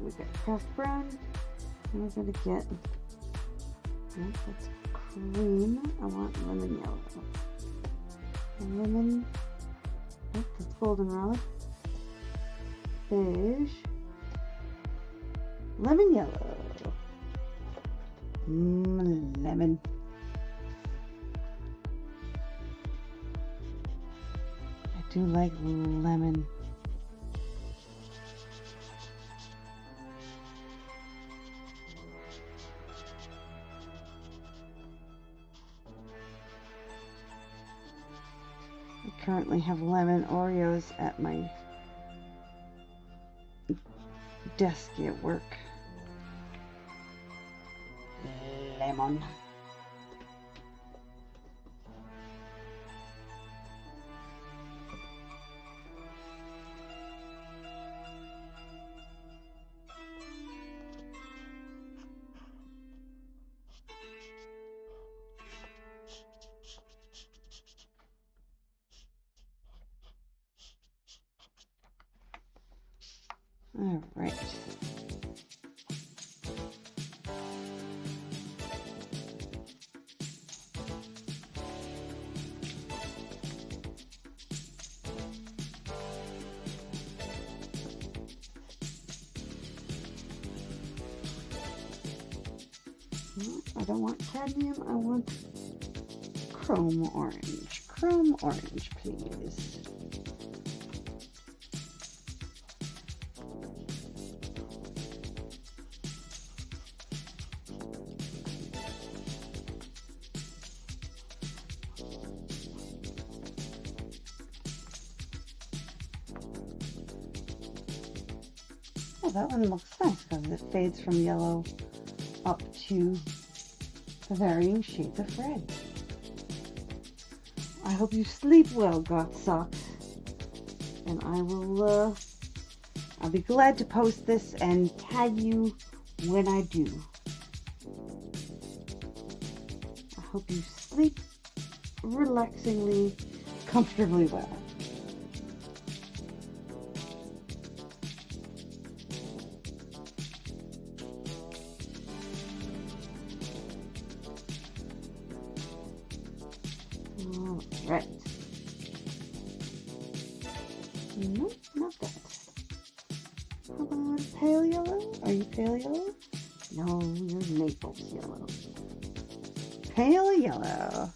We got craft brown. And we're gonna get, nope, that's cream. I want lemon yellow. Lemon, oh, that's goldenrod. Beige. Lemon yellow. Lemon. I do like lemon. I currently have lemon Oreos at my desk at work. Lemon. All right. I don't want cadmium, I want chrome orange. Chrome orange, please. Oh, that one looks nice because it fades from yellow up to the varying shades of red. I hope you sleep well, Got Socks. And I'll be glad to post this and tag you when I do. I hope you sleep relaxingly, comfortably well. Right. Nope, not that. How about pale yellow? Are you pale yellow? No, you're Naples yellow. Pale yellow.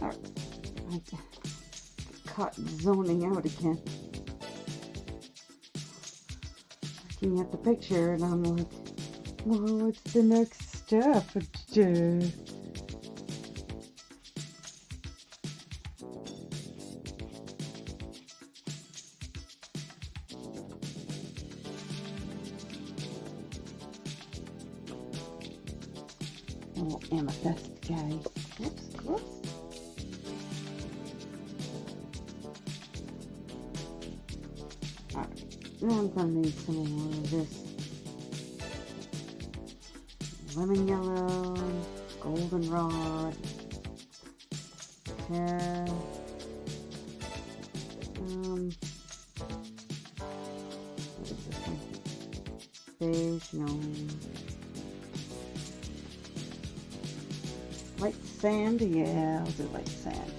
Alright, I got caught zoning out again. Looking at the picture and I'm like, well, what's the next step? Little amethyst guy. Whoops, whoops. Alright, now I'm gonna need some more of this lemon yellow, goldenrod, pear, what is this one? Beige, no. Light sand, yeah, I'll do light sand.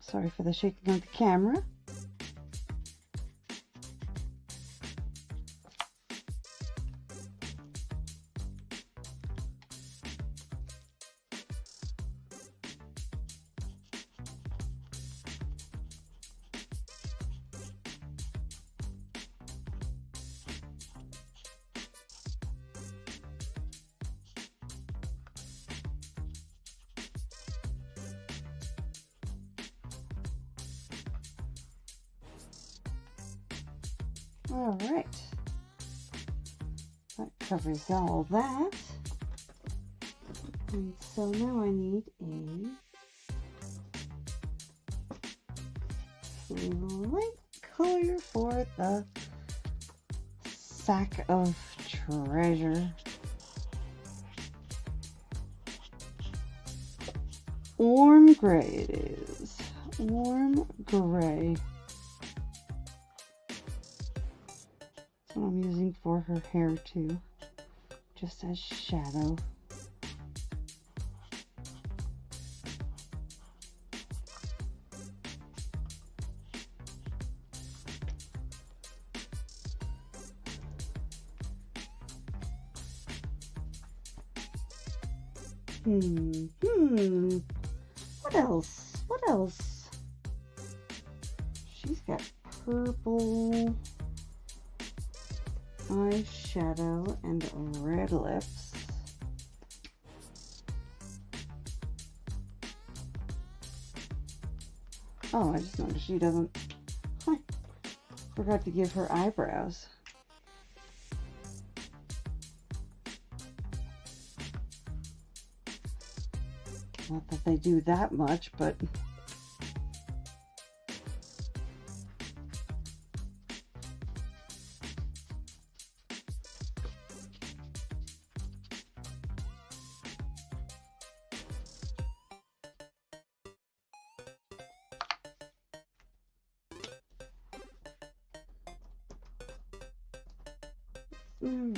Sorry for the shaking of the camera. All right, that covers all that. And so now I need a light color for the sack of treasure. Warm gray it is. Warm gray. That's what I'm using for her hair too, just as shadow. What else? What else? She's got purple eyeshadow and red lips. Oh, I just noticed she doesn't. I forgot to give her eyebrows. Not that they do that much, but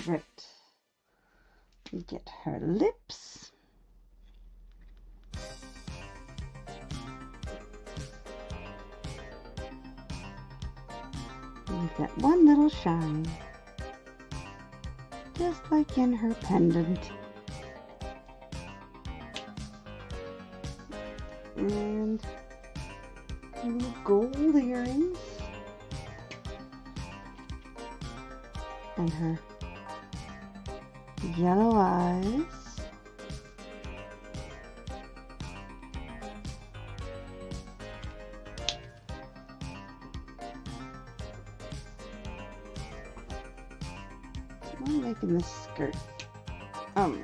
Right. Get her lips. We've got one little shine, just like in her pendant. And little gold earrings. And her yellow eyes. I'm making this skirt. Well,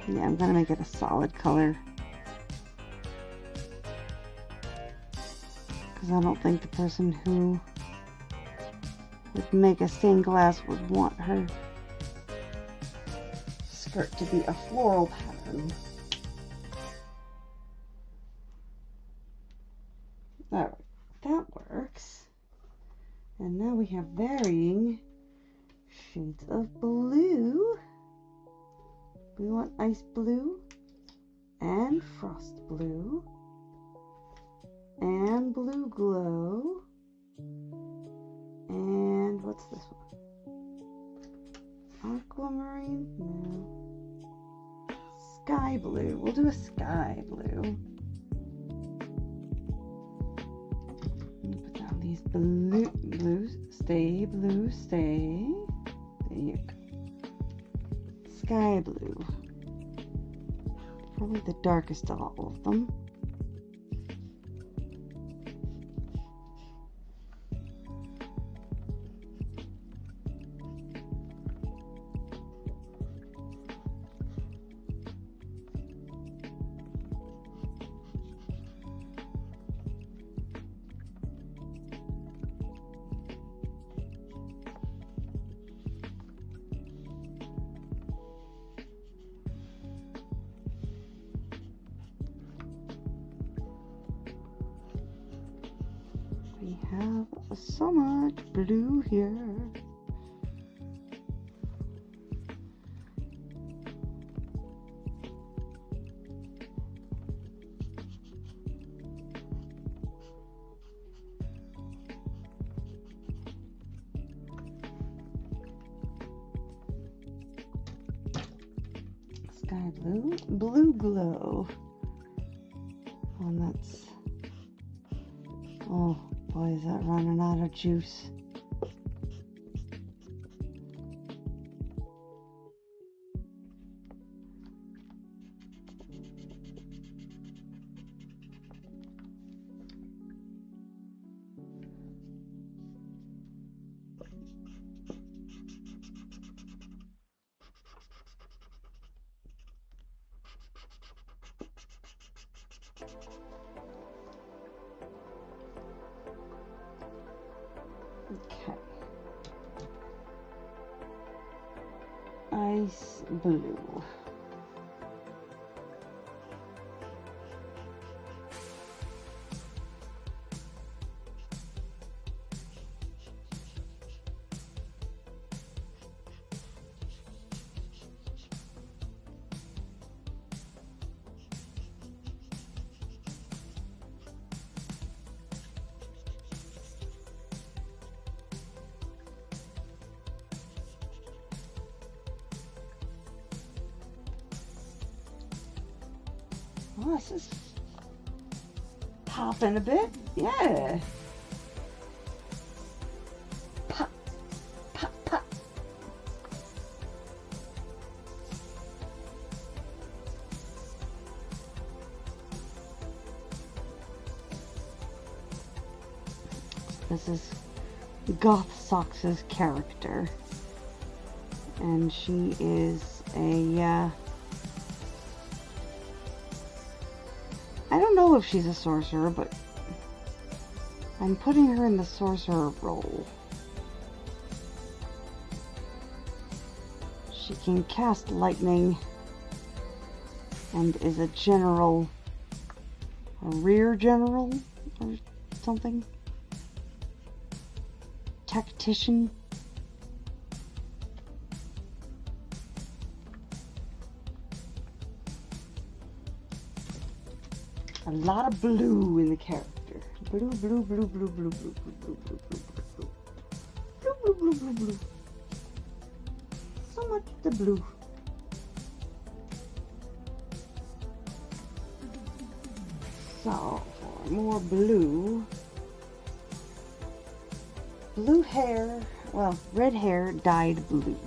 yeah, I'm gonna make it a solid color. Because I don't think the person who would make a stained glass would want her skirt to be a floral pattern. Alright, that works. And now we have varying shades of blue. We want ice blue and frost blue and blue glow. And what's this one? Aquamarine? No. Sky blue. We'll do a sky blue. Put down these blues. Stay, blue, stay. There you go. Sky blue. Probably the darkest of all of them. We have so much blue here. Sky blue, blue glow. And that's, oh boy, is that running out of juice. Okay. Ice blue. Oh, this is popping a bit. Yeah. Pop, pop, pop. This is Goth Sox's character. And she is a, I don't know if she's a sorcerer, but I'm putting her in the sorcerer role. She can cast lightning and is a general, a rear general or something. tactician. A lot of blue in the character. Blue, blue, blue, blue, blue, blue, blue, blue, blue, blue, blue, blue, blue, blue, blue, blue. So much the blue. So for more blue, blue hair. Well, red hair dyed blue.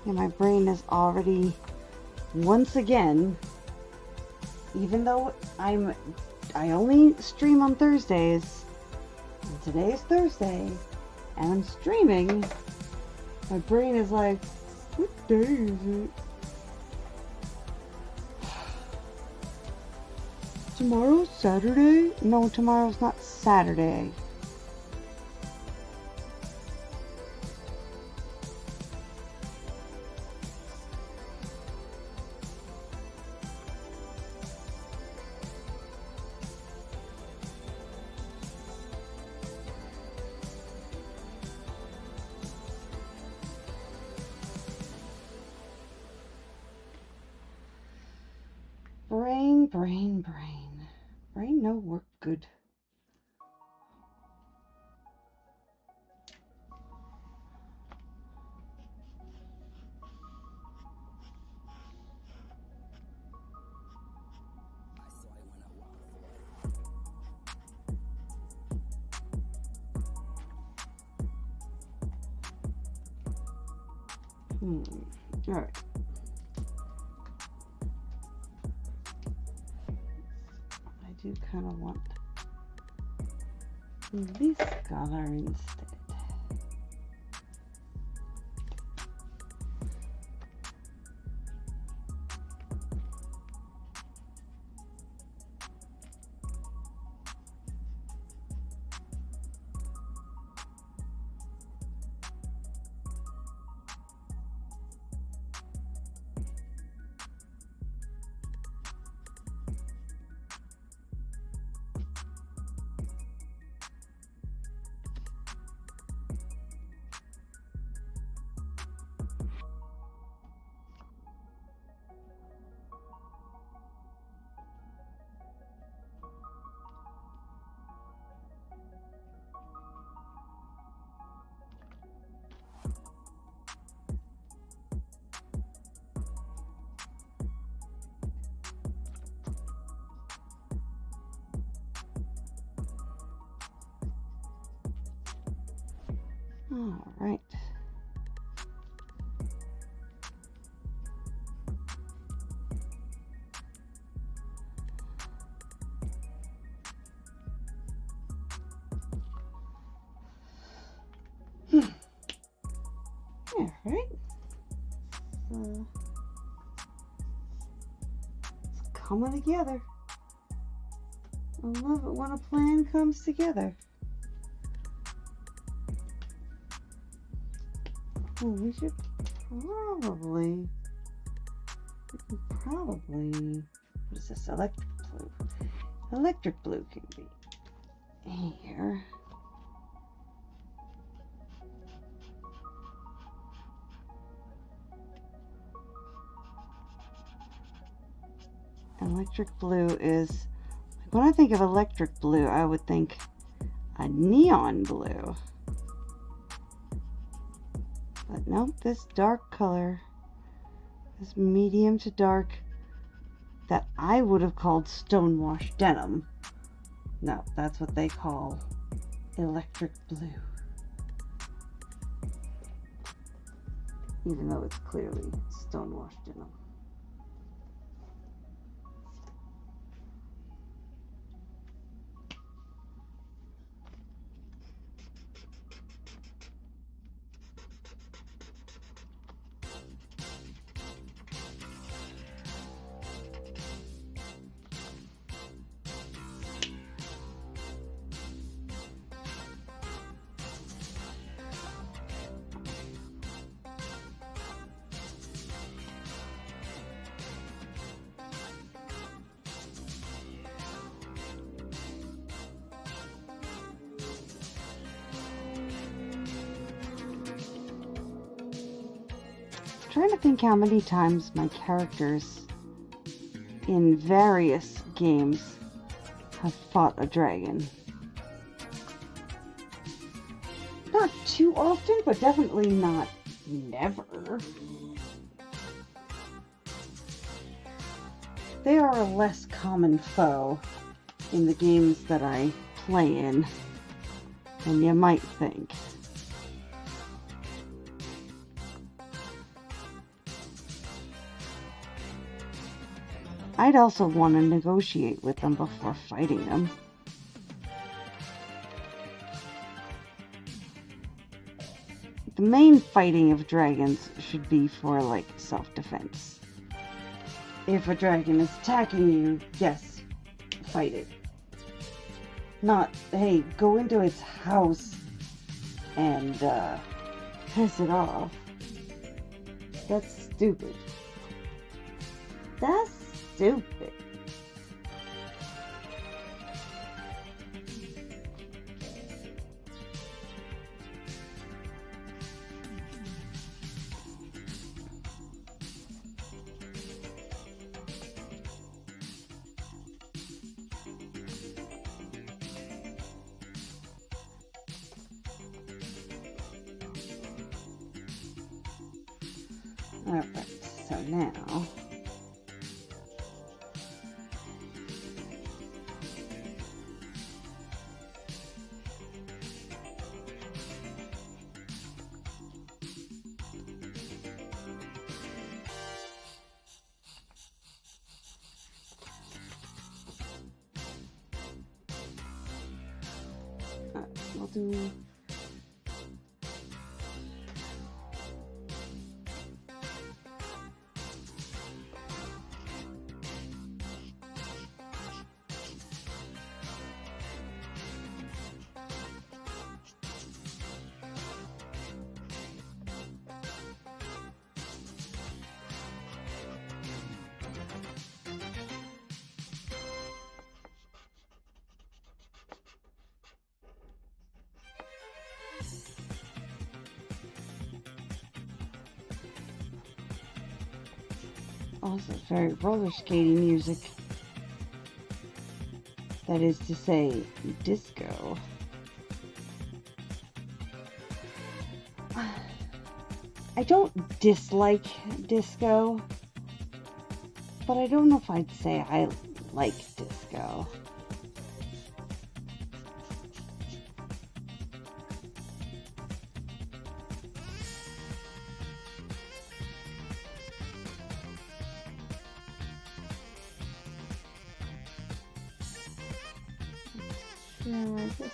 And my brain is already, once again, even though I only stream on Thursdays, and today's Thursday, and I'm streaming, my brain is like, what day is it? Tomorrow's Saturday? No, tomorrow's not Saturday. Brain no work good. All right. I do kind of want this color instead. All right. All right. It's coming together. I love it when a plan comes together. Well, we should probably, what is this, electric blue? Electric blue can be here. Electric blue is, when I think of electric blue, I would think a neon blue. But nope, this dark color, this medium to dark, that I would have called stonewash denim. No, that's what they call electric blue. Even though it's clearly stonewash denim. trying to think how many times my characters in various games have fought a dragon. Not too often, but definitely not never. They are a less common foe in the games that I play in than you might think. I'd also want to negotiate with them before fighting them. The main fighting of dragons should be for, like, self-defense. If a dragon is attacking you, yes, fight it. Not, hey, go into its house and, piss it off. That's stupid. That's stupid. Alright, so now we'll do also very roller skating music. That is to say, disco. I don't dislike disco, but I don't know if I'd say I like disco. Like this.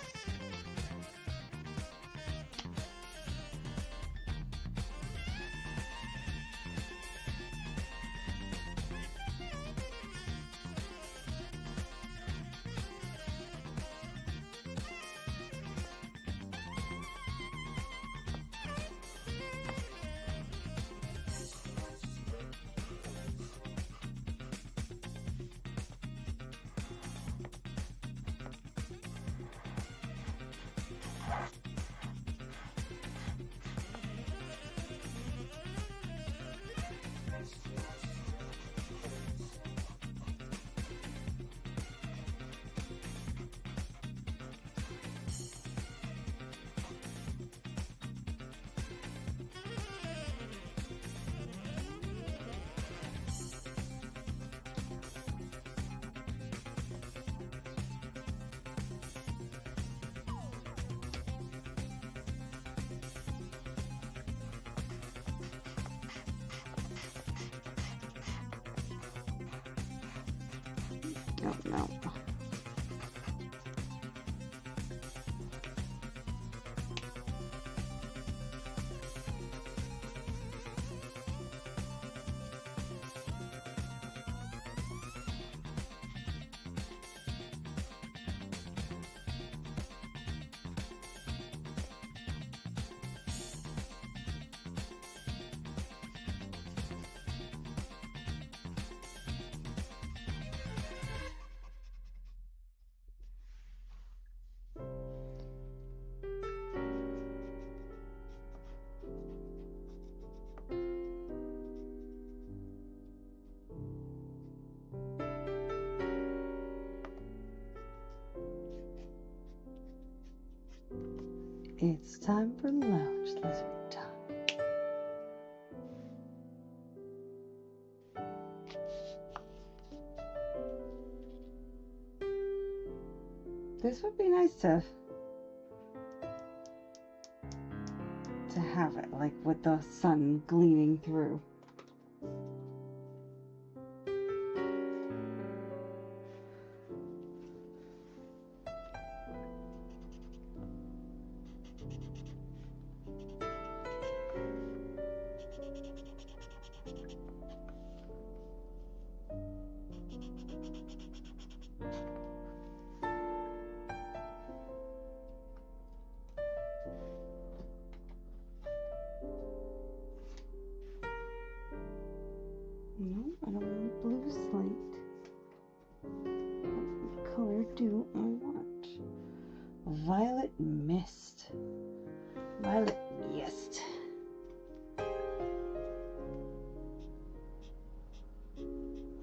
Oh no. It's time for lounge lizard time. This would be nice to have it, like with the sun gleaming through. No, I don't want blue slate. What color do I want? Violet mist. Violet mist.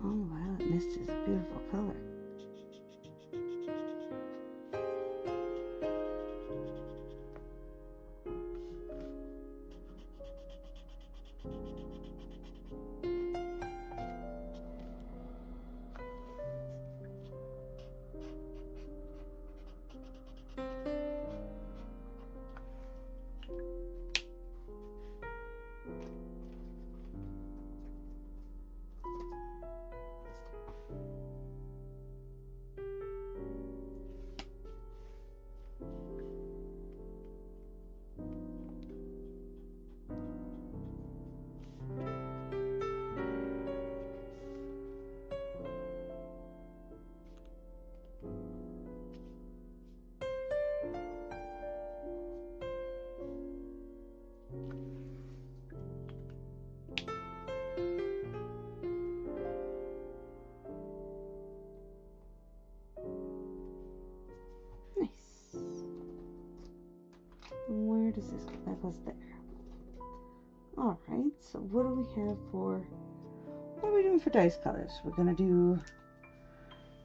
Oh, violet mist is a beautiful color. Nice. Where does this go? That goes there. Alright, so what do we have for... What are we doing for dice colors? We're going to do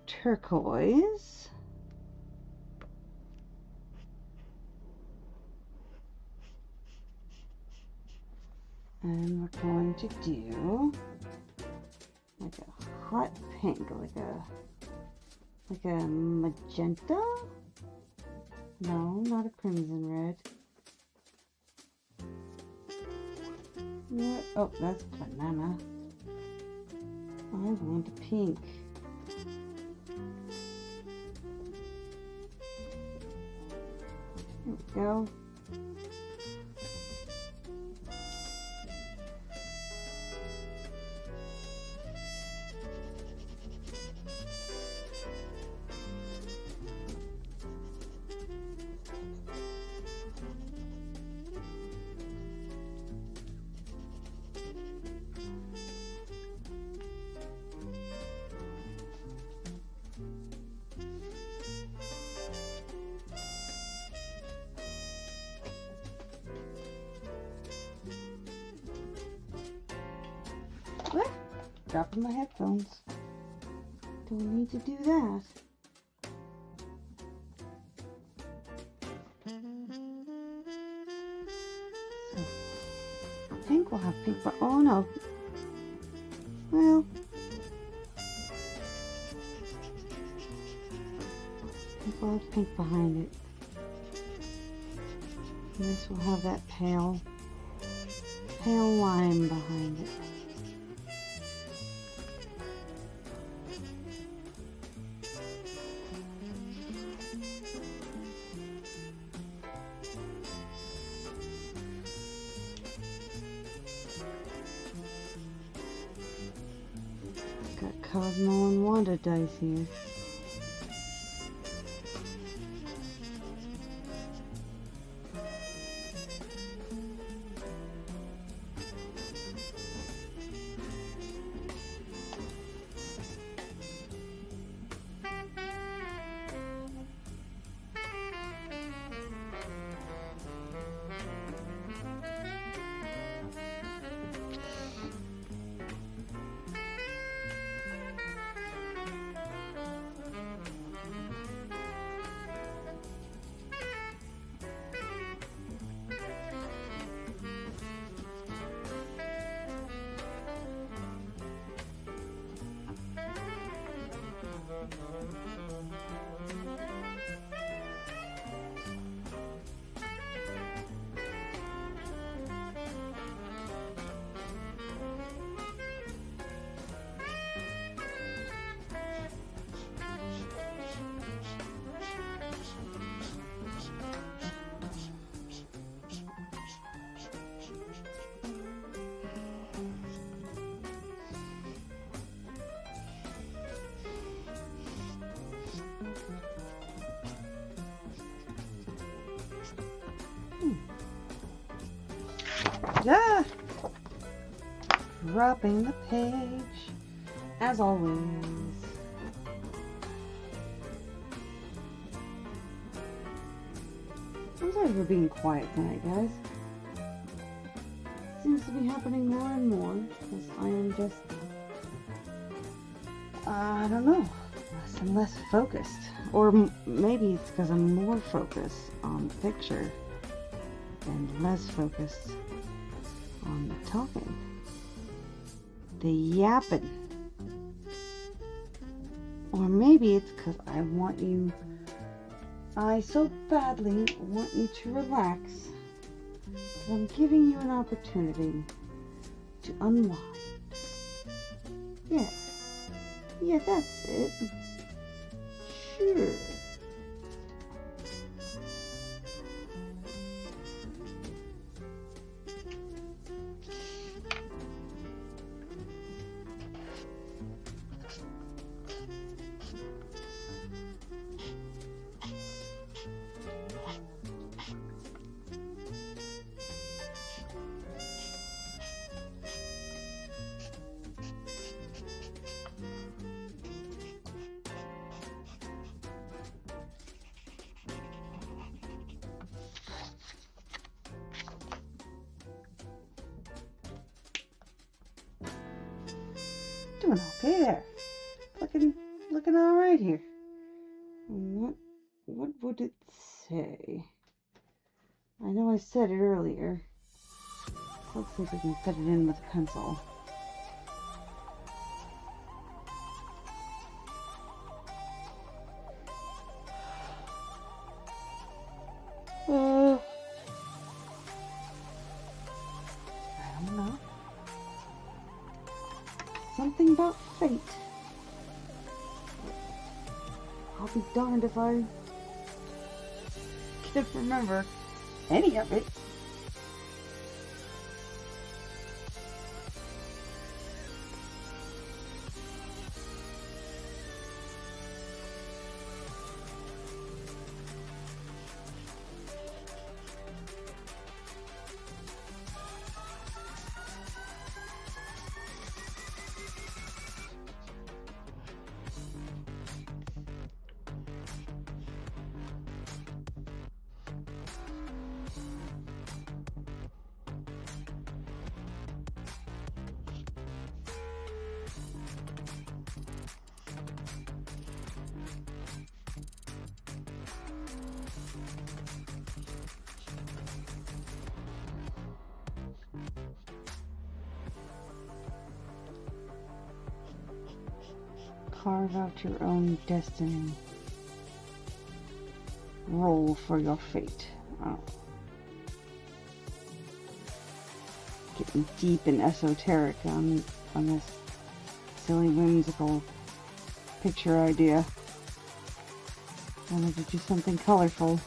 turquoise. And we're going to do like a hot pink, like a magenta? No, not a crimson red. What? Oh, that's banana. I want a pink. There we go. What? Dropping my headphones. Don't need to do that. So, pink will have pink, but oh no. Well, pink will have pink behind it. And this will have that pale lime behind it. Got Cosmo and Wanda dice here. Ah! Dropping the page, as always. I'm sorry for being quiet tonight, guys. Seems to be happening more and more, because I am just, I don't know, less and less focused. Or maybe it's because I'm more focused on the picture and less focused on the talking. The yapping. Or maybe it's because I so badly want you to relax. I'm giving you an opportunity to unwind. Yeah, that's it. Sure. Doing okay there. Looking all right here. What would it say? I know I said it earlier. Let's see if we can fit it in with a pencil. I don't know. Something about fate. I'll be darned if I can't remember any of it. Carve out your own destiny. Roll for your fate. Oh. Getting deep and esoteric on this silly, whimsical picture idea. Wanted to do something colorful.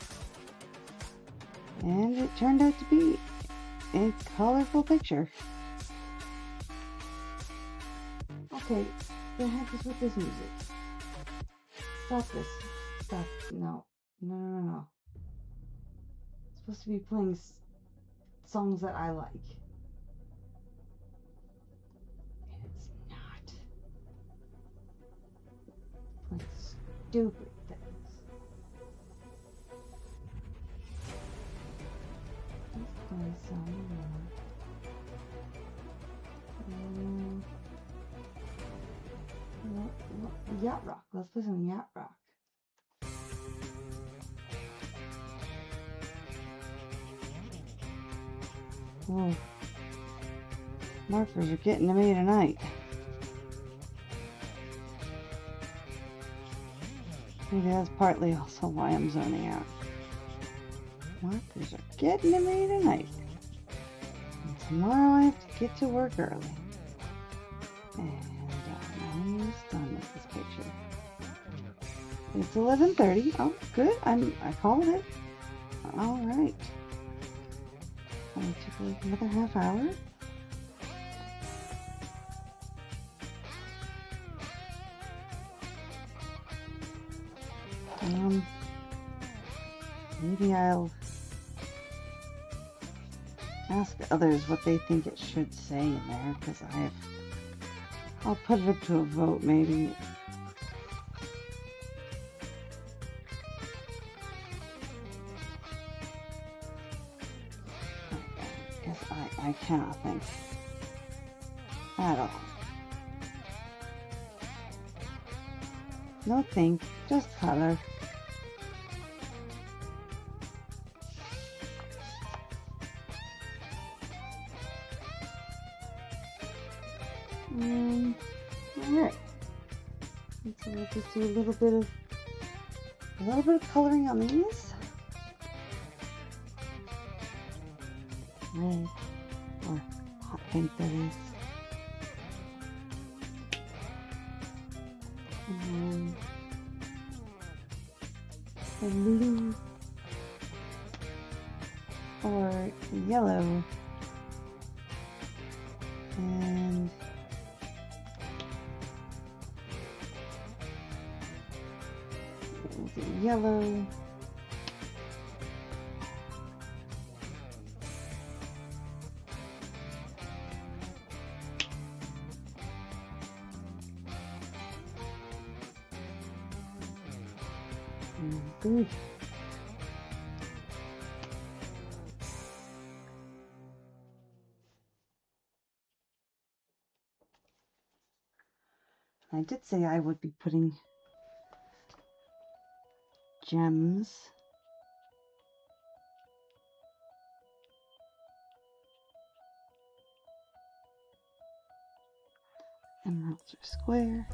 And it turned out to be a colorful picture. Okay, the heck is with this music? Stop this. Stop. No. No. It's supposed to be playing songs that I like. And it's not. Playing stupid things. Let's play some more. Yacht rock. Let's play some yacht rock. Whoa. Markers are getting to me tonight. Maybe that's partly also why I'm zoning out. Markers are getting to me tonight. And tomorrow I have to get to work early. And I'm almost done with this picture. It's 11:30. Oh, good. I called it. All right. I took like another half hour. Maybe I'll ask others what they think it should say in there, because I'll put it up to a vote maybe. I cannot think at all. No think, just color. Alright. So we'll just do a little bit of coloring on these. Red or hot pink, that is. And blue or yellow, and yellow, good. I did say I would be putting gems emeralds are square.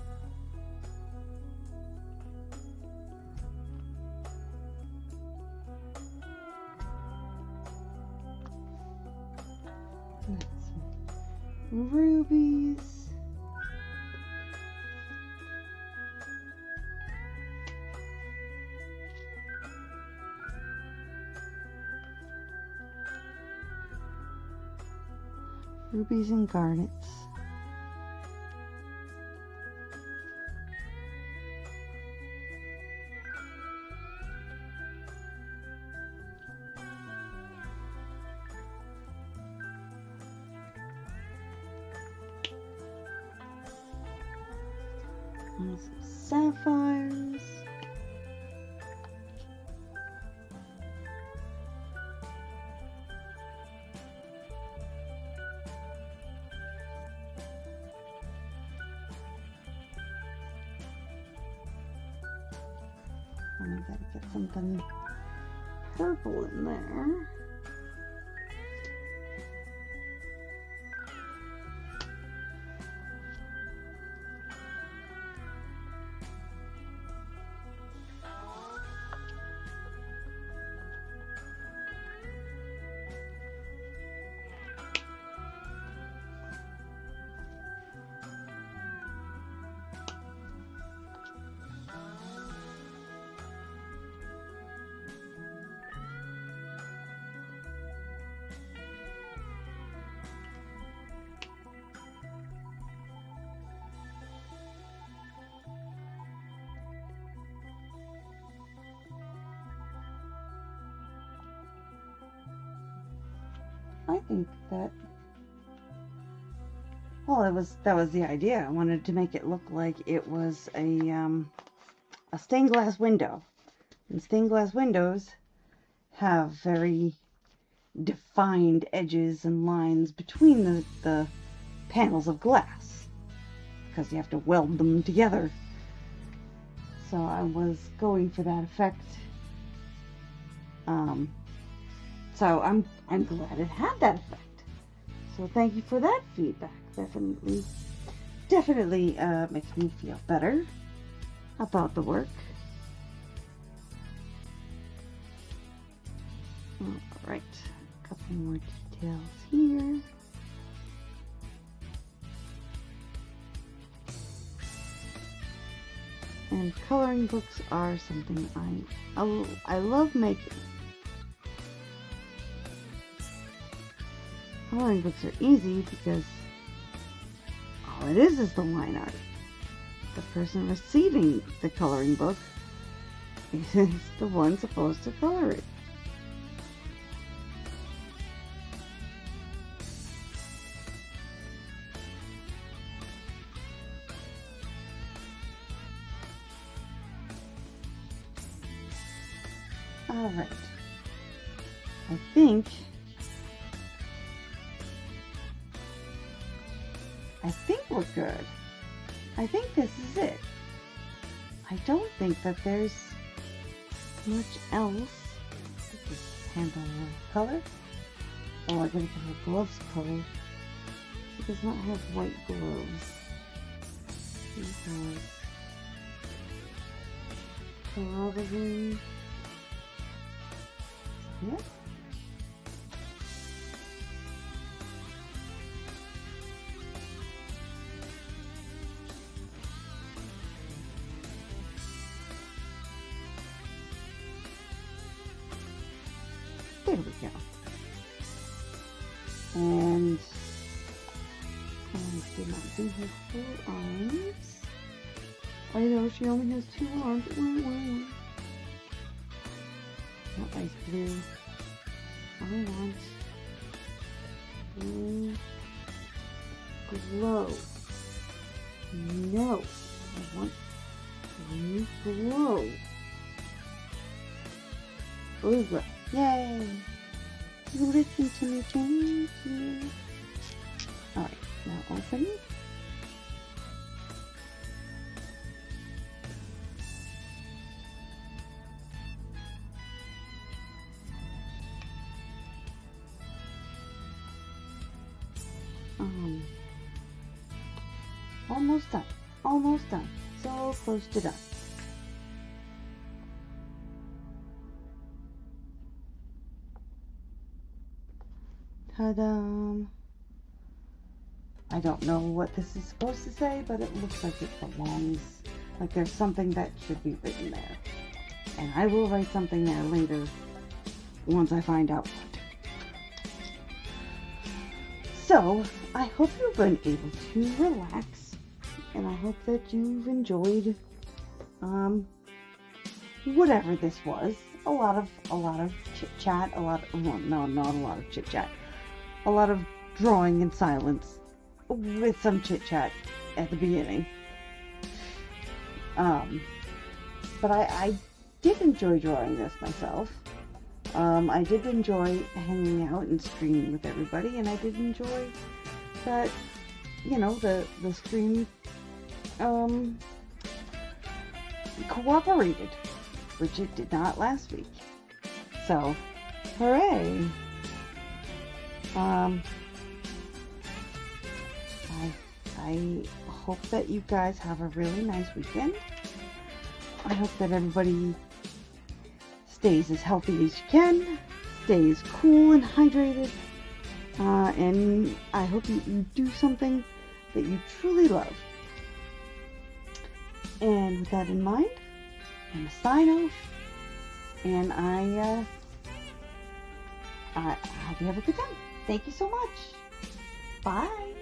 Rubies. Rubies and garnets. And some sapphires. And I gotta get something purple in there. I think that, well, that was the idea. I wanted to make it look like it was a stained glass window. And stained glass windows have very defined edges and lines between the panels of glass, because you have to weld them together. So I was going for that effect. So I'm glad it had that effect. So thank you for that feedback. Definitely makes me feel better about the work. All right, a couple more details here. And coloring books are something I love making. Coloring books are easy because all it is the line art. The person receiving the coloring book is the one supposed to color it. Alright. I think we're good. I think this is it. I don't think that there's much else. This handle color. Oh, I gotta get her gloves color. She does not have white gloves. She has probably, yeah. There we go. And I did not do her full arms. I know she only has 2 arms. Not ice blue. I want glow. No, I want glow. Blue glow. Yay! You listen to me, thank you. Alright, now open. Almost done. Almost done. So close to done. Ta-da! I don't know what this is supposed to say, but it looks like it belongs. Like there's something that should be written there. And I will write something there later once I find out what. So, I hope you've been able to relax, and I hope that you've enjoyed whatever this was. A lot of chit chat, well, no, not a lot of chit chat. A lot of drawing in silence with some chit chat at the beginning. But I did enjoy drawing this myself. I did enjoy hanging out and streaming with everybody, and I did enjoy that, you know, the stream cooperated, which it did not last week. So, hooray! I hope that you guys have a really nice weekend. I hope that everybody stays as healthy as you can, stays cool and hydrated, and I hope you do something that you truly love. And with that in mind, I'm going to sign off, and I hope you have a good time. Thank you so much. Bye.